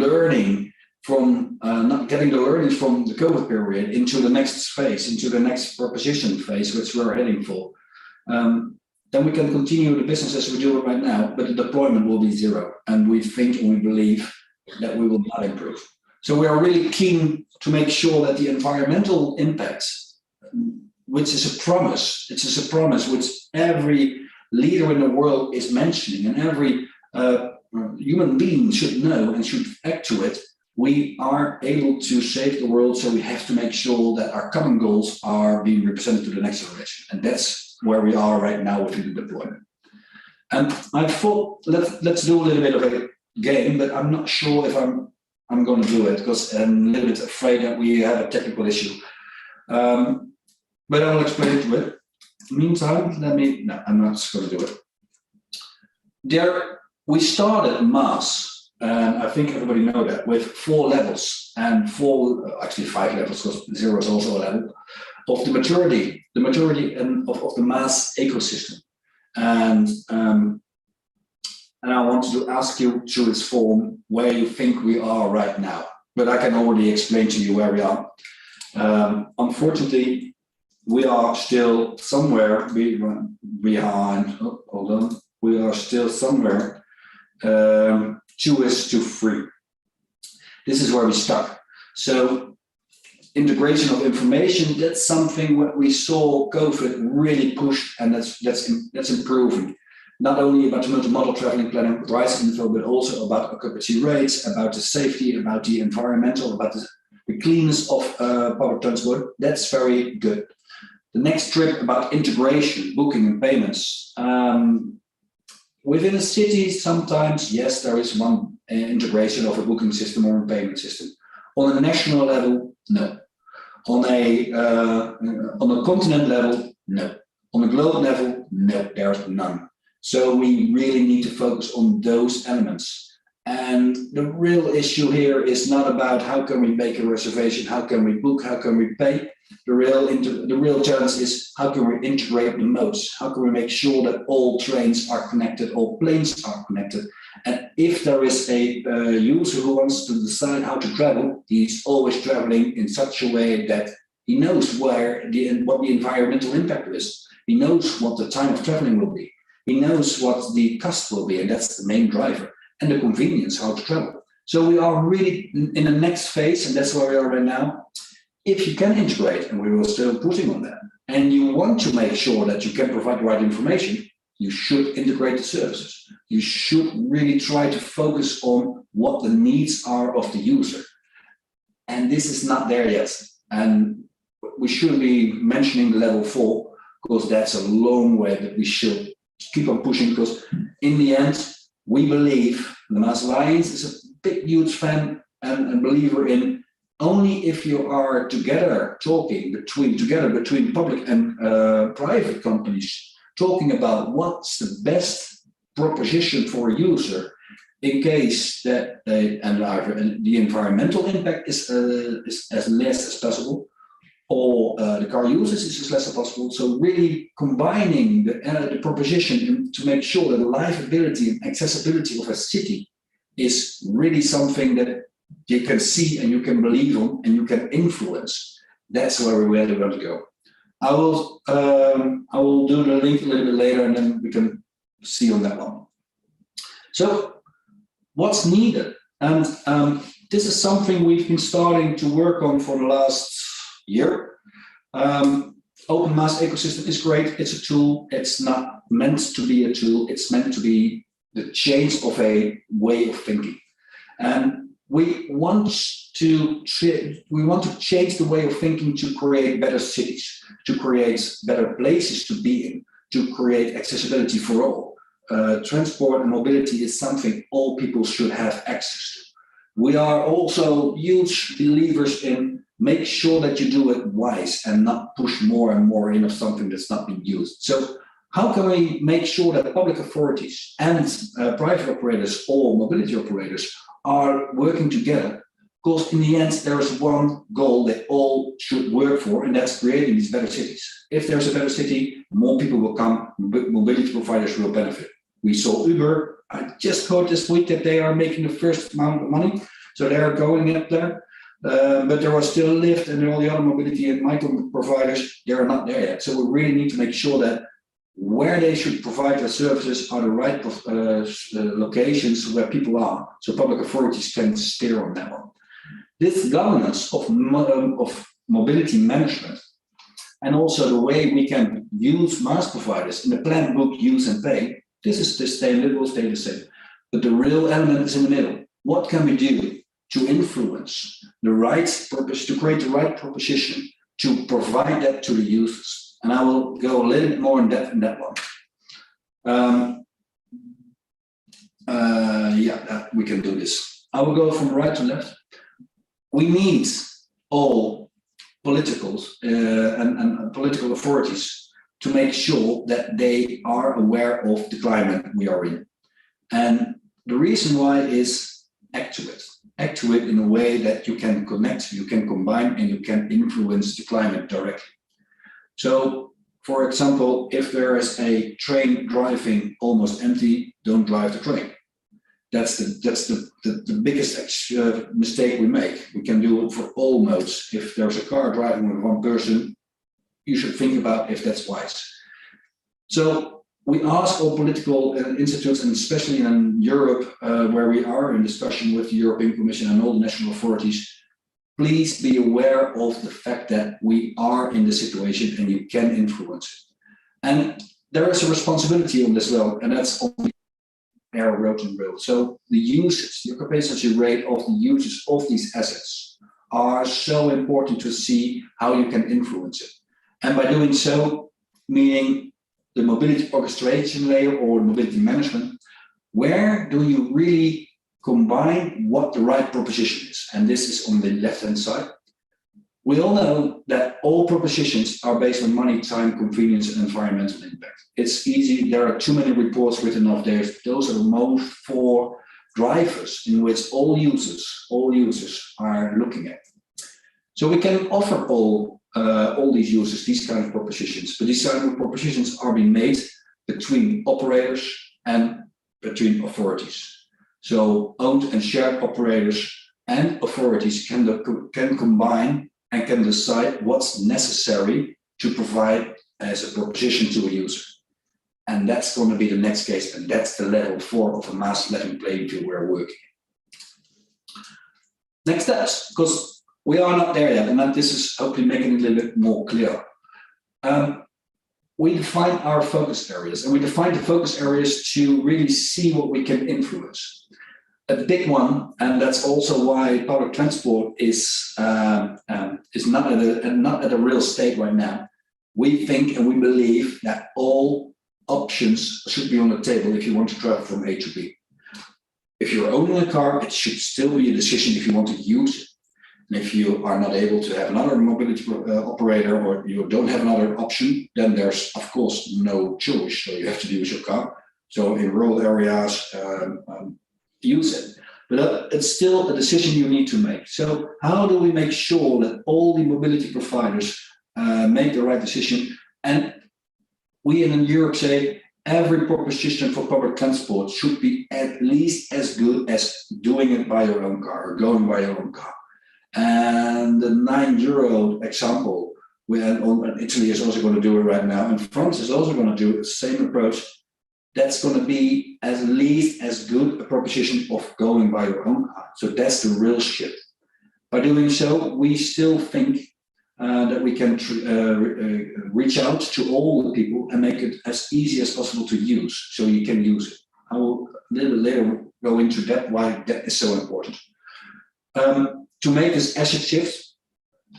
learning from, not getting the learnings from the COVID period into the next phase, into the next proposition phase, which we're heading for? Then we can continue the business as we do it right now, but the deployment will be zero. And we think and we believe that we will not improve. So we are really keen to make sure that the environmental impacts, which is a promise, it's a promise which every leader in the world is mentioning, and every human being should know and should act to it. We are able to save the world, so we have to make sure that our common goals are being represented to the next generation. And that's where we are right now within the deployment. And I thought, let's do a little bit of a game, but I'm not sure if I'm going to do it, because I'm a little bit afraid that we have a technical issue. But I'll explain it to it. Meantime, no, I'm not going to do it. We started MAS, and I think everybody know that, with 4 levels, and actually 5 levels, because 0 is also a level, of the maturity of the MAS ecosystem. And I wanted to ask you through this form where you think we are right now. But I can already explain to you where we are. Unfortunately, we are still somewhere behind. Oh, hold on. We are still somewhere 2:3. This is where we stuck. So integration of information, that's something what we saw COVID really pushed, and that's improving. Not only about the multimodal traveling planning price info, but also about occupancy rates, about the safety, about the environmental, about the cleanness of public transport. That's very good. The next trip about integration, booking and payments. Within a city, sometimes, yes, there is one integration of a booking system or a payment system. On a national level, no. On a continent level, no. On a global level, no, there's none. So we really need to focus on those elements. And the real issue here is not about how can we make a reservation, how can we book, how can we pay. The real challenge is how can we integrate the modes? How can we make sure that all trains are connected, all planes are connected? And if there is a user who wants to decide how to travel, he's always traveling in such a way that he knows what the environmental impact is. He knows what the time of traveling will be. He knows what the cost will be, and that's the main driver. And the convenience, how to travel. So we are really in the next phase, and that's where we are right now. If you can integrate, and we will still putting on that, and you want to make sure that you can provide the right information, you should integrate the services. You should really try to focus on what the needs are of the user. And this is not there yet. And we should be mentioning level 4, because that's a long way that we should keep on pushing, because in the end, we believe, the Maas Alliance is a big, huge fan and believer in only if you are together talking between public and private companies, talking about what's the best proposition for a user in case that the environmental impact is as less as possible, or the car users is as less as possible. So really combining the proposition to make sure that the livability and accessibility of a city is really something that you can see and you can believe on and you can influence. That's where we really want to go. I will do the link a little bit later, and then we can see on that one. So what's needed? And this is something we've been starting to work on for the last year. Open Maas ecosystem is great. It's a tool. It's not meant to be a tool. It's meant to be the change of a way of thinking. And we want to change the way of thinking to create better cities, to create better places to be in, to create accessibility for all. Transport and mobility is something all people should have access to. We are also huge believers in make sure that you do it wise and not push more and more in of something that's not being used. So how can we make sure that public authorities and private operators or mobility operators are working together? Because in the end, there is one goal that all should work for, and that's creating these better cities. If there's a better city, more people will come, mobility providers will benefit. We saw Uber. I just heard this week that they are making the first amount of money, so they are going up there. But there was still Lyft and all the other mobility and micro providers, they are not there yet. So we really need to make sure that where they should provide their services are the right locations where people are, so public authorities can steer on that one. This governance of mobility management, and also the way we can use Maas providers in the plan, book, use and pay, this is the same, it will stay the same. But the real element is in the middle. What can we do to influence the right purpose, to create the right proposition, to provide that to the users? And I will go a little bit more in depth in that one. We can do this. I will go from right to left. We need all politicals and political authorities to make sure that they are aware of the climate we are in. And the reason why is act to it. Act to it in a way that you can connect, you can combine, and you can influence the climate directly. So, for example, if there is a train driving almost empty, don't drive the train. That's the biggest mistake we make. We can do it for all modes. If there's a car driving with one person, you should think about if that's wise. So we ask all political institutes, and especially in Europe, where we are in discussion with the European Commission and all the national authorities, please be aware of the fact that we are in the situation and you can influence it. And there is a responsibility on this level, and that's on the air, road and rail. So the usage, the occupancy rate of the users of these assets are so important to see how you can influence it. And by doing so, meaning the mobility orchestration layer or mobility management, where do you really combine what the right proposition is? And this is on the left-hand side. We all know that all propositions are based on money, time, convenience, and environmental impact. It's easy. There are too many reports written of this. Those are the most four drivers in which all users are looking at. So we can offer all these users these kind of propositions, but these kind of propositions are being made between operators and between authorities. So owned and shared operators and authorities can combine and can decide what's necessary to provide as a proposition to a user. And that's going to be the next case, and that's the level 4 of a mass level playing field we're working. Next steps, because we are not there yet, and this is hopefully making it a little bit more clear. We define our focus areas, and we define the focus areas to really see what we can influence. A big one, and that's also why public transport is not at a real state right now. We think and we believe that all options should be on the table if you want to travel from A to B. If you're owning a car, it should still be a decision if you want to use it. And if you are not able to have another mobility operator, or you don't have another option, then there's of course no choice. So you have to use your car. So in rural areas, use it. But it's still a decision you need to make. So how do we make sure that all the mobility providers make the right decision? And we in Europe say every proposition for public transport should be at least as good as doing it by your own car or going by your own car. And the €9 example, Italy is also going to do it right now, and France is also going to do the same approach. That's going to be at least as good a proposition of going by your own car. So that's the real shift. By doing so, we still think that we can reach out to all the people and make it as easy as possible to use, so you can use it. I will a little bit later go into that, why that is so important. To make this asset shift,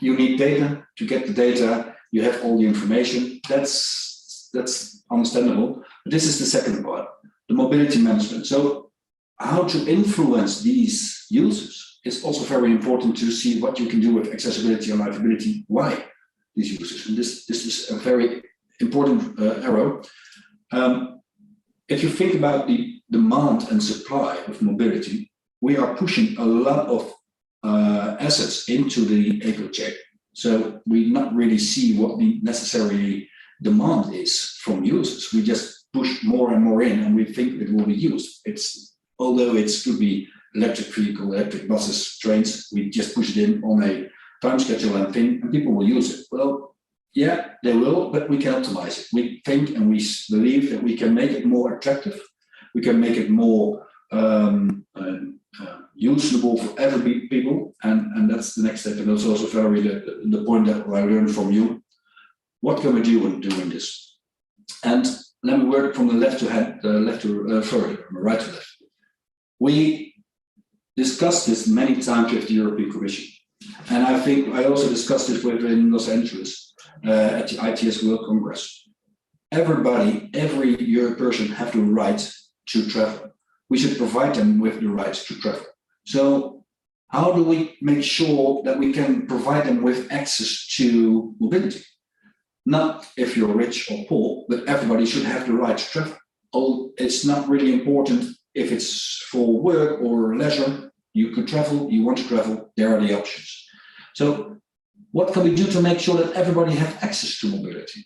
you need data. To get the data, you have all the information. That's understandable. But this is the second part, the mobility management. So how to influence these users is also very important, to see what you can do with accessibility and livability. Why these users? And this is a very important arrow. If you think about the demand and supply of mobility, we are pushing a lot of assets into the eco chain. So we not really see what the necessary demand is from users. We just push more and more in, and we think it will be used. Although it could be electric vehicle, electric buses, trains, we just push it in on a time schedule and thing, and people will use it. Well, yeah, they will, but we can optimize it. We think and we believe that we can make it more attractive. We can make it more usable for every people, and that's the next step. And that's also very the point that I learned from you. What can we do when doing this? And let me work from the left to right to left. We discussed this many times with the European Commission, and I think I also discussed it in Los Angeles at the ITS World Congress. Every European person have the right to travel. We should provide them with the right to travel. So how do we make sure that we can provide them with access to mobility? Not if you're rich or poor, but everybody should have the right to travel. It's not really important if it's for work or leisure. You could travel, you want to travel, there are the options. So what can we do to make sure that everybody has access to mobility?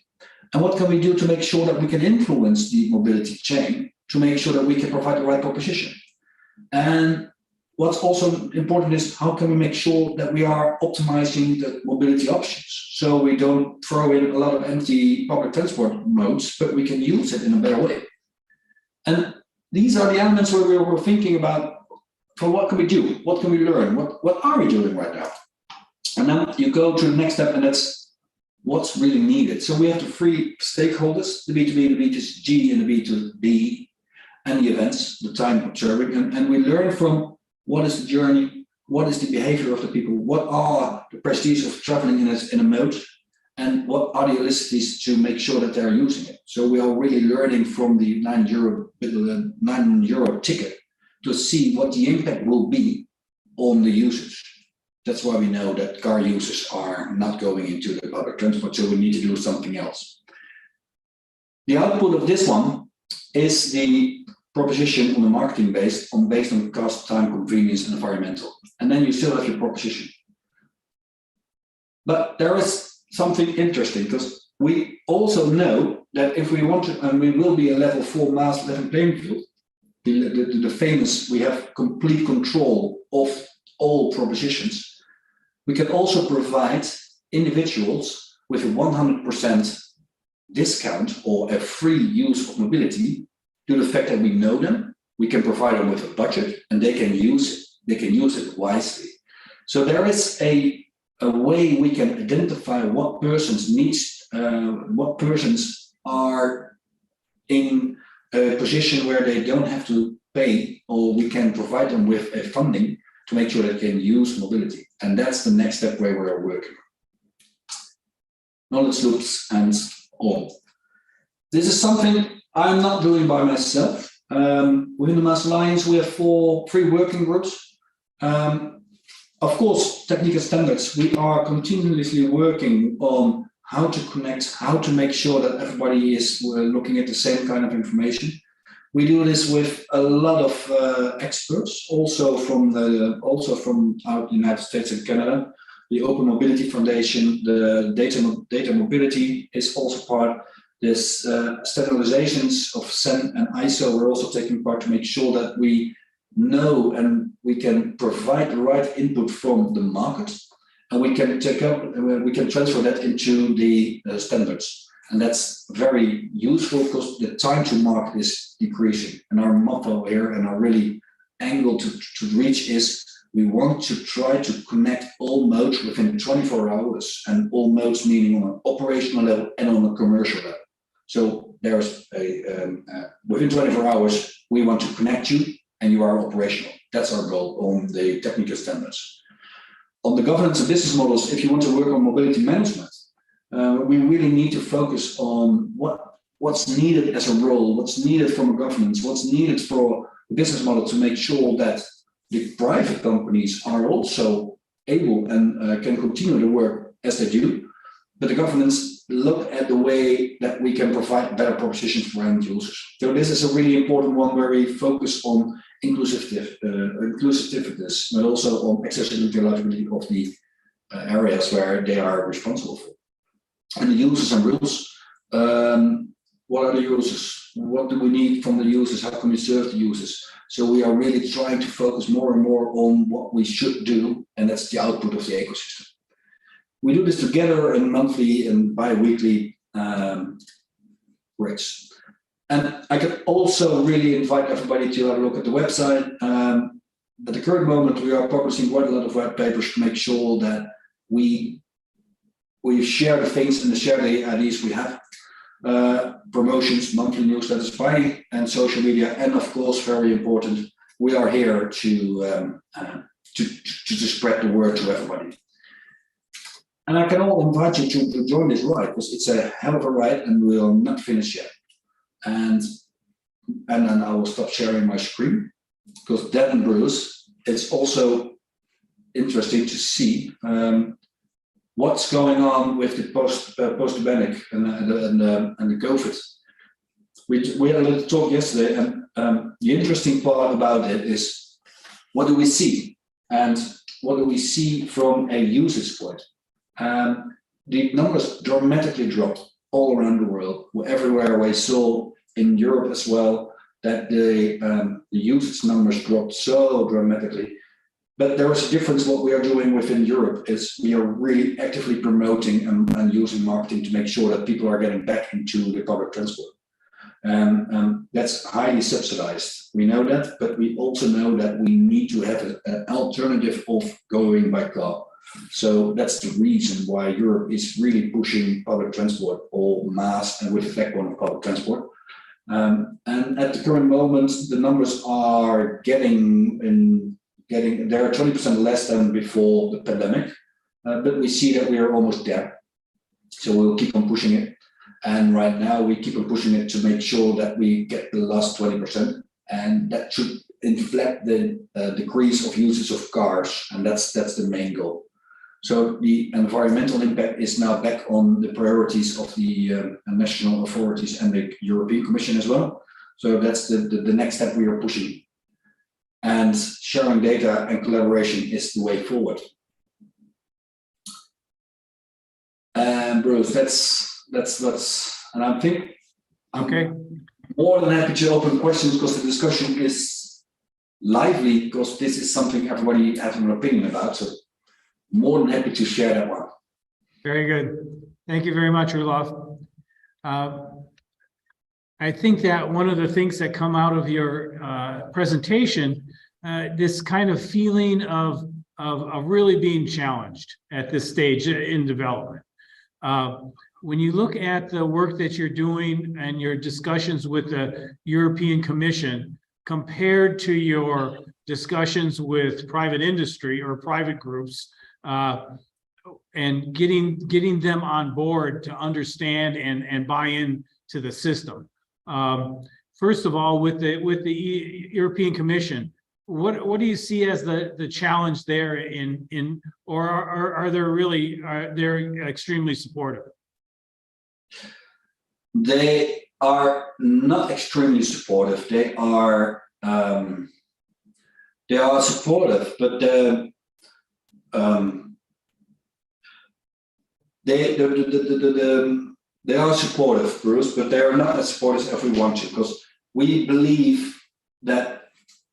And what can we do to make sure that we can influence the mobility chain to make sure that we can provide the right proposition? And what's also important is how can we make sure that we are optimizing the mobility options, so we don't throw in a lot of empty public transport modes, but we can use it in a better way. And these are the elements where we were thinking about, for what can we do? What can we learn? What are we doing right now? And then you go to the next step, and that's what's really needed. So we have the three stakeholders, the B2B, the B2G, and the B2B, and the events, the time observing, and we learn from what is the journey, what is the behavior of the people, what are the prestige of traveling in a mode, and what are the elicities to make sure that they're using it. So we are really learning from the €9 ticket to see what the impact will be on the users. That's why we know that car users are not going into the public transport, so we need to do something else. The output of this one is the proposition on the marketing based on cost, time, convenience, and environmental. And then you still have your proposition. But there is something interesting, because we also know that if we want to, and we will be a level 4 mass level playing field, the famous, we have complete control of all propositions. We can also provide individuals with a 100% discount or a free use of mobility due to the fact that we know them. We can provide them with a budget, and they can use it wisely. So there is a way we can identify what persons needs, what persons are in a position where they don't have to pay, or we can provide them with a funding to make sure they can use mobility. And that's the next step where we're working. Knowledge loops and all. This is something I'm not doing by myself. Within the Mass Alliance, we have 3 working groups. Of course, technical standards, we are continuously working on how to connect, how to make sure that everybody is looking at the same kind of information. We do this with a lot of experts, also from out the United States and Canada. The Open Mobility Foundation, the data mobility is also part. This standardizations of CEN and ISO, we're also taking part to make sure that we know and we can provide the right input from the market, and we can transfer that into the standards. And that's very useful because the time to market is decreasing. And our motto here and our really angle to reach is we want to try to connect all modes within 24 hours, and all modes meaning on an operational level and on a commercial level. So there's within 24 hours, we want to connect you and you are operational. That's our goal on the technical standards. On the governance and business models, if you want to work on mobility management, we really need to focus on what's needed as a role, what's needed from a governance, what's needed for the business model to make sure that the private companies are also able and can continue to work as they do. But the governance look at the way that we can provide better propositions for end users. So this is a really important one where we focus on inclusivity, but also on accessibility and livability of the areas where they are responsible for. And the users and rules. What are the users? What do we need from the users? How can we serve the users? So we are really trying to focus more and more on what we should do, and that's the output of the ecosystem. We do this together in monthly and bi-weekly grids. And I can also really invite everybody to have a look at the website. At the current moment, we are publishing quite a lot of white papers to make sure that we share the things and share the ideas we have. Promotions, monthly newsletters, and social media, and of course, very important, we are here to spread the word to everybody. And I can all invite you to join this ride, because it's a hell of a ride, and we'll not finish yet. And then I will stop sharing my screen, because that and Bruce, it's also interesting to see what's going on with the post-pandemic and the COVID. We had a little talk yesterday, and the interesting part about it is, what do we see? And what do we see from a user's point? The numbers dramatically dropped all around the world. Everywhere we saw in Europe as well, that the usage numbers dropped so dramatically. But there is a difference. What we are doing within Europe is we are really actively promoting and using marketing to make sure that people are getting back into the public transport. That's highly subsidized. We know that, but we also know that we need to have an alternative of going by car. So that's the reason why Europe is really pushing public transport or mass and with the backbone of public transport. And at the current moment, the numbers are they are 20% less than before the pandemic, but we see that we are almost there. So we'll keep on pushing it. And right now we keep on pushing it to make sure that we get the last 20%, and that should inflect the decrease of usage of cars, and that's the main goal. So the environmental impact is now back on the priorities of the national authorities and the European Commission as well. So that's the next step we are pushing. And sharing data and collaboration is the way forward. And Bruce, that's and I think Okay. more than happy to open questions because the discussion is lively because this is something everybody has an opinion about. So more than happy to share that one. Very good. Thank you very much, Roelof. I think that one of the things that come out of your presentation, this kind of feeling of really being challenged at this stage in development. When you look at the work that you're doing and your discussions with the European Commission compared to your discussions with private industry or private groups, and getting them on board to understand and buy in to the system. First of all, with the European Commission, what do you see as the challenge there or are there really they're extremely supportive? They are not extremely supportive. They are supportive, but they are supportive, Bruce, but they are not as supportive as we want to, because we believe that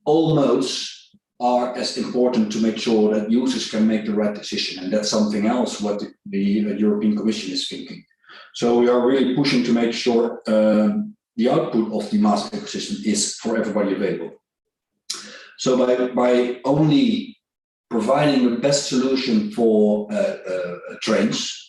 all modes are as important to make sure that users can make the right decision, and that's something else what the European Commission is thinking. So we are really pushing to make sure the output of the mass ecosystem is for everybody available. So by only providing the best solution for trains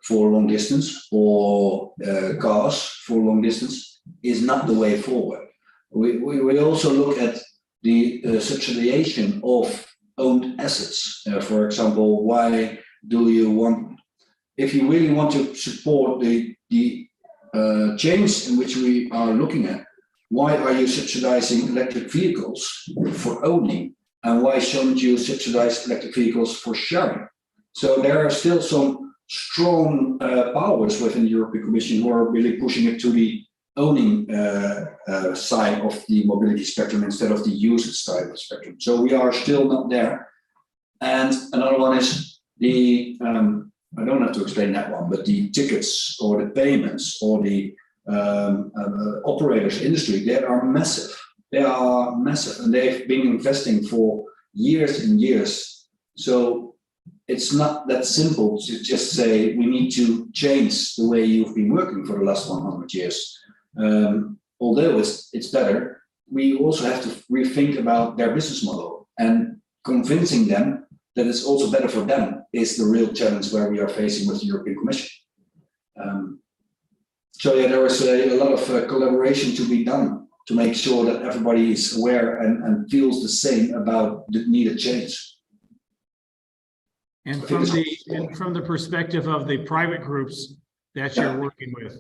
for long distance or cars for long distance is not the way forward. We also look at the subsidization of owned assets. For example, why do you want, if you really want to support the change in which we are looking at, why are you subsidizing electric vehicles for owning? And why shouldn't you subsidize electric vehicles for sharing? So there are still some strong powers within the European Commission who are really pushing it to the owning side of the mobility spectrum instead of the usage side of the spectrum. So we are still not there. And another one is the, I don't have to explain that one, but the tickets or the payments or the operators industry, they are massive. They are massive and they've been investing for years and years. So it's not that simple to just say we need to change the way you've been working for the last 100 years. Although it's better, we also have to rethink about their business model, and convincing them that it's also better for them is the real challenge where we are facing with the European Commission. So yeah, there is a lot of collaboration to be done to make sure that everybody is aware and feels the same about the needed change. And from the perspective of the private groups that you're working with,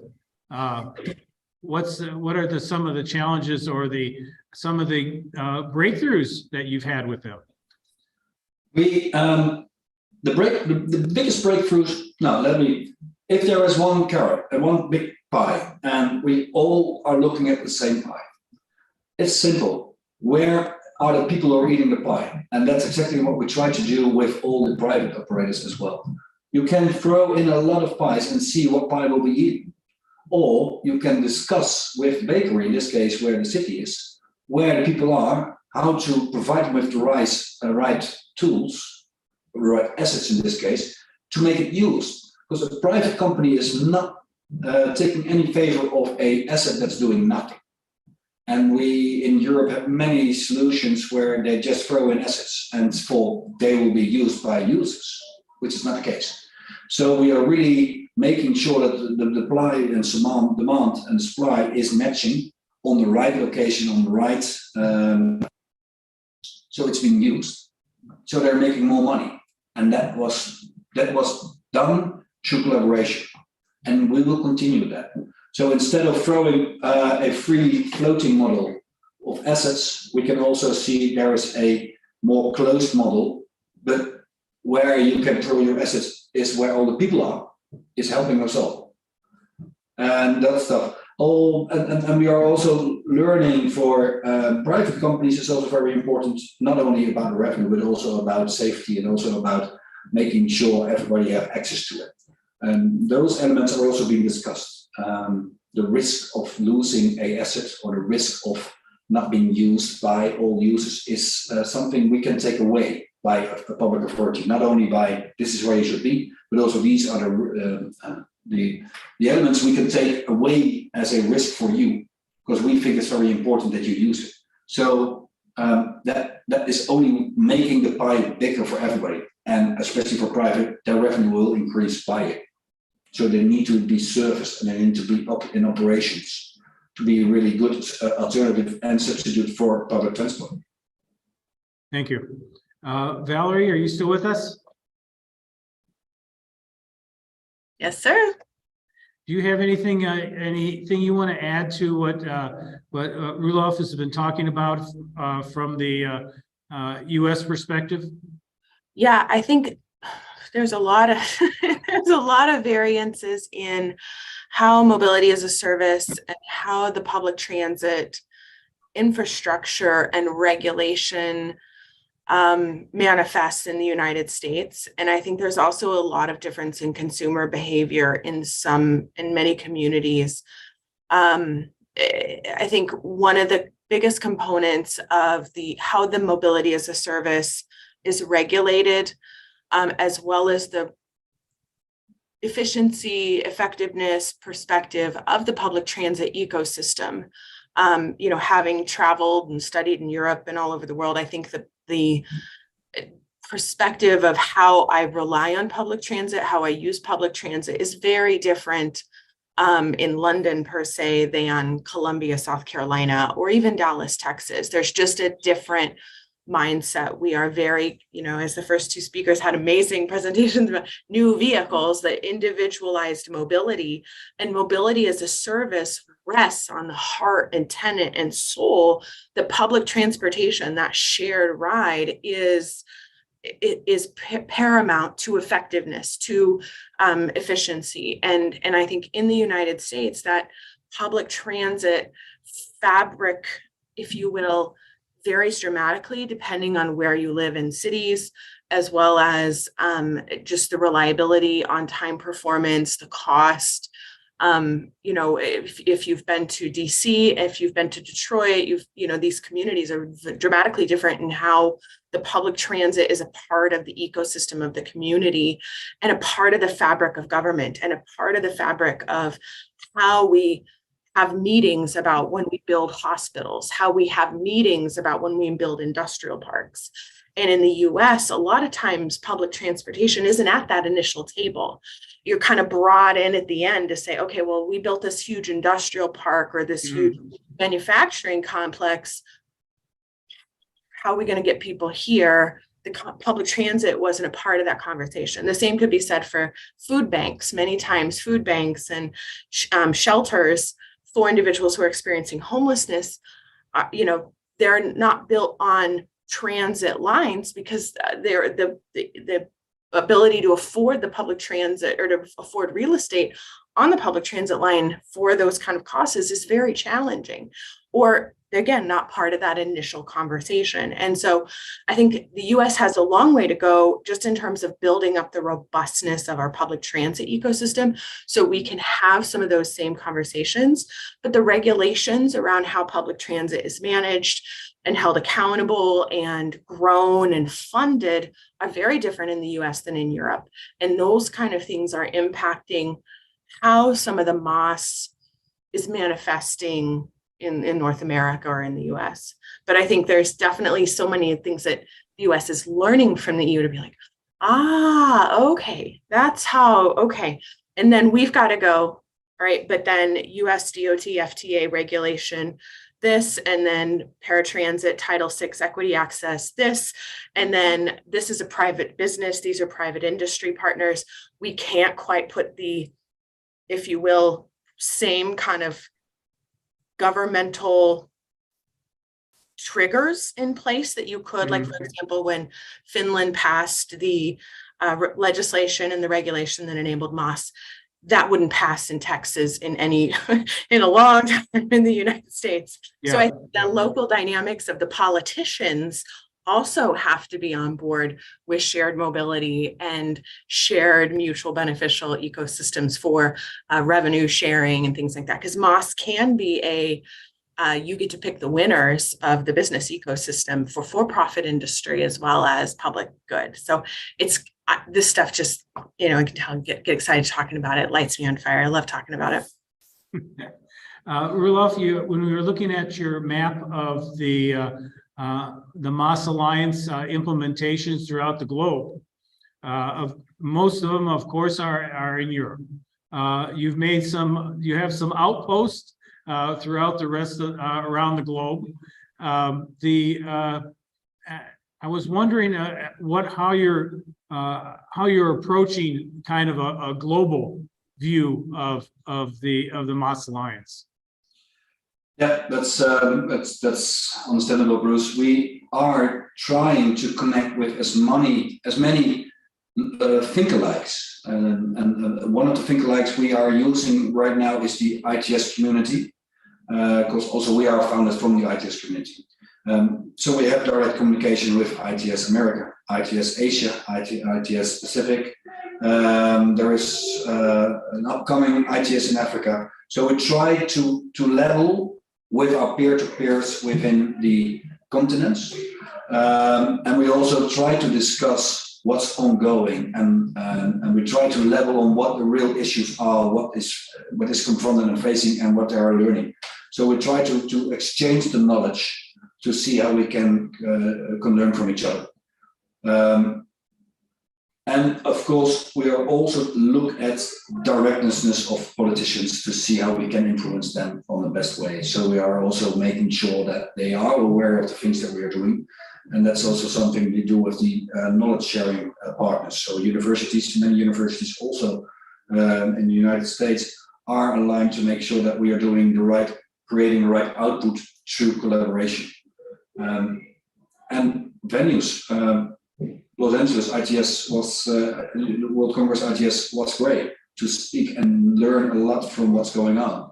what are some of the challenges or some of the breakthroughs that you've had with them? We the biggest breakthroughs. No, if there is one carrot and one big pie, and we all are looking at the same pie, it's simple. Where are the people who are eating the pie? And that's exactly what we try to do with all the private operators as well. You can throw in a lot of pies and see what pie will be eaten. Or you can discuss with bakery, in this case, where the city is, where the people are, how to provide them with the right tools, the right assets in this case, to make it used. Because a private company is not taking any favor of an asset that's doing nothing. And we in Europe have many solutions where they just throw in assets and they will be used by users, which is not the case. So we are really making sure that the supply and demand and supply is matching on the right location, on the right, so it's being used. So they're making more money, and that was done through collaboration, and we will continue that. So instead of throwing a free floating model of assets, we can also see there is a more closed model, but where you can throw your assets is where all the people are, is helping us all. And that stuff. And we are also learning for private companies. It's also very important, not only about revenue, but also about safety and also about making sure everybody have access to it. And those elements are also being discussed. The risk of losing a asset or the risk of not being used by all users is something we can take away by a public authority, not only by this is where you should be, but also these are the elements we can take away as a risk for you, because we think it's very important that you use it. So that is only making the pie bigger for everybody, and especially for private, their revenue will increase by it. So they need to be serviced and they need to be up in operations to be a really good alternative and substitute for public transport. Thank you. Valerie, are you still with us? Yes, sir. Do you have anything you want to add to what Roelof has been talking about from the U.S. perspective? Yeah, I think there's a lot of there's a lot of variances in how mobility as a service and how the public transit infrastructure and regulation manifests in the United States. And I think there's also a lot of difference in consumer behavior in many communities. I think one of the biggest components of how the mobility as a service is regulated, as well as the efficiency, effectiveness perspective of the public transit ecosystem. Having traveled and studied in Europe and all over the world, I think that the perspective of how I rely on public transit, how I use public transit is very different in London per se than Columbia, South Carolina, or even Dallas, Texas. There's just a different mindset. We are very, as the first two speakers had amazing presentations about new vehicles, the individualized mobility, and mobility as a service rests on the heart and tenet and soul. The public transportation, that shared ride is paramount to effectiveness, to efficiency. And I think in the United States, that public transit fabric, if you will, varies dramatically depending on where you live in cities, as well as just the reliability, on-time performance, the cost. If you've been to DC, if you've been to Detroit, these communities are dramatically different in how the public transit is a part of the ecosystem of the community and a part of the fabric of government and a part of the fabric of how we have meetings about when we build hospitals, how we have meetings about when we build industrial parks. And in the US, a lot of times public transportation isn't at that initial table. You're kind of brought in at the end to say, okay, well, we built this huge industrial park or this huge manufacturing complex. How are we going to get people here? The public transit wasn't a part of that conversation. The same could be said for food banks. Many times food banks and shelters for individuals who are experiencing homelessness, they're not built on transit lines because they're the ability to afford the public transit or to afford real estate on the public transit line for those kind of costs is very challenging, or again, not part of that initial conversation. And so I think the US has a long way to go just in terms of building up the robustness of our public transit ecosystem so we can have some of those same conversations, but the regulations around how public transit is managed and held accountable and grown and funded are very different in the US than in Europe. And those kind of things are impacting how some of the MOS is manifesting in North America or in the US. But I think there's definitely so many things that the US is learning from the EU to be like, okay, that's how, okay. And then we've got to go, all right, but then US DOT FTA regulation, this, and then paratransit Title VI equity access, this, and then this is a private business. These are private industry partners. We can't quite put the, if you will, same kind of governmental triggers in place that you could, like, for example, when Finland passed the legislation and the regulation that enabled MOS, that wouldn't pass in Texas in in a long time in the United States. So I think the local dynamics of the politicians also have to be on board with shared mobility and shared mutual beneficial ecosystems for revenue sharing and things like that. Because MOS can be you get to pick the winners of the business ecosystem for-profit industry as well as public good. So it's this stuff just, I can tell, get excited talking about it. Lights me on fire. I love talking about it. Roelof, when we were looking at your map of the MOS Alliance implementations throughout the globe, most of them, of course, are in Europe. You have some outposts throughout the rest of around the globe. I was wondering how you're approaching kind of a global view of the MOS Alliance. Yeah, that's understandable, Bruce. We are trying to connect with as many think-alikes, and one of the think-alikes we are using right now is the ITS community, because also we are founded from the ITS community. So we have direct communication with ITS America, ITS Asia, ITS Pacific. There is an upcoming ITS in Africa. So we try to level with our peer-to-peers within the continents. And we also try to discuss what's ongoing, and we try to level on what the real issues are, what is confronted and facing, and what they are learning. So we try to exchange the knowledge to see how we can learn from each other. And of course, we are also look at directness of politicians to see how we can influence them on the best way. So we are also making sure that they are aware of the things that we are doing. And that's also something we do with the knowledge sharing partners. So many universities also in the United States are aligned to make sure that we are doing creating the right output through collaboration. And venues, Los Angeles ITS was World Congress ITS was great to speak and learn a lot from what's going on,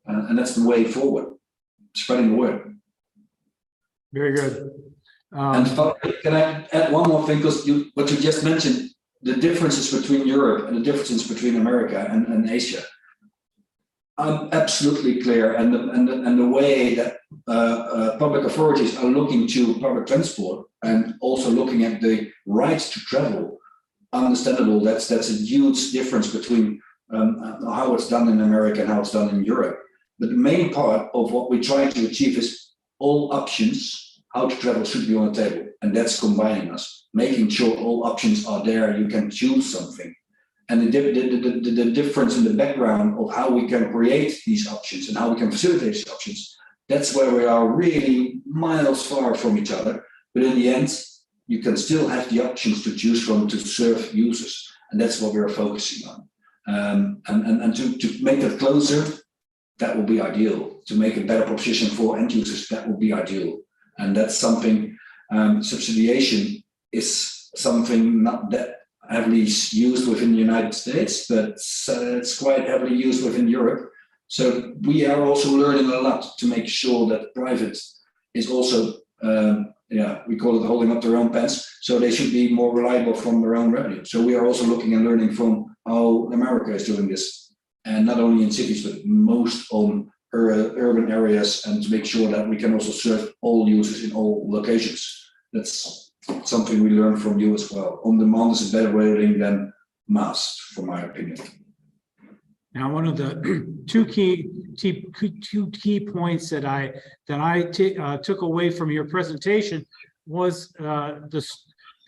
and that's the way forward, spreading the word. Very good. And can I add one more thing? Because what you just mentioned, the differences between Europe and the differences between America and Asia. I'm absolutely clear, and the way that public authorities are looking to public transport and also looking at the rights to travel, understandable. That's a huge difference between how it's done in America and how it's done in Europe. But the main part of what we're trying to achieve is all options, how to travel should be on the table, and that's combining us, making sure all options are there. You can choose something. And the difference in the background of how we can create these options and how we can facilitate these options, that's where we are really miles far from each other. But in the end, you can still have the options to choose from to serve users. And that's what we're focusing on. And to make that closer, that will be ideal. To make a better proposition for end users, that will be ideal. And that's something, subsidiation is something not that heavily used within the United States, but it's quite heavily used within Europe. So we are also learning a lot to make sure that private is also, we call it holding up their own pants. So they should be more reliable from their own revenue. So we are also looking and learning from how America is doing this, and not only in cities, but most on urban areas, and to make sure that we can also serve all users in all locations. That's something we learn from you as well. On demand is a better rating than mass, from my opinion. Now, one of the two key points that I took away from your presentation was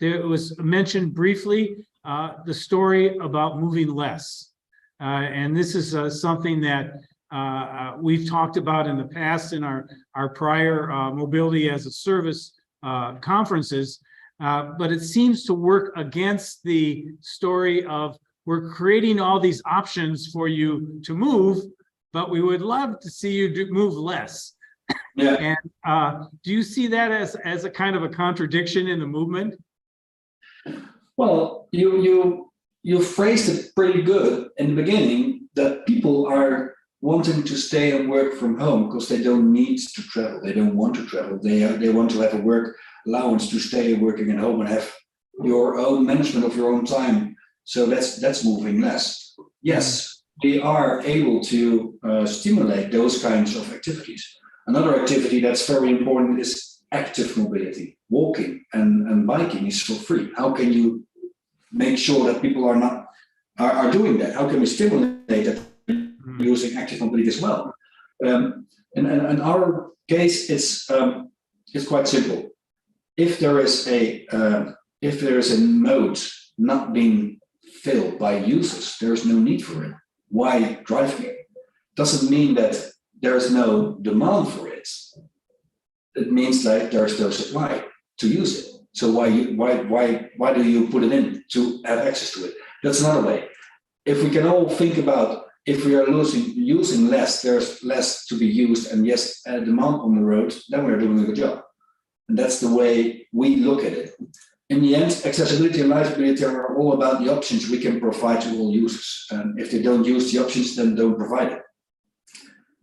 there was mentioned briefly the story about moving less, and this is something that we've talked about in the past in our prior mobility as a service conferences, but it seems to work against the story of we're creating all these options for you to move, but we would love to see you move less. Yeah. And do you see that as a kind of a contradiction in the movement? Well, you phrased it pretty good in the beginning. that people are wanting to stay and work from home because they don't need to travel. They don't want to travel. They want to have a work allowance to stay working at home and have your own management of your own time. So that's moving less. Yes, we are able to stimulate those kinds of activities. Another activity that's very important is active mobility. Walking and biking is for free. How can you make sure that people are doing that? How can we stimulate that using active mobility as well? In our case, it's quite simple. If there is a mode not being filled by users, there is no need for it. Why drive here? Doesn't mean that there is no demand for it. It means that there is no supply to use it. So why do you put it in to have access to it? That's another way. If we can all think about, if we are using less, there's less to be used, and yes, demand on the road, then we're doing a good job. And that's the way we look at it. In the end, accessibility and livability are all about the options we can provide to all users. And if they don't use the options, then don't provide it.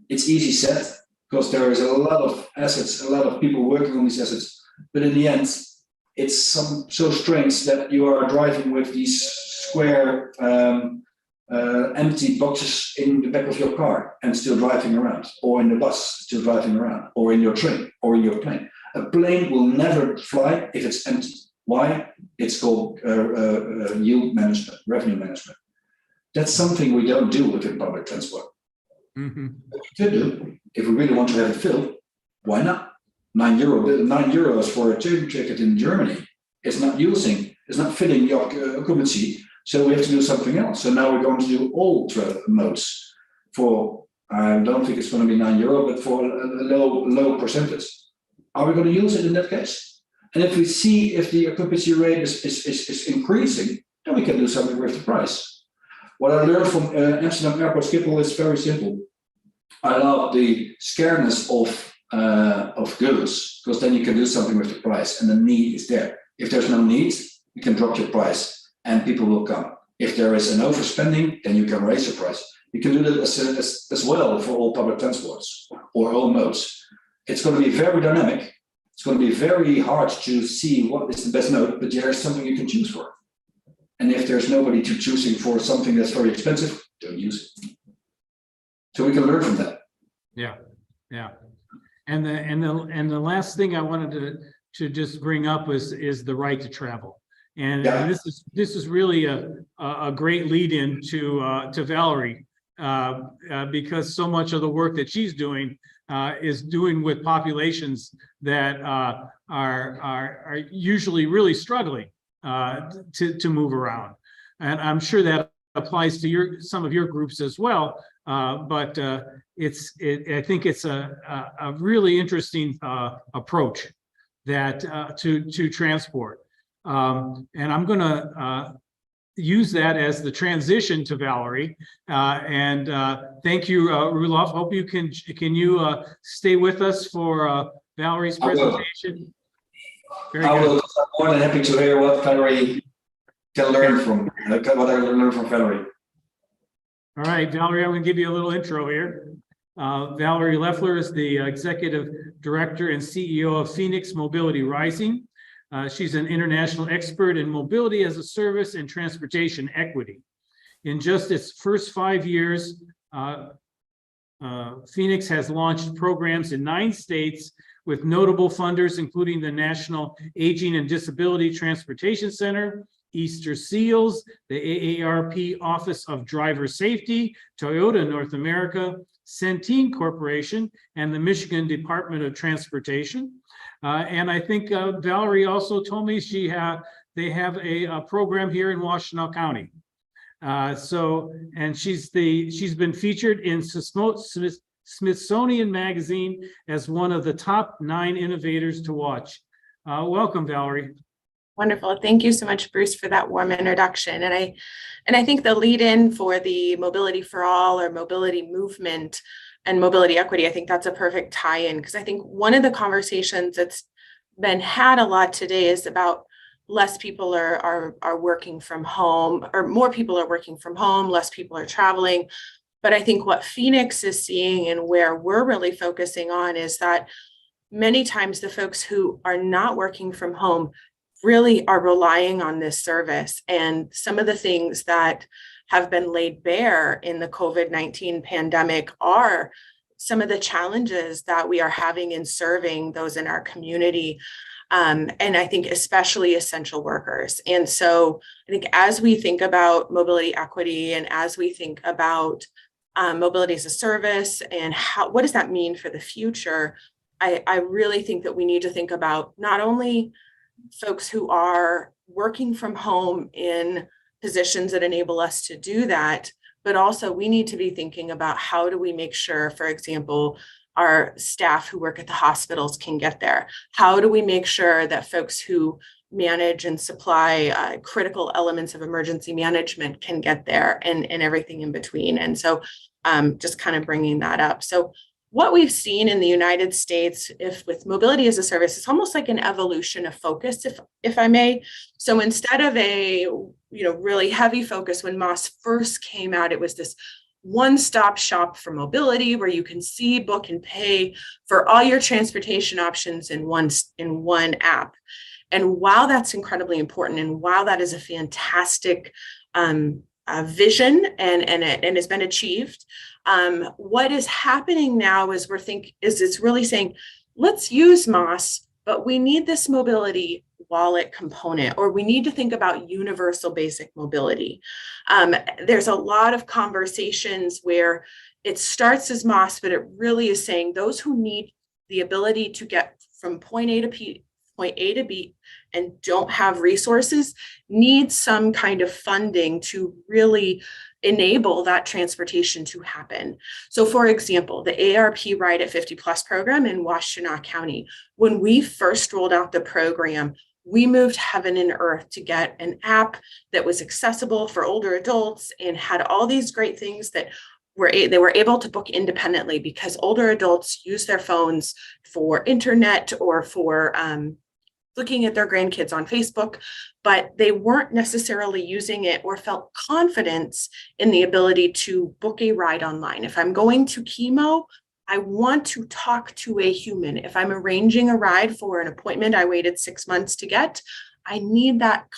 It's easy said, because there is a lot of assets, a lot of people working on these assets. But in the end, it's so strange that you are driving with these square empty boxes in the back of your car and still driving around, or in the bus still driving around, or in your train, or in your plane. A plane will never fly if it's empty. Why? It's called yield management, revenue management. That's something we don't do within public transport. Mm-hmm. But we could do, if we really want to have it filled, why not? €9 for a train ticket in Germany is not filling your occupancy, so we have to do something else. So now we're going to do all modes for, I don't think it's going to be €9, but for a low percentage. Are we going to use it in that case? And if we see if the occupancy rate is increasing, then we can do something with the price. What I learned from Amsterdam Airport Schiphol is very simple. I love the scareness of goods, because then you can do something with the price and the need is there. If there's no need, you can drop your price and people will come. If there is an overspending, then you can raise the price. You can do that as well for all public transports or all modes. It's going to be very dynamic. It's going to be very hard to see what is the best mode, but there's something you can choose for. And if there's nobody to choosing for something that's very expensive, don't use it. So we can learn from that. Yeah. And the last thing I wanted to just bring up is the right to travel. And this is really a great lead in to Valerie, because so much of the work that she's doing is doing with populations that are usually really struggling to move around. And I'm sure that applies to some of your groups as well. But I think it's a really interesting approach that to transport. And I'm going to use that as the transition to Valerie. And thank you, Roelof. Hope you can stay with us for Valerie's presentation. I will. I'm more than happy to hear what Valerie can learn from. What I learned from Valerie. All right, Valerie, I'm going to give you a little intro here. Valerie Loeffler is the Executive Director and CEO of Phoenix Mobility Rising. She's an international expert in mobility as a service and transportation equity. In just its first 5 years, Phoenix has launched programs in 9 states with notable funders, including the National Aging and Disability Transportation Center, Easter Seals, the AARP Office of Driver Safety, Toyota North America, Centene Corporation, and the Michigan Department of Transportation. And I think Valerie also told me they have a program here in Washtenaw County. And she's been featured in Smithsonian Magazine as one of the top 9 innovators to watch. Welcome, Valerie. Wonderful. Thank you so much, Bruce, for that warm introduction. And I think the lead in for the Mobility for All or mobility movement and mobility equity, I think that's a perfect tie-in, because I think one of the conversations that's been had a lot today is about less people are working from home, or more people are working from home, less people are traveling. But I think what Phoenix is seeing and where we're really focusing on is that many times the folks who are not working from home really are relying on this service. And some of the things that have been laid bare in the COVID-19 pandemic are some of the challenges that we are having in serving those in our community. And I think especially essential workers. And so I think as we think about mobility equity and as we think about mobility as a service and what does that mean for the future, I really think that we need to think about not only folks who are working from home in positions that enable us to do that, but also we need to be thinking about how do we make sure, for example, our staff who work at the hospitals can get there? How do we make sure that folks who manage and supply critical elements of emergency management can get there, and everything in between? And so just kind of bringing that up. So what we've seen in the United States, with mobility as a service, it's almost like an evolution of focus, if I may. So instead of a really heavy focus, when MOS first came out, it was this one-stop shop for mobility where you can see, book, and pay for all your transportation options in one app. And while that's incredibly important, and while that is a fantastic vision and has been achieved, what is happening now is it's really saying, let's use MOS, but we need this mobility wallet component, or we need to think about universal basic mobility. There's a lot of conversations where it starts as MOS, but it really is saying those who need the ability to get from point A to B and don't have resources need some kind of funding to really enable that transportation to happen. So for example, the ARP Ride at 50 Plus program in Washtenaw County, when we first rolled out the program, we moved heaven and earth to get an app that was accessible for older adults and had all these great things that they were able to book independently, because older adults use their phones for internet or for looking at their grandkids on Facebook, but they weren't necessarily using it or felt confidence in the ability to book a ride online. If I'm going to chemo, I want to talk to a human. If I'm arranging a ride for an appointment I waited 6 months to get, I need that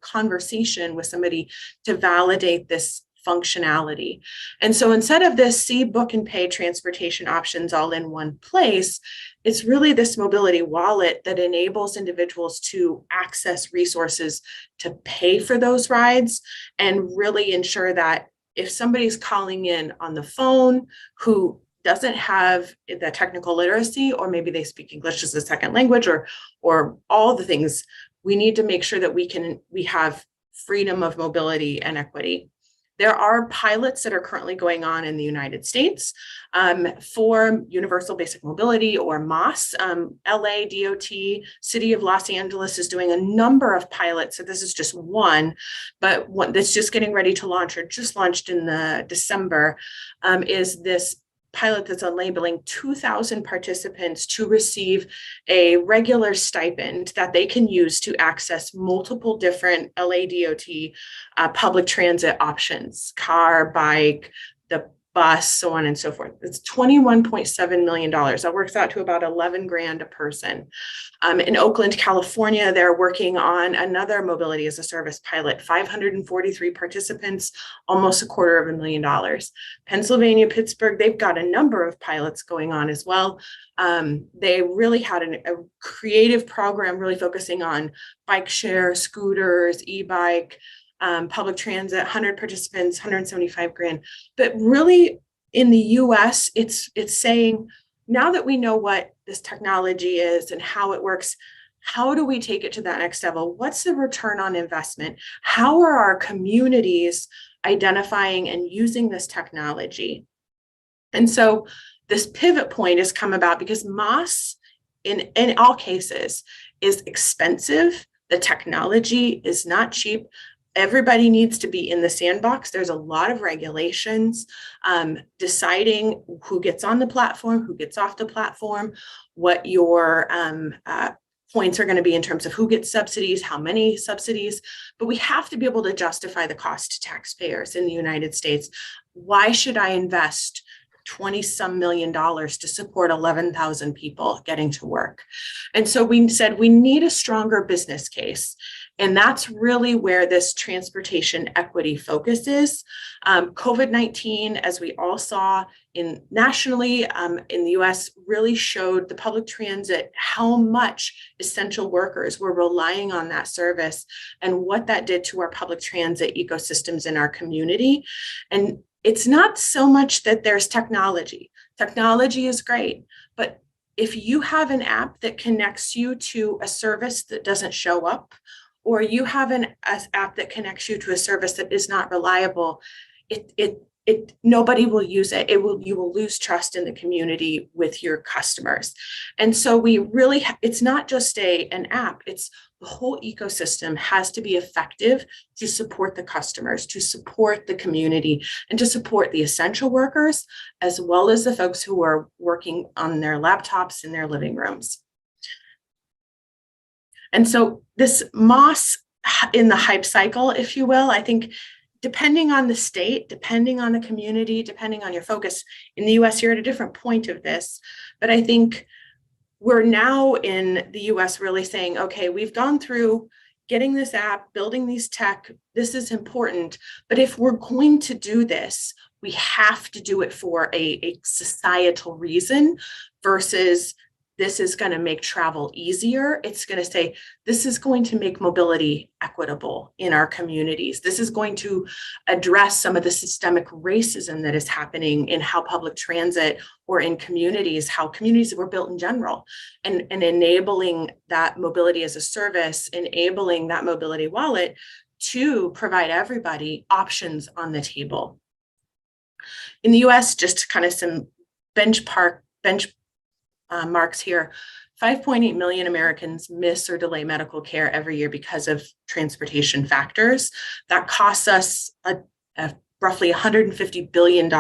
conversation with somebody to validate this functionality. And so instead of this see, book, and pay transportation options all in one place, it's really this mobility wallet that enables individuals to access resources to pay for those rides, and really ensure that if somebody's calling in on the phone who doesn't have the technical literacy, or maybe they speak English as a second language, or all the things, we need to make sure that we have freedom of mobility and equity. There are pilots that are currently going on in the United States for Universal Basic Mobility, or MOS. LA DOT, City of Los Angeles is doing a number of pilots. So this is just one, but one that's just getting ready to launch, or just launched in the December, is this pilot that's enabling 2,000 participants to receive a regular stipend that they can use to access multiple different LADOT public transit options, car, bike, the bus, so on and so forth. It's $21.7 million. That works out to about 11 grand a person. In Oakland, California, they're working on another mobility as a service pilot, 543 participants, almost $250,000. Pennsylvania, Pittsburgh, they've got a number of pilots going on as well. They really had a creative program really focusing on bike share, scooters, e-bike, public transit, 100 participants, 175 grand. But really in the US, it's saying, now that we know what this technology is and how it works, how do we take it to that next level? What's the return on investment? How are our communities identifying and using this technology? And so this pivot point has come about because MOS, in all cases, is expensive. The technology is not cheap. Everybody needs to be in the sandbox. There's a lot of regulations, deciding who gets on the platform, who gets off the platform, what your points are going to be in terms of who gets subsidies, how many subsidies, but we have to be able to justify the cost to taxpayers in the United States. Why should I invest 20 some million dollars to support 11,000 people getting to work? And so we said we need a stronger business case. And that's really where this transportation equity focus is. COVID-19, as we all saw nationally in the US, really showed the public transit how much essential workers were relying on that service and what that did to our public transit ecosystems in our community. And it's not so much that there's technology. Technology is great, but if you have an app that connects you to a service that doesn't show up, or you have an app that connects you to a service that is not reliable, nobody will use it. You will lose trust in the community with your customers. And so we really, it's not just an app, it's the whole ecosystem has to be effective to support the customers, to support the community, and to support the essential workers, as well as the folks who are working on their laptops in their living rooms. And so this MOS in the hype cycle, if you will, I think depending on the state, depending on the community, depending on your focus in the US, you're at a different point of this. But I think we're now in the US really saying, okay, we've gone through getting this app, building these tech, this is important. But if we're going to do this, we have to do it for a societal reason versus this is going to make travel easier. It's going to say, this is going to make mobility equitable in our communities. This is going to address some of the systemic racism that is happening in how public transit or in communities, how communities were built in general, and enabling that mobility as a service, enabling that mobility wallet to provide everybody options on the table. In the US, just kind of some marks here, 5.8 million Americans miss or delay medical care every year because of transportation factors. That costs us roughly $150 billion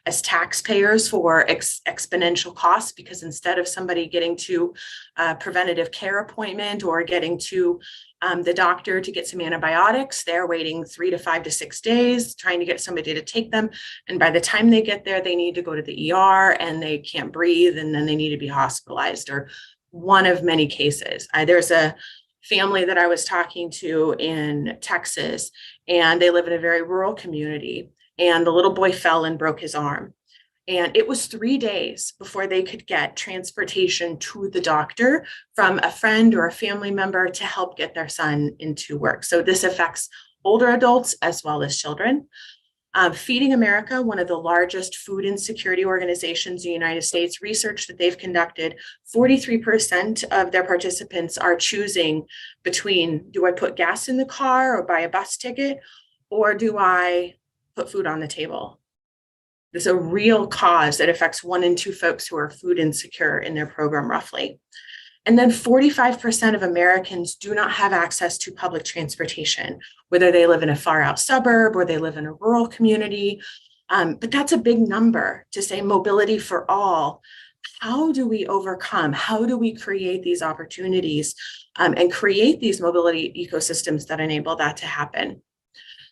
as taxpayers for exponential costs, because instead of somebody getting to a preventative care appointment or getting to the doctor to get some antibiotics, they're waiting 3 to 5 to 6 days trying to get somebody to take them. And by the time they get there, they need to go to the ER and they can't breathe, and then they need to be hospitalized, or one of many cases. There's a family that I was talking to in Texas, and they live in a very rural community, and the little boy fell and broke his arm. And it was 3 days before they could get transportation to the doctor from a friend or a family member to help get their son into work. So this affects older adults as well as children. Feeding America, one of the largest food insecurity organizations in the United States, research that they've conducted, 43% of their participants are choosing between, do I put gas in the car or buy a bus ticket, or do I put food on the table? There's a real cause that affects 1 in 2 folks who are food insecure in their program, roughly. And then 45% of Americans do not have access to public transportation, whether they live in a far out suburb or they live in a rural community. But that's a big number to say mobility for all. How do we overcome? How do we create these opportunities and create these mobility ecosystems that enable that to happen?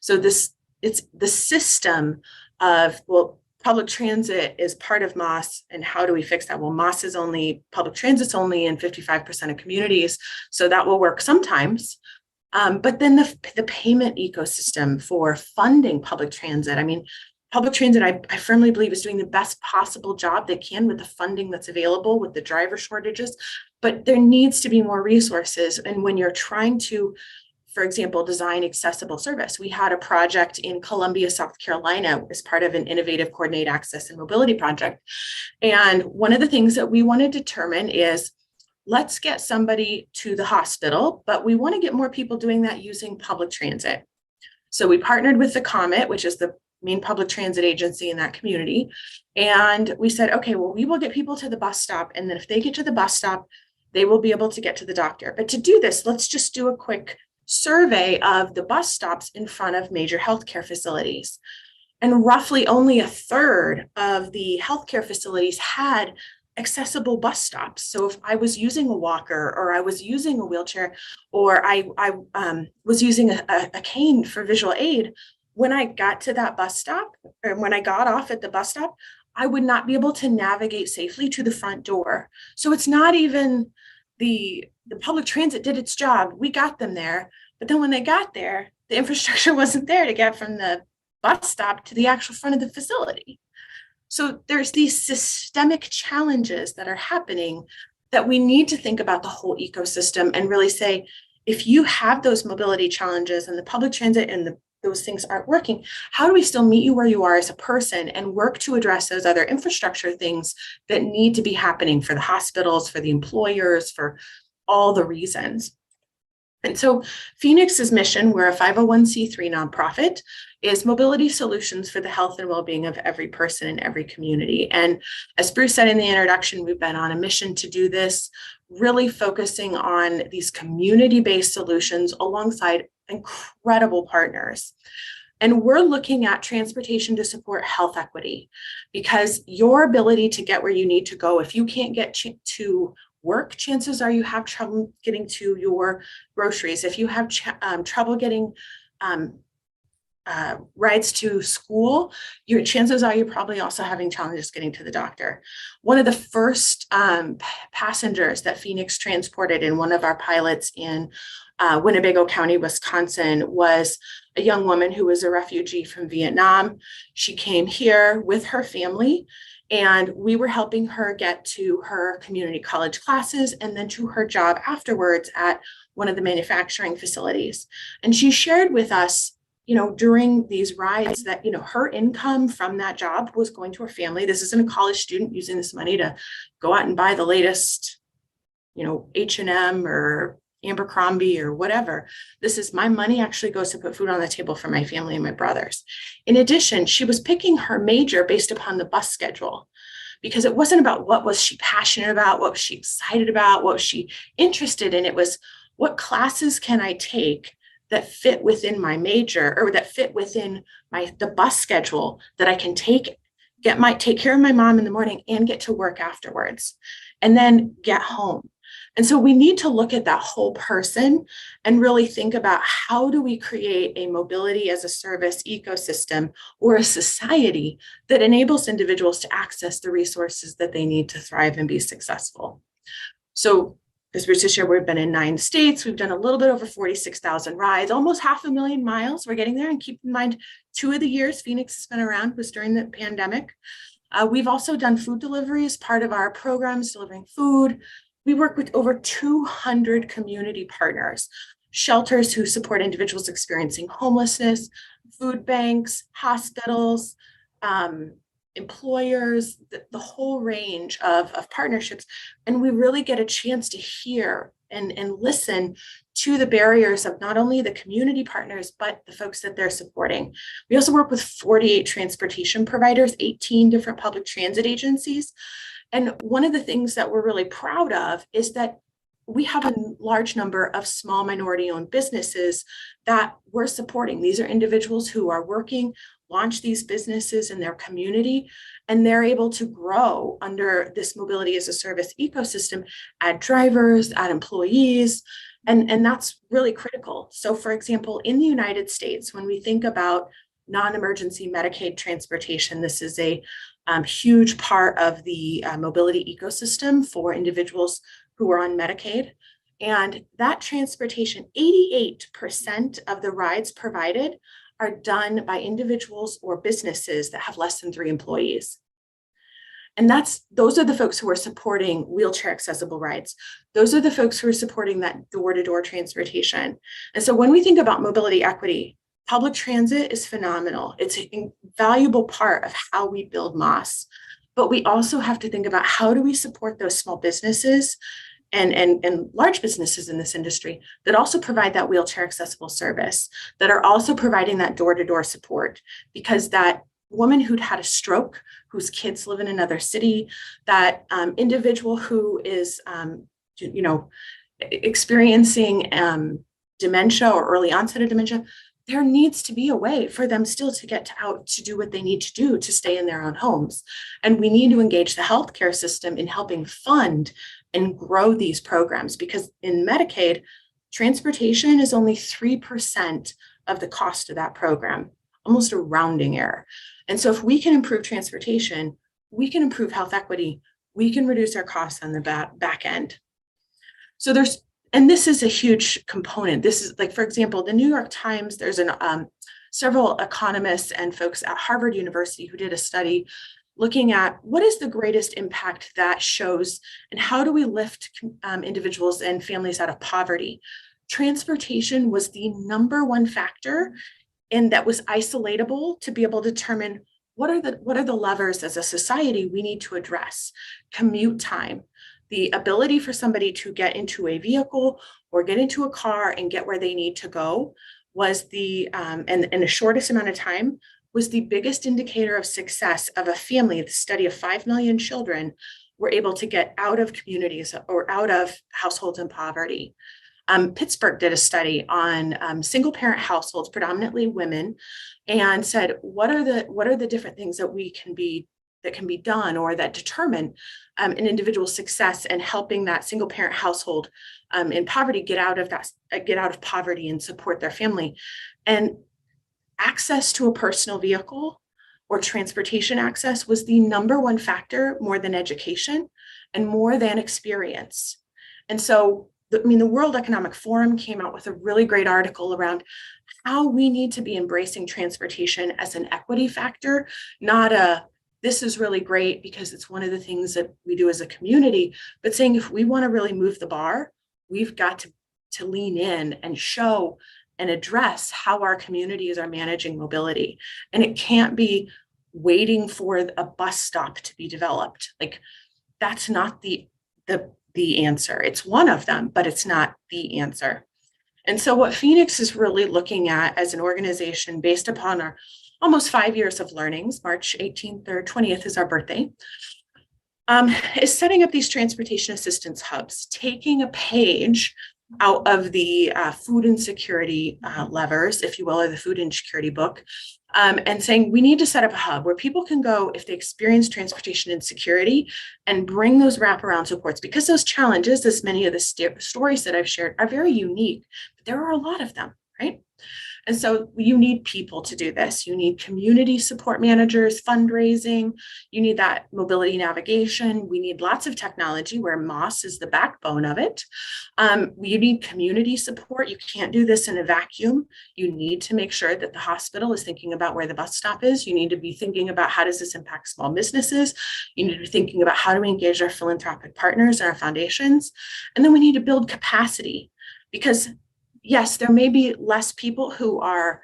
So it's the system of, well, public transit is part of MOS, and how do we fix that? Well, MOS is only, public transit's only in 55% of communities, so that will work sometimes. But then the payment ecosystem for funding public transit. I mean, public transit, I firmly believe, is doing the best possible job they can with the funding that's available, with the driver shortages, but there needs to be more resources. And when you're trying to, for example, design accessible service. We had a project in Columbia, South Carolina, as part of an innovative coordinate access and mobility project. And one of the things that we want to determine is, let's get somebody to the hospital, but we want to get more people doing that using public transit. So we partnered with the Comet, which is the main public transit agency in that community. And we said, okay, well, we will get people to the bus stop. And then if they get to the bus stop, they will be able to get to the doctor. But to do this, let's just do a quick survey of the bus stops in front of major healthcare facilities. And roughly only 1/3 of the healthcare facilities had accessible bus stops. So if I was using a walker, or I was using a wheelchair, or I was using a cane for visual aid, when I got to that bus stop, or when I got off at the bus stop, I would not be able to navigate safely to the front door. So it's not even the public transit did its job. We got them there. But then when they got there, the infrastructure wasn't there to get from the bus stop to the actual front of the facility. So there's these systemic challenges that are happening that we need to think about the whole ecosystem and really say, if you have those mobility challenges and the public transit and those things aren't working, how do we still meet you where you are as a person and work to address those other infrastructure things that need to be happening for the hospitals, for the employers, for all the reasons? And so Phoenix's mission, we're a 501c3 nonprofit, is mobility solutions for the health and well-being of every person in every community. And as Bruce said in the introduction, we've been on a mission to do this, really focusing on these community-based solutions alongside incredible partners. And we're looking at transportation to support health equity, because your ability to get where you need to go, if you can't get to work, chances are you have trouble getting to your groceries. If you have trouble getting rides to school, your chances are you're probably also having challenges getting to the doctor. One of the first passengers that Phoenix transported in one of our pilots in Winnebago County, Wisconsin, was a young woman who was a refugee from Vietnam. She came here with her family, and we were helping her get to her community college classes and then to her job afterwards at one of the manufacturing facilities. And she shared with us, during these rides that, her income from that job was going to her family. This isn't a college student using this money to go out and buy the latest, H&M or Abercrombie or whatever. This is my money actually goes to put food on the table for my family and my brothers. In addition, she was picking her major based upon the bus schedule, because it wasn't about what was she passionate about, what was she excited about, what was she interested in. It was, what classes can I take that fit within my major, or that fit within the bus schedule, that I can take care of my mom in the morning and get to work afterwards and then get home. And so we need to look at that whole person and really think about, how do we create a mobility as a service ecosystem, or a society that enables individuals to access the resources that they need to thrive and be successful. So as Bruce shared, we've been in 9 states. We've done a little bit over 46,000 rides, almost 500,000 miles. We're getting there. And keep in mind, 2 of the years Phoenix has been around was during the pandemic. We've also done food delivery as part of our programs, delivering food. We work with over 200 community partners, shelters who support individuals experiencing homelessness, food banks, hospitals, employers, the whole range of partnerships. And we really get a chance to hear and listen to the barriers of not only the community partners, but the folks that they're supporting. We also work with 48 transportation providers, 18 different public transit agencies. And one of the things that we're really proud of is that we have a large number of small minority-owned businesses that we're supporting. These are individuals who are working, launch these businesses in their community, and they're able to grow under this mobility as a service ecosystem, add drivers, add employees, and that's really critical. So for example, in the United States, when we think about non-emergency Medicaid transportation, this is a huge part of the mobility ecosystem for individuals who are on Medicaid. And that transportation, 88% of the rides provided are done by individuals or businesses that have less than 3 employees. And those are the folks who are supporting wheelchair accessible rides. Those are the folks who are supporting that door-to-door transportation. And so when we think about mobility equity, public transit is phenomenal. It's a valuable part of how we build MOS. But we also have to think about, how do we support those small businesses and large businesses in this industry that also provide that wheelchair accessible service, that are also providing that door-to-door support, because that woman who'd had a stroke, whose kids live in another city, that individual who is, experiencing dementia or early onset of dementia, there needs to be a way for them still to get out to do what they need to do to stay in their own homes. And we need to engage the healthcare system in helping fund and grow these programs, because in Medicaid, transportation is only 3% of the cost of that program, almost a rounding error. And so if we can improve transportation, we can improve health equity, we can reduce our costs on the back end. So and this is a huge component. This is like, for example, the New York Times, there's several economists and folks at Harvard University who did a study looking at what is the greatest impact that shows and how do we lift individuals and families out of poverty. Transportation was the number one factor, and that was isolatable to be able to determine what are the levers as a society we need to address. Commute time, the ability for somebody to get into a vehicle or get into a car and get where they need to go was and in the shortest amount of time was the biggest indicator of success of a family. The study of 5 million children were able to get out of communities or out of households in poverty. Pittsburgh did a study on single parent households, predominantly women, and said, what are the different things that can be done or that determine an individual's success and helping that single parent household in poverty get out of poverty and support their family. And access to a personal vehicle or transportation access was the number one factor, more than education and more than experience. And so the World Economic Forum came out with a really great article around how we need to be embracing transportation as an equity factor, not this is really great because it's one of the things that we do as a community, but saying if we want to really move the bar, we've got to lean in and show and address how our communities are managing mobility. And it can't be waiting for a bus stop to be developed. Like, that's not the answer. It's one of them, but it's not the answer. And so what Phoenix is really looking at as an organization, based upon our almost 5 years of learnings, March 18th or 20th is our birthday, is setting up these transportation assistance hubs, taking a page out of the food insecurity levers, if you will, or the food insecurity book, and saying we need to set up a hub where people can go if they experience transportation insecurity and bring those wraparound supports, because those challenges, as many of the stories that I've shared, are very unique, but there are a lot of them, right? And so you need people to do this. You need community support managers, fundraising. You need that mobility navigation. We need lots of technology where MOS is the backbone of it. You need community support. You can't do this in a vacuum. You need to make sure that the hospital is thinking about where the bus stop is. You need to be thinking about how does this impact small businesses. You need to be thinking about how do we engage our philanthropic partners and our foundations. And then we need to build capacity, because yes, there may be less people who are,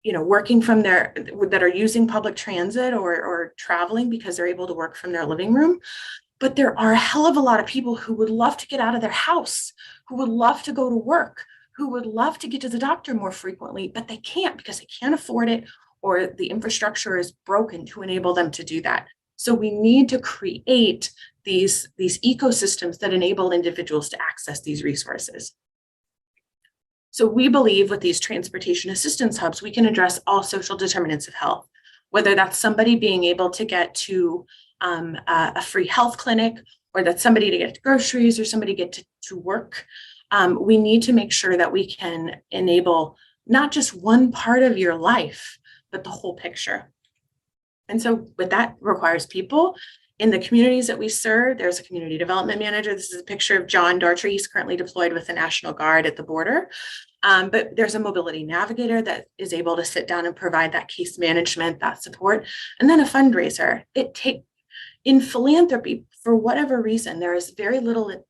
working from that are using public transit or traveling because they're able to work from their living room. But there are a hell of a lot of people who would love to get out of their house, who would love to go to work, who would love to get to the doctor more frequently, but they can't because they can't afford it, or the infrastructure is broken to enable them to do that. So we need to create these ecosystems that enable individuals to access these resources. So we believe with these transportation assistance hubs, we can address all social determinants of health, whether that's somebody being able to get to a free health clinic, or that's somebody to get to groceries, or somebody to get to work. We need to make sure that we can enable not just one part of your life, but the whole picture. And so with that requires people. In the communities that we serve, there's a community development manager. This is a picture of John Dartry. He's currently deployed with the National Guard at the border. But there's a mobility navigator that is able to sit down and provide that case management, that support, and then a fundraiser. In philanthropy, for whatever reason, there is very little,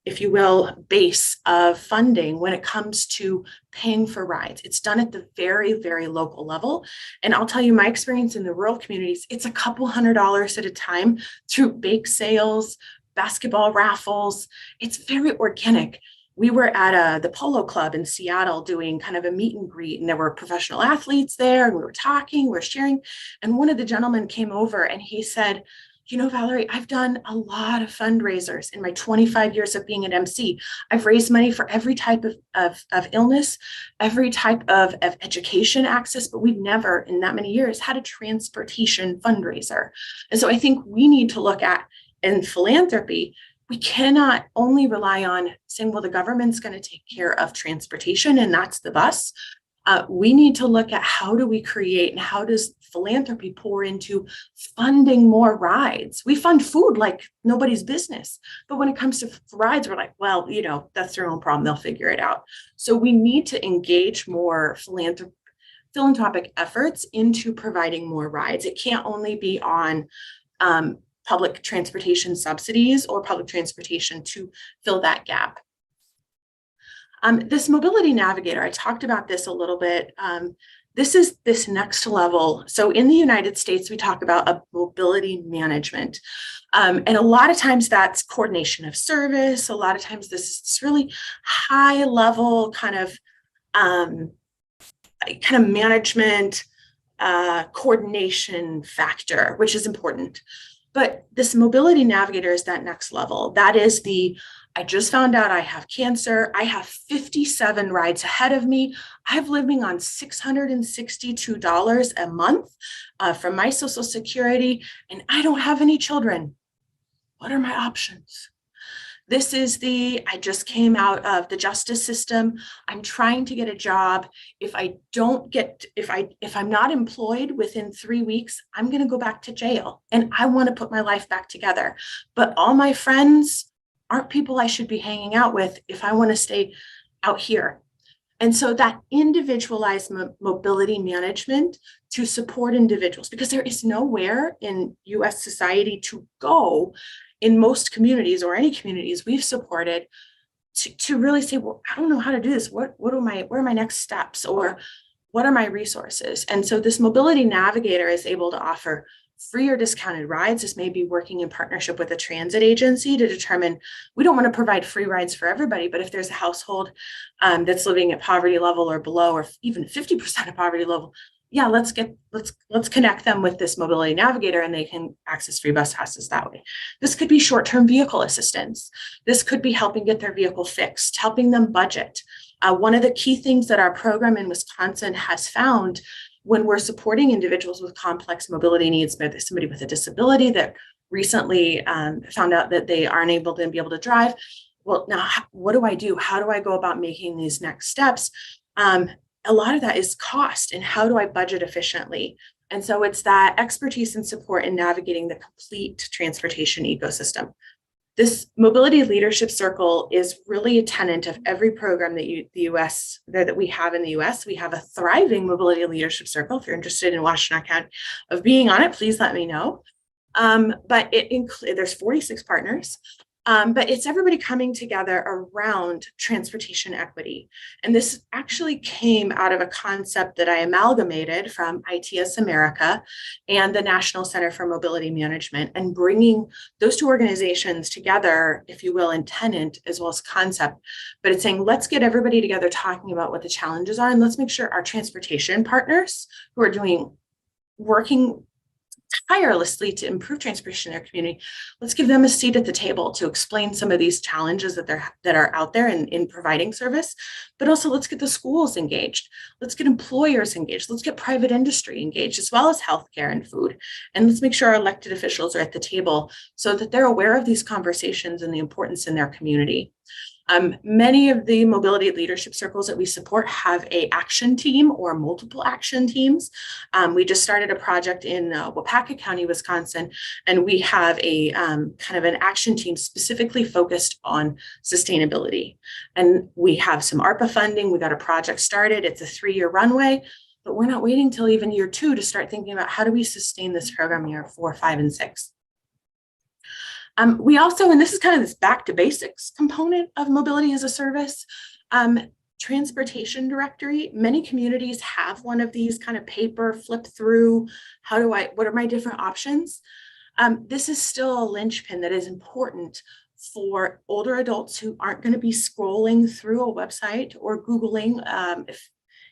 if you will, base of funding when it comes to paying for rides. It's done at the very, very local level. And I'll tell you my experience in the rural communities, it's a couple $100s at a time through bake sales, basketball raffles. It's very organic. We were at the Polo Club in Seattle doing kind of a meet and greet, and there were professional athletes there, and we were talking, we were sharing. And one of the gentlemen came over and he said, Valerie, I've done a lot of fundraisers in my 25 years of being an MC. I've raised money for every type of illness, every type of education access, but we've never in that many years had a transportation fundraiser. And so I think we need to look at, in philanthropy, we cannot only rely on saying, well, the government's going to take care of transportation and that's the bus. We need to look at how do we create and how does philanthropy pour into funding more rides. We fund food like nobody's business. But when it comes to rides, we're like, well, that's their own problem. They'll figure it out. So we need to engage more philanthropic efforts into providing more rides. It can't only be on public transportation subsidies or public transportation to fill that gap. This mobility navigator, I talked about this a little bit. This is this next level. So in the United States, we talk about a mobility management. And a lot of times that's coordination of service. A lot of times this is really high level kind of management coordination factor, which is important. But this mobility navigator is that next level. That is I just found out I have cancer. I have 57 rides ahead of me. I'm living on $662 a month from my Social Security, and I don't have any children. What are my options? This is I just came out of the justice system. I'm trying to get a job. If I'm not employed within 3 weeks, I'm going to go back to jail, and I want to put my life back together. But all my friends aren't people I should be hanging out with if I want to stay out here. And so that individualized mobility management to support individuals, because there is nowhere in US society to go in most communities or any communities we've supported to really say, well, I don't know how to do this. Where are my next steps, or what are my resources? And so this mobility navigator is able to offer free or discounted rides. This may be working in partnership with a transit agency to determine, we don't want to provide free rides for everybody, but if there's a household that's living at poverty level or below, or even 50% of poverty level, yeah, let's connect them with this mobility navigator and they can access free bus passes that way. This could be short-term vehicle assistance. This could be helping get their vehicle fixed, helping them budget. One of the key things that our program in Wisconsin has found when we're supporting individuals with complex mobility needs, maybe somebody with a disability that recently found out that they aren't able to be able to drive. Well, now what do I do? How do I go about making these next steps? A lot of that is cost and how do I budget efficiently? And so it's that expertise and support in navigating the complete transportation ecosystem. This mobility leadership circle is really a tenet of every program that we have in the US. We have a thriving mobility leadership circle. If you're interested in Washtenaw County of being on it, please let me know. But there's 46 partners. But it's everybody coming together around transportation equity. And this actually came out of a concept that I amalgamated from ITS America and the National Center for Mobility Management, and bringing those two organizations together, if you will, in tenant as well as concept. But it's saying, let's get everybody together talking about what the challenges are, and let's make sure our transportation partners who are working tirelessly to improve transportation in their community, let's give them a seat at the table to explain some of these challenges that are out there in providing service. But also, let's get the schools engaged. Let's get employers engaged. Let's get private industry engaged, as well as healthcare and food. And let's make sure our elected officials are at the table so that they're aware of these conversations and the importance in their community. Many of the mobility leadership circles that we support have an action team or multiple action teams. We just started a project in Waupaca County, Wisconsin, and we have a kind of an action team specifically focused on sustainability. And we have some ARPA funding. We got a project started. It's a 3-year runway, but we're not waiting till even year 2 to start thinking about how do we sustain this program year 4, 5, and 6. We also, and this is kind of this back to basics component of mobility as a service, transportation directory. Many communities have one of these kind of paper flip through. What are my different options? This is still a linchpin that is important for older adults who aren't going to be scrolling through a website or Googling,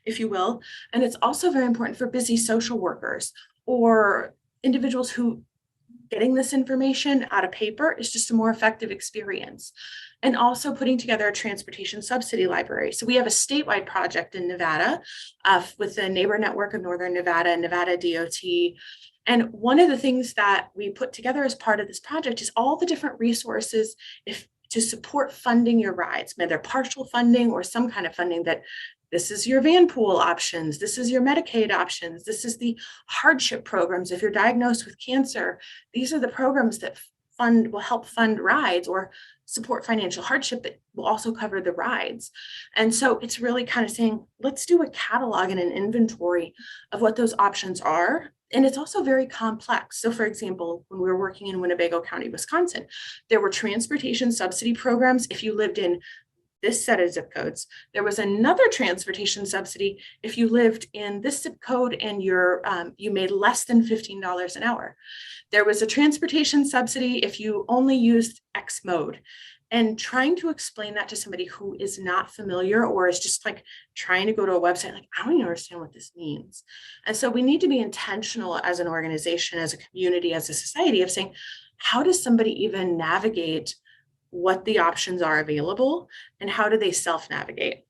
if you will. And it's also very important for busy social workers or individuals who getting this information out of paper is just a more effective experience. And also putting together a transportation subsidy library. So we have a statewide project in Nevada with the Neighbor Network of Northern Nevada and Nevada DOT. And one of the things that we put together as part of this project is all the different resources to support funding your rides, whether partial funding or some kind of funding. That this is your van pool options, this is your Medicaid options, this is the hardship programs. If you're diagnosed with cancer, these are the programs that will help fund rides or support financial hardship that will also cover the rides. And so it's really kind of saying, let's do a catalog and an inventory of what those options are. And it's also very complex. So for example, when we were working in Winnebago County, Wisconsin, there were transportation subsidy programs if you lived in this set of zip codes. There was another transportation subsidy if you lived in this zip code and you made less than $15 an hour. There was a transportation subsidy if you only used X mode. And trying to explain that to somebody who is not familiar or is just like trying to go to a website, like, I don't even understand what this means. And so we need to be intentional as an organization, as a community, as a society of saying, how does somebody even navigate what the options are available and how do they self-navigate?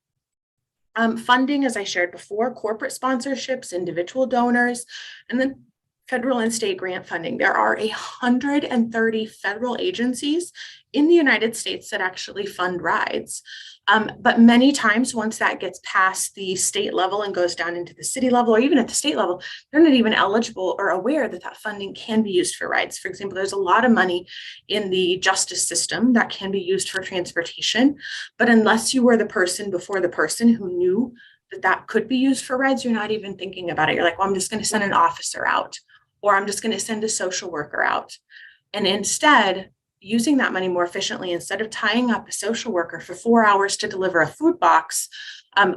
Funding, as I shared before, corporate sponsorships, individual donors, and then federal and state grant funding. There are 130 federal agencies in the United States that actually fund rides. But many times once that gets past the state level and goes down into the city level, or even at the state level, they're not even eligible or aware that that funding can be used for rides. For example, there's a lot of money in the justice system that can be used for transportation. But unless you were the person before the person who knew that that could be used for rides, you're not even thinking about it. You're like, well, I'm just going to send an officer out, or I'm just going to send a social worker out. And instead, using that money more efficiently, instead of tying up a social worker for 4 hours to deliver a food box,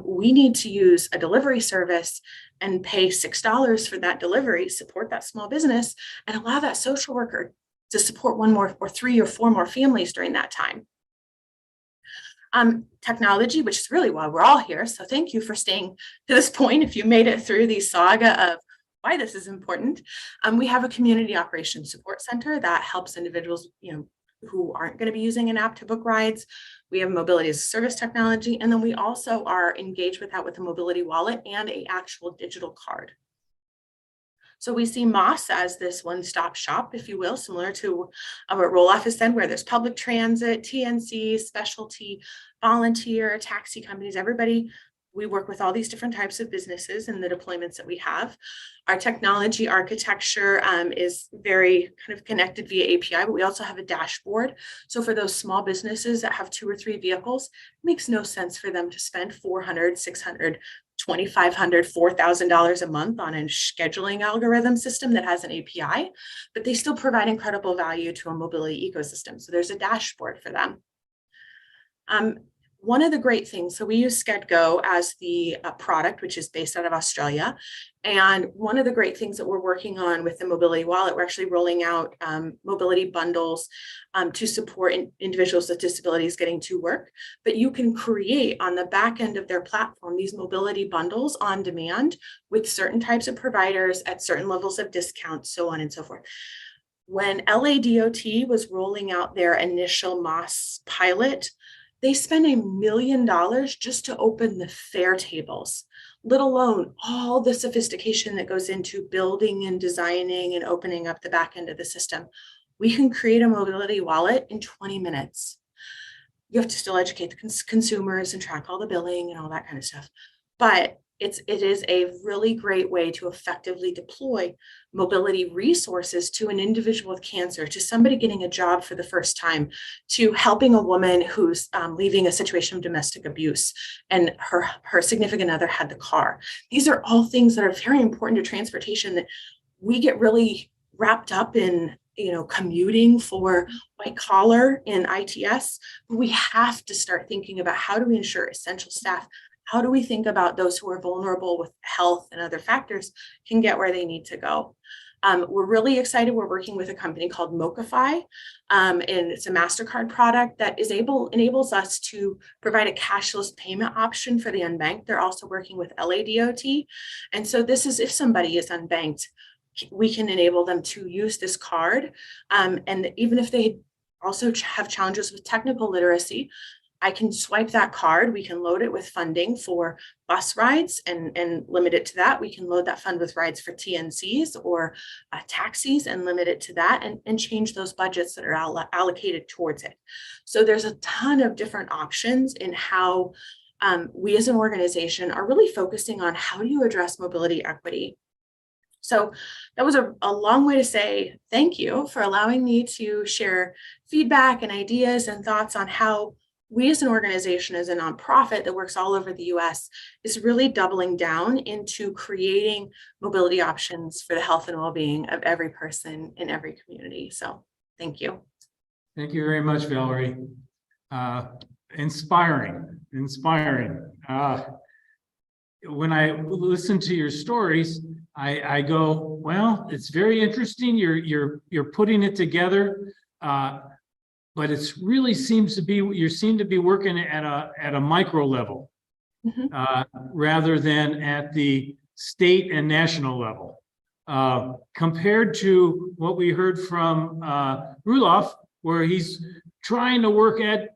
we need to use a delivery service and pay $6 for that delivery, support that small business, and allow that social worker to support one more or 3 or 4 more families during that time. Technology, which is really why we're all here. So thank you for staying to this point. If you made it through the saga of why this is important, we have a community operations support center that helps individuals, who aren't going to be using an app to book rides. We have mobility as a service technology, and then we also are engaged with that with a mobility wallet and an actual digital card. So we see MOS as this one-stop shop, if you will, similar to what Roelof has said, where there's public transit, TNC, specialty, volunteer, taxi companies, everybody. We work with all these different types of businesses and the deployments that we have. Our technology architecture is very kind of connected via API, but we also have a dashboard. So for those small businesses that have 2 or 3 vehicles, it makes no sense for them to spend $400, $600, $2,500, $4,000 a month on a scheduling algorithm system that has an API, but they still provide incredible value to a mobility ecosystem. So there's a dashboard for them. One of the great things, so we use SkedGo as the product, which is based out of Australia. And one of the great things that we're working on with the mobility wallet, we're actually rolling out mobility bundles to support individuals with disabilities getting to work. But you can create on the back end of their platform these mobility bundles on demand with certain types of providers at certain levels of discount, so on and so forth. When LADOT was rolling out their initial MOS pilot, they spent $1 million just to open the fare tables, let alone all the sophistication that goes into building and designing and opening up the back end of the system. We can create a mobility wallet in 20 minutes. You have to still educate the consumers and track all the billing and all that kind of stuff. But it is a really great way to effectively deploy mobility resources to an individual with cancer, to somebody getting a job for the first time, to helping a woman who's leaving a situation of domestic abuse and her significant other had the car. These are all things that are very important to transportation that we get really wrapped up in, commuting for white collar in ITS. But we have to start thinking about how do we ensure essential staff. How do we think about those who are vulnerable with health and other factors can get where they need to go? We're really excited. We're working with a company called Mocafy, and it's a MasterCard product that enables us to provide a cashless payment option for the unbanked. They're also working with LADOT. And so this is if somebody is unbanked, we can enable them to use this card. And even if they also have challenges with technical literacy, I can swipe that card. We can load it with funding for bus rides and limit it to that. We can load that fund with rides for TNCs or taxis and limit it to that, and change those budgets that are allocated towards it. So there's a ton of different options in how we as an organization are really focusing on how do you address mobility equity. So that was a long way to say thank you for allowing me to share feedback and ideas and thoughts on how we as an organization, as a nonprofit that works all over the US, is really doubling down into creating mobility options for the health and well-being of every person in every community. So thank you. Thank you very much, Valerie. Inspiring. When I listen to your stories, I go, well, it's very interesting. You're putting it together, but it's really seems to be, you seem to be working at a micro level, rather than at the state and national level. Compared to what we heard from Roelof, where he's trying to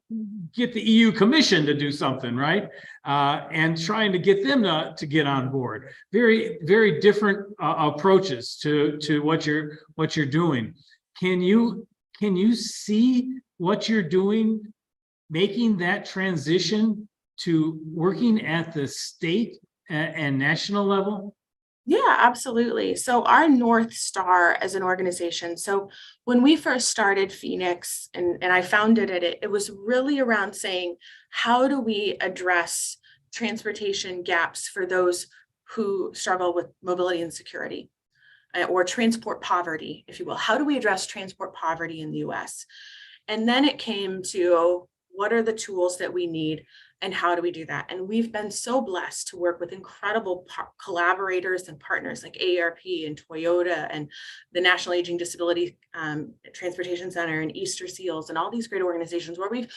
get the EU Commission to do something, right? And trying to get them to get on board. Very, very different approaches to what you're doing. Can you see what you're doing, making that transition to working at the state and national level? Yeah, absolutely. So our North Star as an organization, so when we first started Phoenix and I founded it, it was really around saying, how do we address transportation gaps for those who struggle with mobility insecurity or transport poverty, if you will? How do we address transport poverty in the US? And then it came to, what are the tools that we need and how do we do that? And we've been so blessed to work with incredible collaborators and partners like AARP and Toyota and the National Aging Disability Transportation Center and Easter Seals and all these great organizations where we've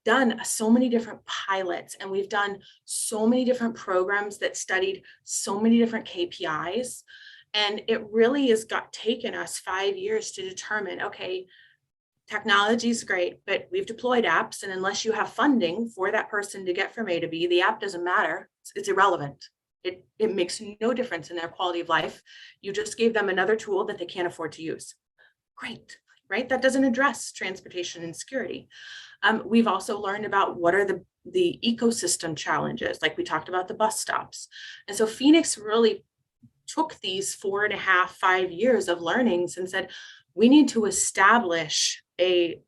done so many different pilots and we've done so many different programs that studied so many different KPIs. And it really has taken us 5 years to determine, okay, technology is great, but we've deployed apps, and unless you have funding for that person to get from A to B, the app doesn't matter. It's irrelevant. It makes no difference in their quality of life. You just gave them another tool that they can't afford to use. Great, right? That doesn't address transportation insecurity. We've also learned about what are the ecosystem challenges, like we talked about the bus stops. And so Phoenix really took these 4.5, 5 years of learnings and said, we need to establish a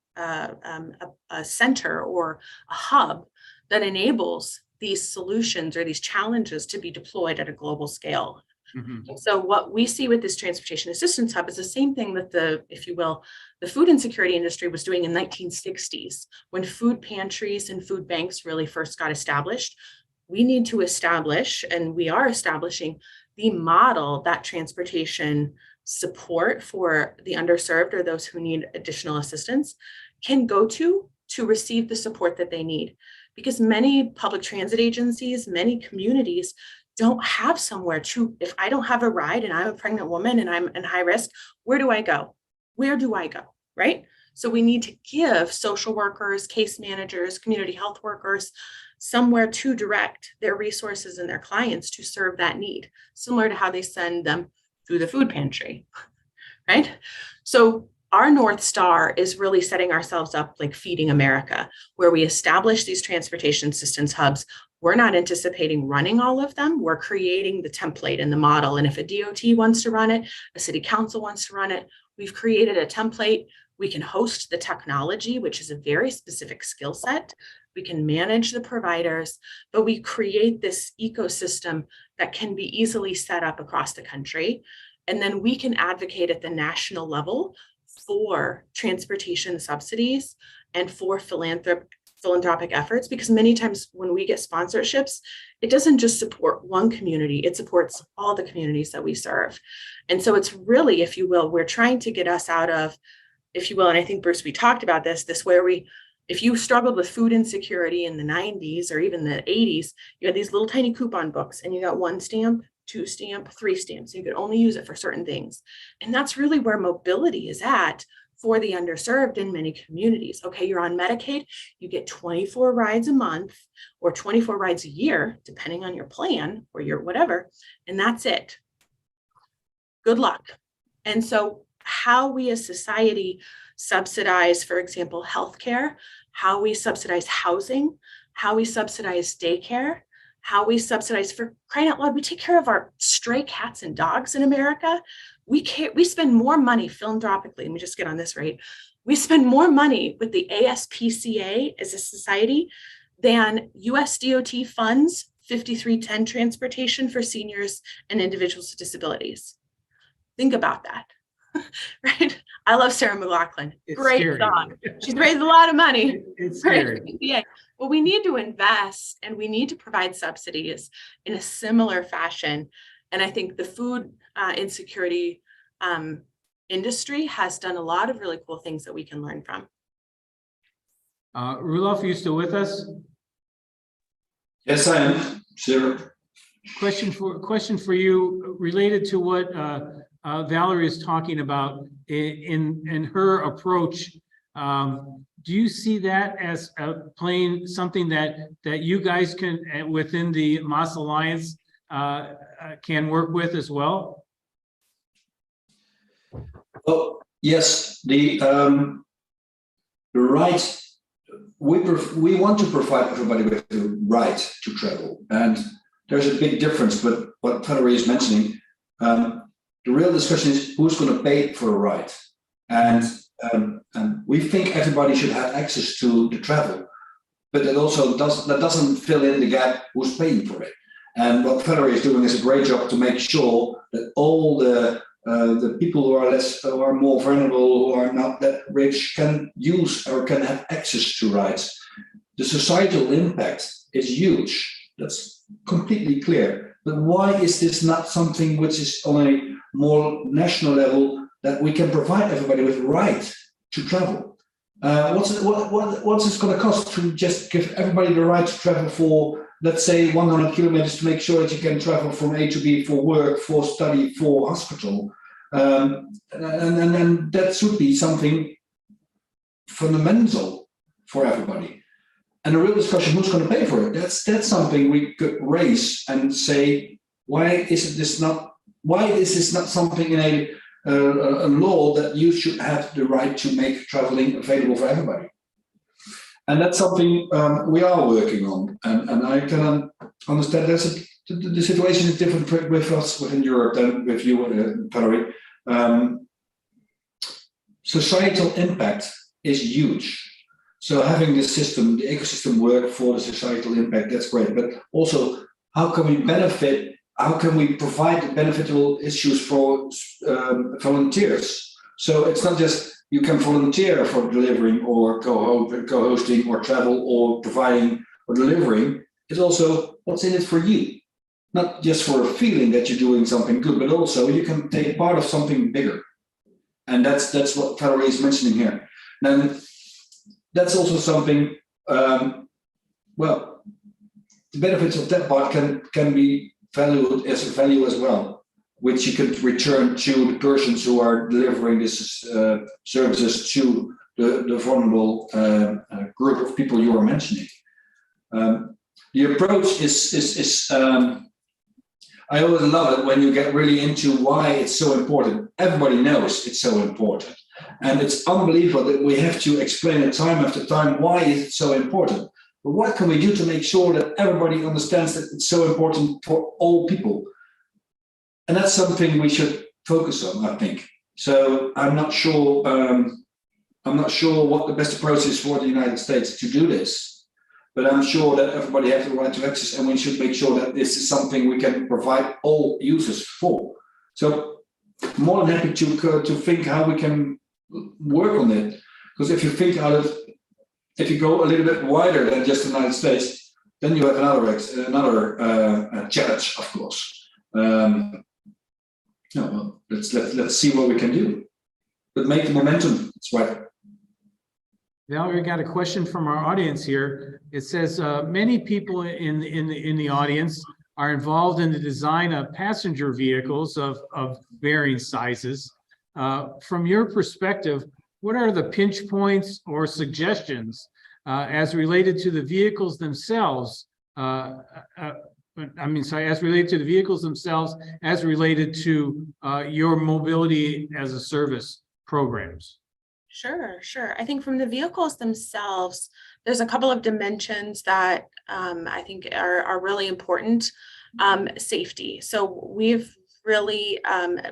center or a hub that enables these solutions or these challenges to be deployed at a global scale. So what we see with this transportation assistance hub is the same thing that if you will, the food insecurity industry was doing in the 1960s when food pantries and food banks really first got established. We need to establish, and we are establishing, the model that transportation support for the underserved or those who need additional assistance can go to receive the support that they need. Because many public transit agencies, many communities don't have somewhere to, if I don't have a ride and I'm a pregnant woman and I'm in high risk, where do I go? Where do I go, right? So we need to give social workers, case managers, community health workers somewhere to direct their resources and their clients to serve that need, similar to how they send them through the food pantry, right? So our North Star is really setting ourselves up like Feeding America, where we establish these transportation assistance hubs. We're not anticipating running all of them. We're creating the template and the model. And if a DOT wants to run it, a city council wants to run it, we've created a template. We can host the technology, which is a very specific skill set. We can manage the providers, but we create this ecosystem that can be easily set up across the country. And then we can advocate at the national level for transportation subsidies and for philanthropic efforts, because many times when we get sponsorships, it doesn't just support one community, it supports all the communities that we serve. And so it's really, if you will, we're trying to get us out of, if you will, and I think Bruce, we talked about this where if you struggled with food insecurity in the 90s or even the 80s, you had these little tiny coupon books and you got one stamp 2 stamp, 3 stamps. You could only use it for certain things. And that's really where mobility is at for the underserved in many communities. Okay, you're on Medicaid, you get 24 rides a month or 24 rides a year, depending on your plan or your whatever, and that's it. Good luck. And so how we as society subsidize, for example, healthcare, how we subsidize housing, how we subsidize daycare, how we subsidize, for crying out loud, we take care of our stray cats and dogs in America. We spend more money philanthropically. Let me just get on this right. We spend more money with the ASPCA as a society than US DOT funds 5310 transportation for seniors and individuals with disabilities. Think about that, right? I love Sarah McLachlan. It's Great scary. song. She's raised a lot of money. It's scary. Yeah. Well, we need to invest and we need to provide subsidies in a similar fashion. And I think the food insecurity industry has done a lot of really cool things that we can learn from. Roelof, are you still with us? Yes, I am. Sure. Question for you related to what Valerie is talking about in her approach. Do you see that as playing something that you guys can within the Moss Alliance can work with as well? Well, yes, the right. We want to provide everybody with the right to travel, and there's a big difference. But what Valerie is mentioning, the real discussion is who's going to pay for a ride, and we think everybody should have access to the travel, but that also doesn't fill in the gap who's paying for it. And what Valerie is doing is a great job to make sure that all the people who are more vulnerable, who are not that rich, can use or can have access to rides. The societal impact is huge. That's completely clear. But why is this not something which is on a more national level that we can provide everybody with a right to travel? What's it going to cost to just give everybody the right to travel for, let's say, 100 kilometers to make sure that you can travel from A to B for work, for study, for hospital? And that should be something fundamental for everybody. And the real discussion, who's going to pay for it? That's something we could raise and say, why is this not something in a law that you should have the right to make traveling available for everybody? And that's something we are working on. And I can understand the situation is different with us within Europe than with you, Valerie. Societal impact is huge. So having the system, the ecosystem work for the societal impact, that's great. But also, how can we benefit? How can we provide the beneficial issues for volunteers? So it's not just you can volunteer for delivering or co-hosting or travel or providing or delivering. It's also what's in it for you. Not just for a feeling that you're doing something good, but also you can take part of something bigger. And that's what Valerie is mentioning here. Now, that's also something, well, the benefits of that part can be valued as a value as well, which you could return to the persons who are delivering this services to the vulnerable group of people you are mentioning. The approach is I always love it when you get really into why it's so important. Everybody knows it's so important. And it's unbelievable that we have to explain it time after time why is it so important. But what can we do to make sure that everybody understands that it's so important for all people? And that's something we should focus on, I think. So I'm not sure what the best approach is for the United States to do this. But I'm sure that everybody has the right to access, and we should make sure that this is something we can provide all users for. So more than happy to think how we can work on it. Because if you go a little bit wider than just the United States, then you have another challenge, of course. Well, let's see what we can do. But make the momentum. That's right. Valerie, got a question from our audience here. It says many people in the audience are involved in the design of passenger vehicles of varying sizes. From your perspective, what are the pinch points or suggestions as related to the vehicles themselves? As related to the vehicles themselves, as related to your mobility as a service programs? Sure. I think from the vehicles themselves, there's a couple of dimensions that I think are really important. Safety. So we've really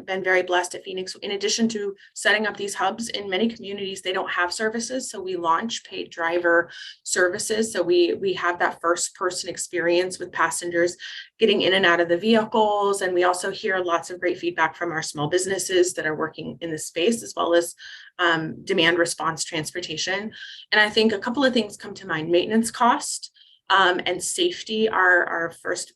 been very blessed at Phoenix. In addition to setting up these hubs, in many communities, they don't have services. So we launch paid driver services. So we have that first person experience with passengers getting in and out of the vehicles. And we also hear lots of great feedback from our small businesses that are working in this space, as well as demand response transportation. And I think a couple of things come to mind. Maintenance cost and safety are first,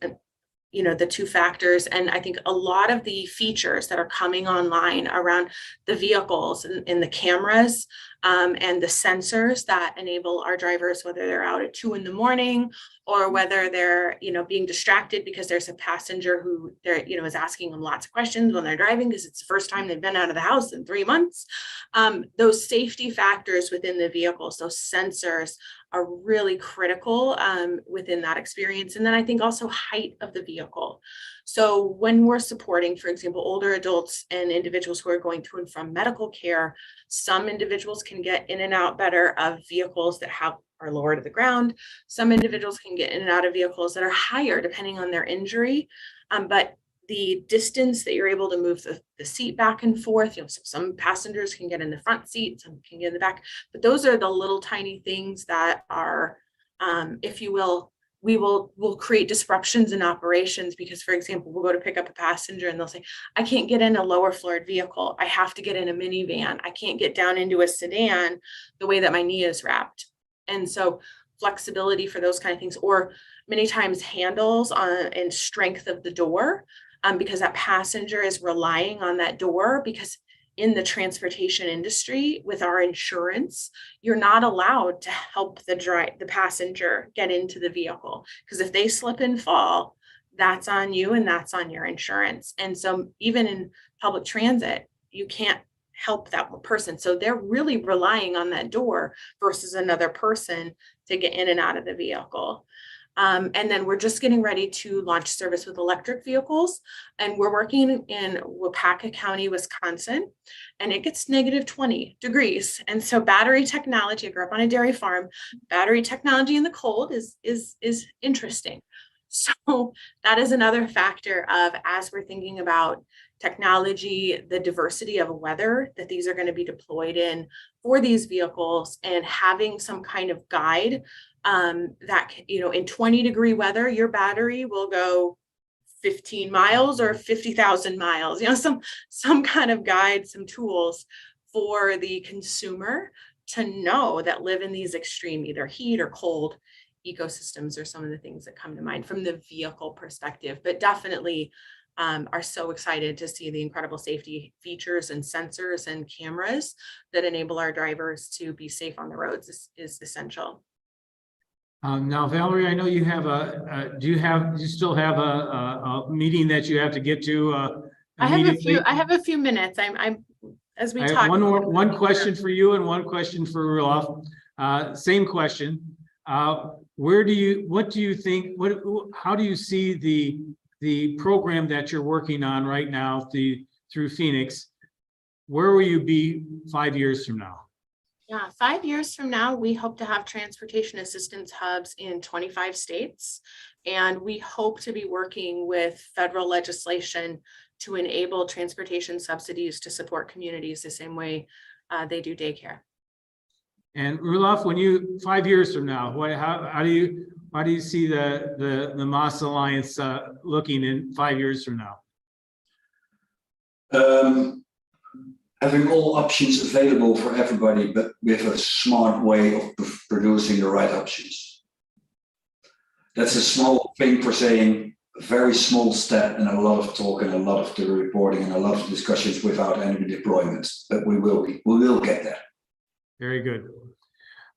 the two factors. And I think a lot of the features that are coming online around the vehicles and the cameras and the sensors that enable our drivers, whether they're out at 2 a.m. or whether they're, being distracted because there's a passenger who is asking them lots of questions when they're driving because it's the first time they've been out of the house in 3 months. Those safety factors within the vehicles, those sensors, are really critical within that experience. And then I think also height of the vehicle. So when we're supporting, for example, older adults and individuals who are going to and from medical care, some individuals can get in and out better of vehicles that are lower to the ground. Some individuals can get in and out of vehicles that are higher depending on their injury. But the distance that you're able to move the seat back and forth, some passengers can get in the front seat, some can get in the back, but those are the little tiny things that are, if you will, we'll create disruptions in operations because, for example, we'll go to pick up a passenger and they'll say, I can't get in a lower floored vehicle. I have to get in a minivan. I can't get down into a sedan the way that my knee is wrapped. And so flexibility for those kind of things, or many times handles and strength of the door, because that passenger is relying on that door. Because in the transportation industry with our insurance, you're not allowed to help the passenger get into the vehicle, because if they slip and fall, that's on you and that's on your insurance. And so even in public transit, you can't help that person. So they're really relying on that door versus another person to get in and out of the vehicle. And then we're just getting ready to launch service with electric vehicles. And we're working in Waupaca County, Wisconsin, and it gets -20 degrees. And so battery technology, I grew up on a dairy farm, battery technology in the cold is interesting. So that is another factor of, as we're thinking about technology, the diversity of weather that these are going to be deployed in for these vehicles, and having some kind of guide that, in 20-degree weather, your battery will go 15 miles or 50,000 miles, some kind of guide, some tools for the consumer to know that live in these extreme, either heat or cold ecosystems, are some of the things that come to mind from the vehicle perspective. But definitely are so excited to see the incredible safety features and sensors and cameras that enable our drivers to be safe on the roads is essential. Now, Valerie, I know you have do you still have a meeting that you have to get to? I have a few minutes. I'm as we I talk. have one question for you and one question for Roelof. Same question. What do you think? How do you see the program that you're working on right now through Phoenix? Where will you be 5 years from now? Yeah, 5 years from now, we hope to have transportation assistance hubs in 25 states. And we hope to be working with federal legislation to enable transportation subsidies to support communities the same way they do daycare. And Roelof, 5 years from now, how do you see the MAS Alliance looking in 5 years from now? Having all options available for everybody, but with a smart way of producing the right options. That's a small thing for saying a very small step, and a lot of talk and a lot of the reporting and a lot of discussions without any deployments, but we will get there. Very good.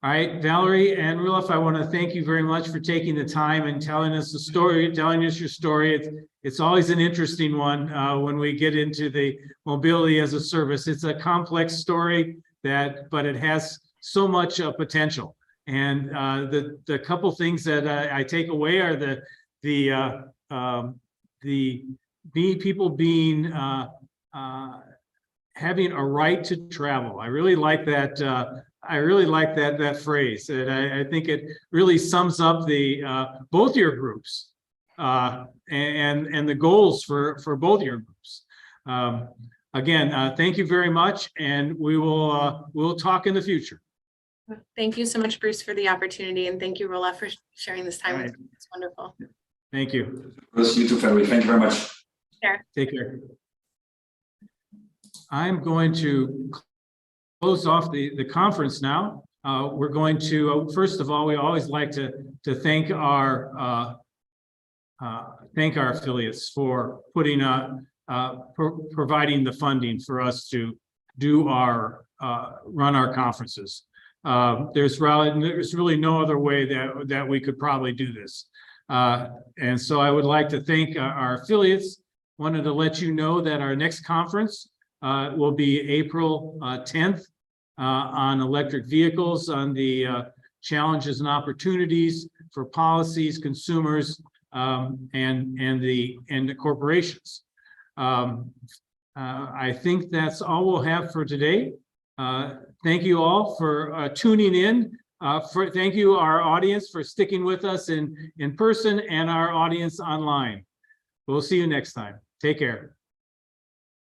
All right, Valerie and Roelof, I want to thank you very much for taking the time and telling us the story, telling us your story. It's always an interesting one when we get into the mobility as a service. It's a complex story but it has so much potential. And the couple things that I take away are people being having a right to travel. I really like that. I really like that phrase, and I think it really sums up the both your groups and the goals for both your groups. Again, thank you very much, and we'll talk in the future. Thank you so much, Bruce, for the opportunity, and thank you, Roelof, for sharing this time with me. It's wonderful. Thank you. Bruce, you too, Valerie. Thank you very much. Sure. Take care. I'm going to close off the conference now. We're going to, first of all, we always like to thank our affiliates for putting providing the funding for us to do run our conferences. There's really no other way that we could probably do this. And so I would like to thank our affiliates. Wanted to let you know that our next conference will be April 10th on electric vehicles, on the challenges and opportunities for policies, consumers, and the corporations. I think that's all we'll have for today. Thank you all for tuning in. Thank you, our audience, for sticking with us in person and our audience online. We'll see you next time. Take care.